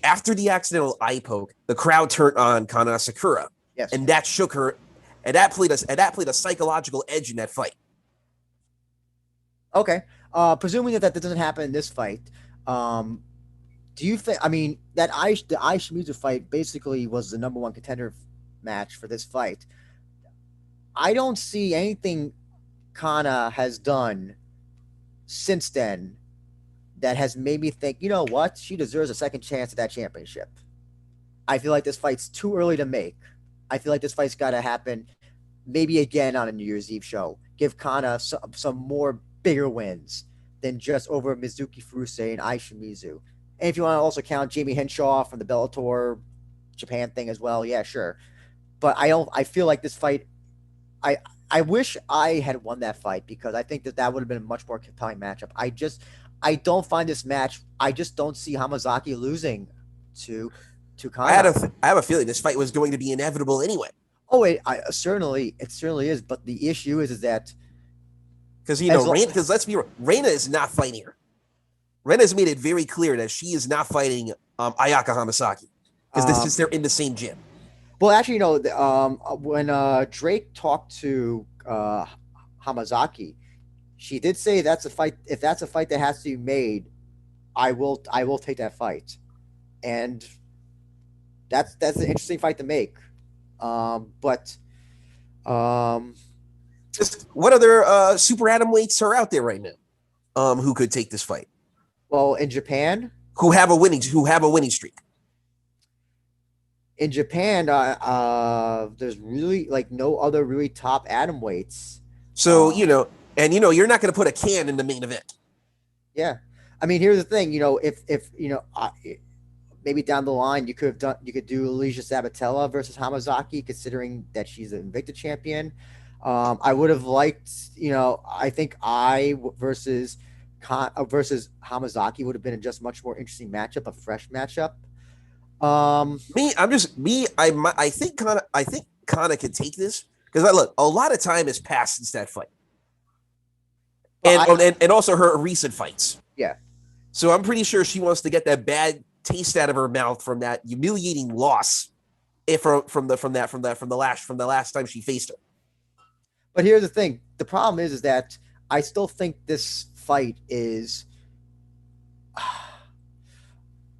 after the accidental eye poke, the crowd turned on Kana Asakura. Yes. And that shook her, and that played a psychological edge in that fight. Okay. Presuming that doesn't happen in this fight, do you think, I mean, the Aishimizu fight basically was the number one contender match for this fight. I don't see anything Kana has done since then that has made me think, you know what, she deserves a second chance at that championship. I feel like this fight's too early to make. I feel like this fight's got to happen maybe again on a New Year's Eve show. Give Kana some more bigger wins than just over Mizuki Furuse and Aishimizu. And if you want to also count Jamie Henshaw from the Bellator Japan thing as well, yeah, sure. But I feel like this fight, I wish I had won that fight, because I think that would have been a much more compelling matchup. I don't find this match, I just don't see Hamazaki losing to Kana. I have a feeling this fight was going to be inevitable anyway. Oh, it certainly is. But the issue is that, because because let's be real, Reina is not fighting her. Reina has made it very clear that she is not fighting Ayaka Hamasaki, because they're in the same gym. Well, actually, when Drake talked to Hamazaki, she did say that's a fight. If that's a fight that has to be made, I will take that fight, and that's an interesting fight to make. Just what other super atomweights are out there right now who could take this fight? Well, in Japan, who have a winning streak. In Japan, there's really no other really top atomweights. So you're not going to put a can in the main event. Yeah, I mean, here's the thing. If maybe down the line you could do Alicia Sabatella versus Hamazaki, considering that she's an Invicta champion. I would have liked, I think versus Hamazaki would have been just much more interesting matchup, a fresh matchup. I think Kana can take this, because look, a lot of time has passed since that fight, and also her recent fights. Yeah. So I'm pretty sure she wants to get that bad taste out of her mouth from that humiliating loss, from the last time she faced her. But here's the thing: the problem is that I still think this fight is.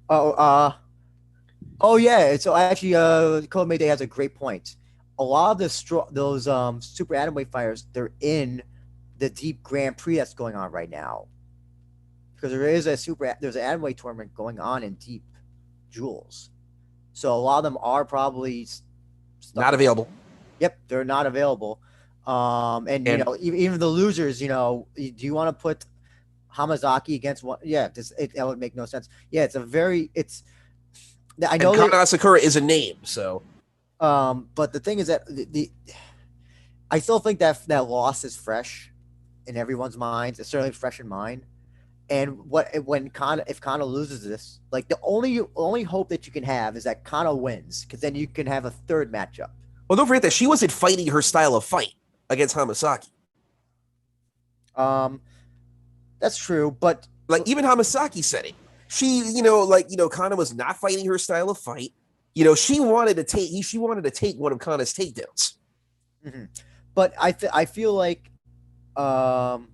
Oh yeah. So actually, Cole Mayday has a great point. A lot of those super atomweight fighters, they're in the Deep Grand Prix that's going on right now, because there's an atomweight tournament going on in Deep Jewels. So a lot of them are probably Not available. Yep, they're not available. And you know, even the losers, you know, do you want to put Hamazaki against one? Yeah, that would make no sense. Yeah, it's a very I know Kana Asakura is a name, so. But the thing is that I still think that loss is fresh in everyone's minds. It's certainly fresh in mine. And if Kana loses this, like the only hope that you can have is that Kana wins, because then you can have a third matchup. Well, don't forget that she wasn't fighting her style of fight against Hamasaki. That's true, but like even Hamasaki said it. She, Kana was not fighting her style of fight. She wanted to take one of Kana's takedowns. Mm-hmm. But I feel like, the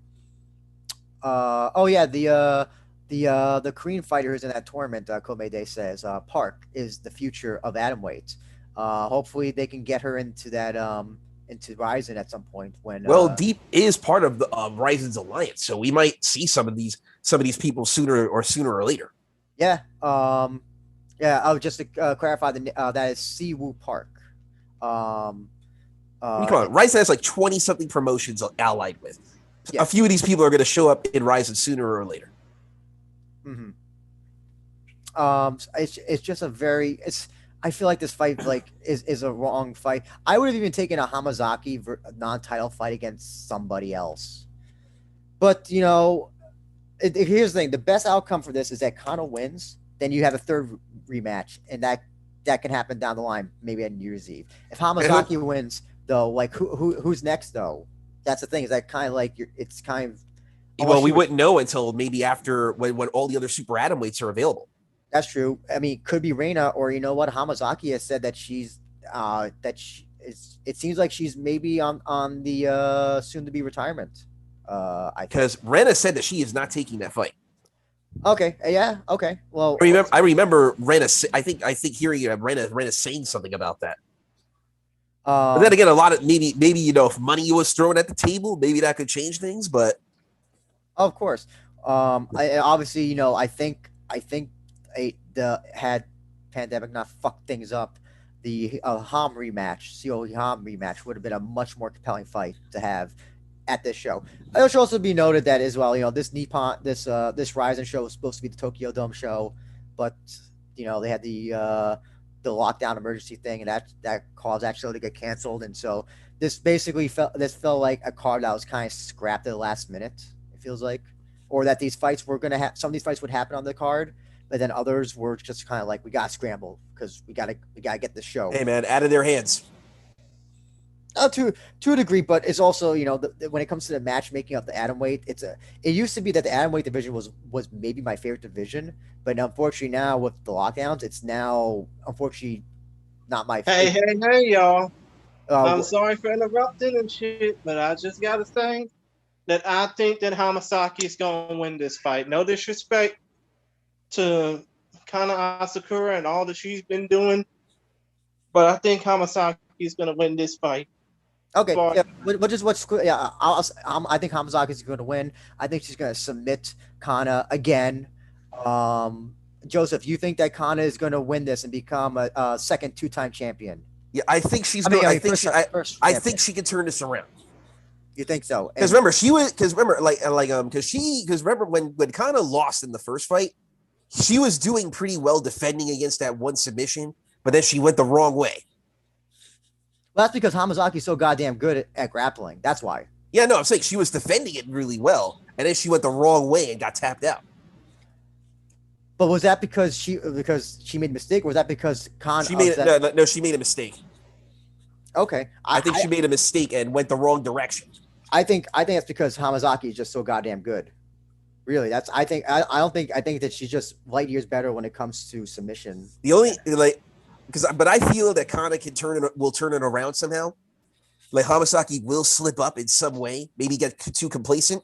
Korean fighter who's in that tournament, Komede says, Park is the future of atomweight. Hopefully they can get her into that into RIZIN at some point when. Well, Deep is part of the RIZIN's alliance, so we might see some of these people sooner or later. Yeah. Yeah. Just to clarify, that is Siwoo Park. Come on, RIZIN has like 20-something promotions allied with. Yeah. A few of these people are going to show up in RIZIN sooner or later. Mm-hmm. It's just a very I feel like this fight is a wrong fight. I would have even taken a Hamazaki non-title fight against somebody else. But here's the thing: the best outcome for this is that Kana wins. Then you have a third rematch, and that can happen down the line, maybe on New Year's Eve. If Hamazaki wins, though, like who's next though? That's the thing. Is that kind of like it's kind of. Well, we wouldn't know until maybe after when all the other super atomweights are available. That's true. I mean, could be Reina, or you know what? Hamazaki has said that she's it seems like she's maybe on the soon to be retirement. Because Reina said that she is not taking that fight. Okay. Yeah. Okay. Well, I remember Reina. I think hearing Reina saying something about that. But then again, a lot of maybe if money was thrown at the table, maybe that could change things. But of course, obviously, I think had pandemic not fucked things up, the Ham rematch, COE Ham rematch would have been a much more compelling fight to have at this show. It should also be noted that as well, this Nippon, this RIZIN show was supposed to be the Tokyo Dome show, but they had the lockdown emergency thing, and that caused that show to get canceled, and so this basically felt like a card that was kind of scrapped at the last minute. It feels like, or that these fights were gonna some of these fights would happen on the card. But then others were just kind of like, we got to scramble because we got to get the show. Hey man, out of their hands. To a degree, but it's also when it comes to the matchmaking of the atomweight, it used to be that the atomweight division was maybe my favorite division, but unfortunately now with the lockdowns, it's now unfortunately not my favorite. Hey y'all! I'm sorry for interrupting and shit, but I just gotta say that I think that Hamasaki is gonna win this fight. No disrespect to Kana Asakura and all that she's been doing, but I think Hamasaki is going to win this fight. Okay, yeah, I think Hamasaki is going to win. I think she's going to submit Kana again. Joseph, you think that Kana is going to win this and become a second two-time champion? Yeah, I think she's. I think she can turn this around. You think so? Because remember, remember when Kana lost in the first fight. She was doing pretty well defending against that one submission, but then she went the wrong way. Well, that's because Hamazaki's so goddamn good at grappling. That's why. Yeah, no, I'm saying she was defending it really well, and then she went the wrong way and got tapped out. But was that because she made a mistake, or was that because Kana? She made no, she made a mistake. Okay, I think she made a mistake and went the wrong direction. I think that's because Hamazaki is just so goddamn good. Really, I think that she's just light years better when it comes to submission. The only but I feel that Kana will turn it around somehow. Like Hamasaki will slip up in some way, maybe get too complacent.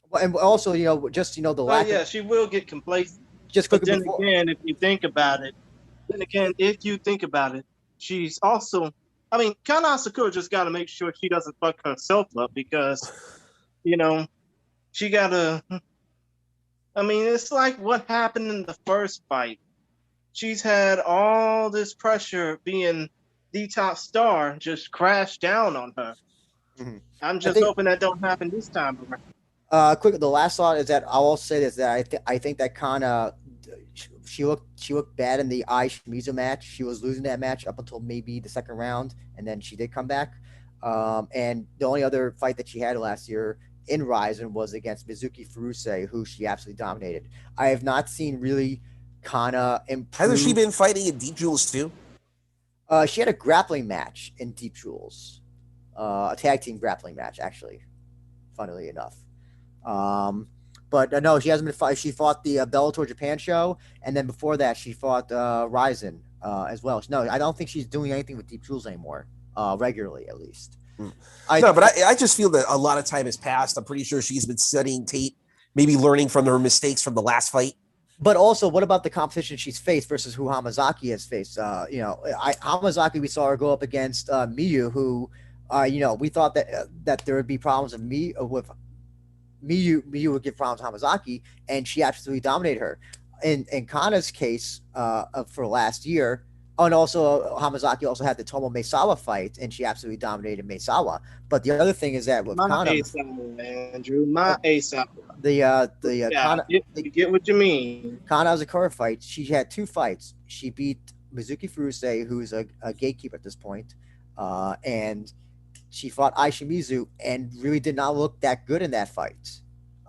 Well, and also, the lack. Yeah, she will get complacent. But then again, if you think about it, she's also. I mean, Kana Asakura just got to make sure she doesn't fuck herself up because. She gotta. I mean, it's like what happened in the first fight. She's had all this pressure being the top star just crash down on her. Mhm. I'm just hoping that don't happen this time around. Quick, the last thought is that I will say this, that I think that Kana, she looked bad in the Ai Shimizu match. She was losing that match up until maybe the second round, and then she did come back. And the only other fight that she had last year in RIZIN was against Mizuki Furuse, who she absolutely dominated. I have not seen really Kana improve. Hasn't she been fighting in Deep Jewels too? She had a grappling match in Deep Jewels, a tag team grappling match, actually, funnily enough. But no, she hasn't been fight. She fought the Bellator Japan show, and then before that, she fought RIZIN as well. No, I don't think she's doing anything with Deep Jewels anymore, regularly at least. I just feel that a lot of time has passed. I'm pretty sure she's been studying tape, maybe learning from her mistakes from the last fight. But also, what about the competition she's faced versus who Hamazaki has faced? Hamazaki, we saw her go up against Miyu, who, we thought that there would be problems with Miyu would give problems to Hamazaki, and she absolutely dominated her. In Kana's case, for last year, and also Hamazaki also had the Tomo Maesawa fight, and she absolutely dominated Maesawa. But the other thing is that with Kana, Andrew, Kana, get what you mean. Kana Azakura fight, she had 2 fights. She beat Mizuki Furuse, who's a gatekeeper at this point, and she fought Ai Shimizu and really did not look that good in that fight.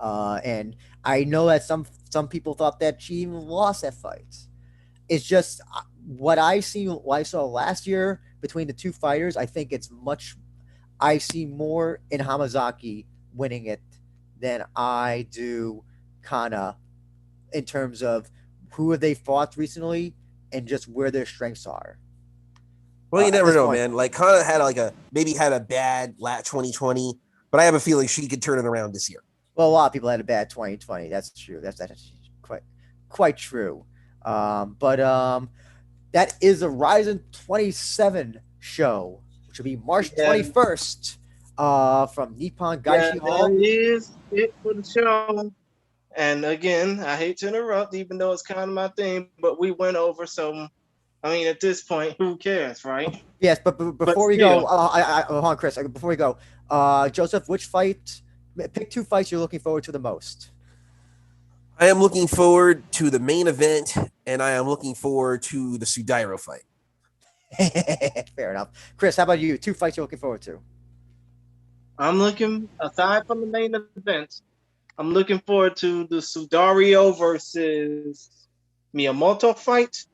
And I know that some people thought that she even lost that fight. It's just what I saw last year between the 2 fighters. I think I see more in Hamazaki winning it than I do Kana in terms of who have they fought recently and just where their strengths are. Well, you never know, man. Like Kana had a bad 2020, but I have a feeling she could turn it around this year. Well, a lot of people had a bad 2020. That's true. That's quite true. But that is a RIZIN 27 show, which will be March 21st from Nippon Gaiji Hall. That is it for the show. And again, I hate to interrupt, even though it's kind of my thing, but we went over some. I mean, at this point, who cares, right? Yes, but before we go, hold on, Chris. Before we go, Joseph, which fight? Pick 2 fights you're looking forward to the most. I am looking forward to the main event, and I am looking forward to the Sudairo fight. Fair enough. Chris, how about you? 2 fights you're looking forward to? I'm looking, aside from the main event, I'm looking forward to the Sudario versus Miyamoto fight.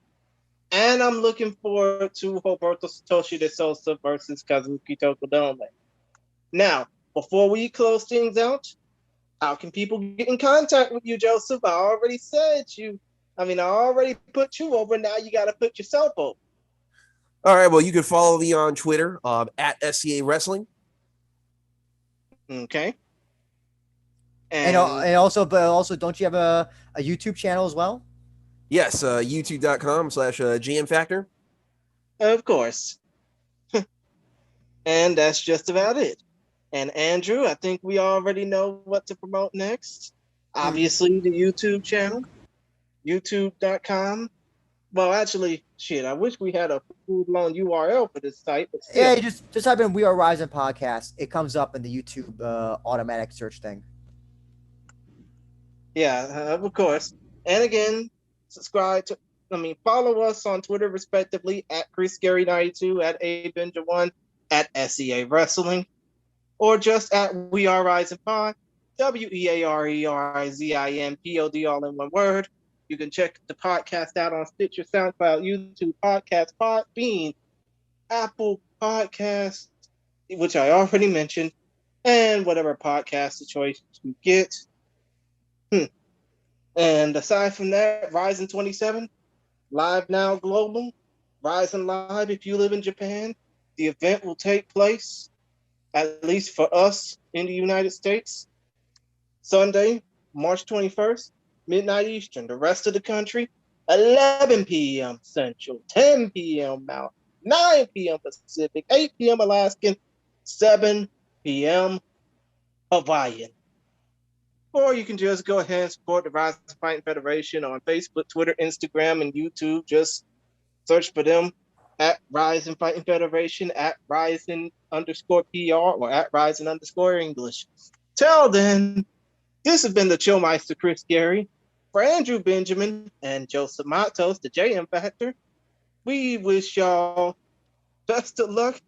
And I'm looking forward to Roberto Satoshi de Souza versus Kazuki Tokodome. Now, before we close things out, how can people get in contact with you, Joseph? I already put you over. Now you got to put yourself over. All right. Well, you can follow me on Twitter at SCA Wrestling. Okay. And also, don't you have a YouTube channel as well? Yes, youtube.com/GM Factor. Of course. And that's just about it. And Andrew, I think we already know what to promote next. Obviously, the YouTube channel, youtube.com. Well, actually, I wish we had a full-blown URL for this site. But still. Yeah, just type in We Are RIZIN Podcast. It comes up in the YouTube automatic search thing. Yeah, of course. And again, follow us on Twitter, respectively, at ChrisGary92, at ABenja1, at SEA Wrestling, or just at We Are RIZIN Pod, WeareRizin all in one word. You can check the podcast out on Stitcher, SoundCloud, YouTube, Podcast, Podbean, Apple Podcasts, which I already mentioned, and whatever podcast choice you get. And aside from that, RIZIN 27, live now global, RIZIN Live if you live in Japan. The event will take place, at least for us in the United States, Sunday, March 21st, midnight Eastern. The rest of the country, 11 p.m. Central, 10 p.m. Mountain, 9 p.m. Pacific, 8 p.m. Alaskan, 7 p.m. Hawaiian. Or you can just go ahead and support the Rising Fighting Federation on Facebook, Twitter, Instagram, and YouTube. Just search for them at Rising Fighting Federation, at Rising_PR, or at Rising_English. Till then, this has been the Chillmeister Chris Gary. For Andrew Benjamin and Joseph Matos, the JM Factor, we wish y'all best of luck.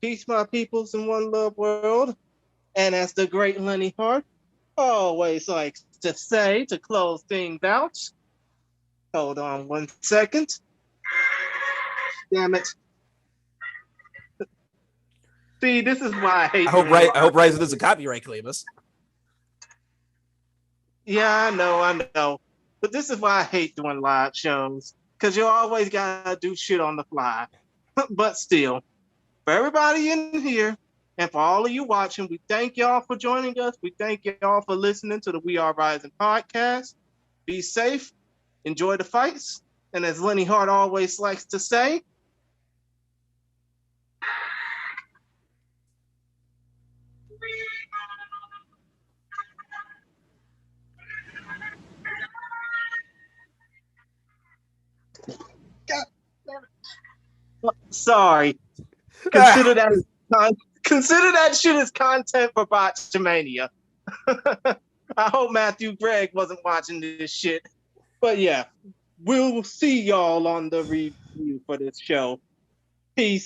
Peace, my peoples, in one love world. And as the great Lenny Hart always likes to say to close things out, hold on 1 second. Damn it. See, this is why I hate. I hope Ryzen doesn't copyright claim us. Yeah, I know. But this is why I hate doing live shows. Because you always gotta do shit on the fly. But still, for everybody in here, and for all of you watching, we thank y'all for joining us. We thank y'all for listening to the We Are Rising podcast. Be safe, enjoy the fights, and as Lenny Hart always likes to say, sorry. Consider that shit as content for Botchamania. I hope Matthew Gregg wasn't watching this shit. But yeah, we'll see y'all on the review for this show. Peace.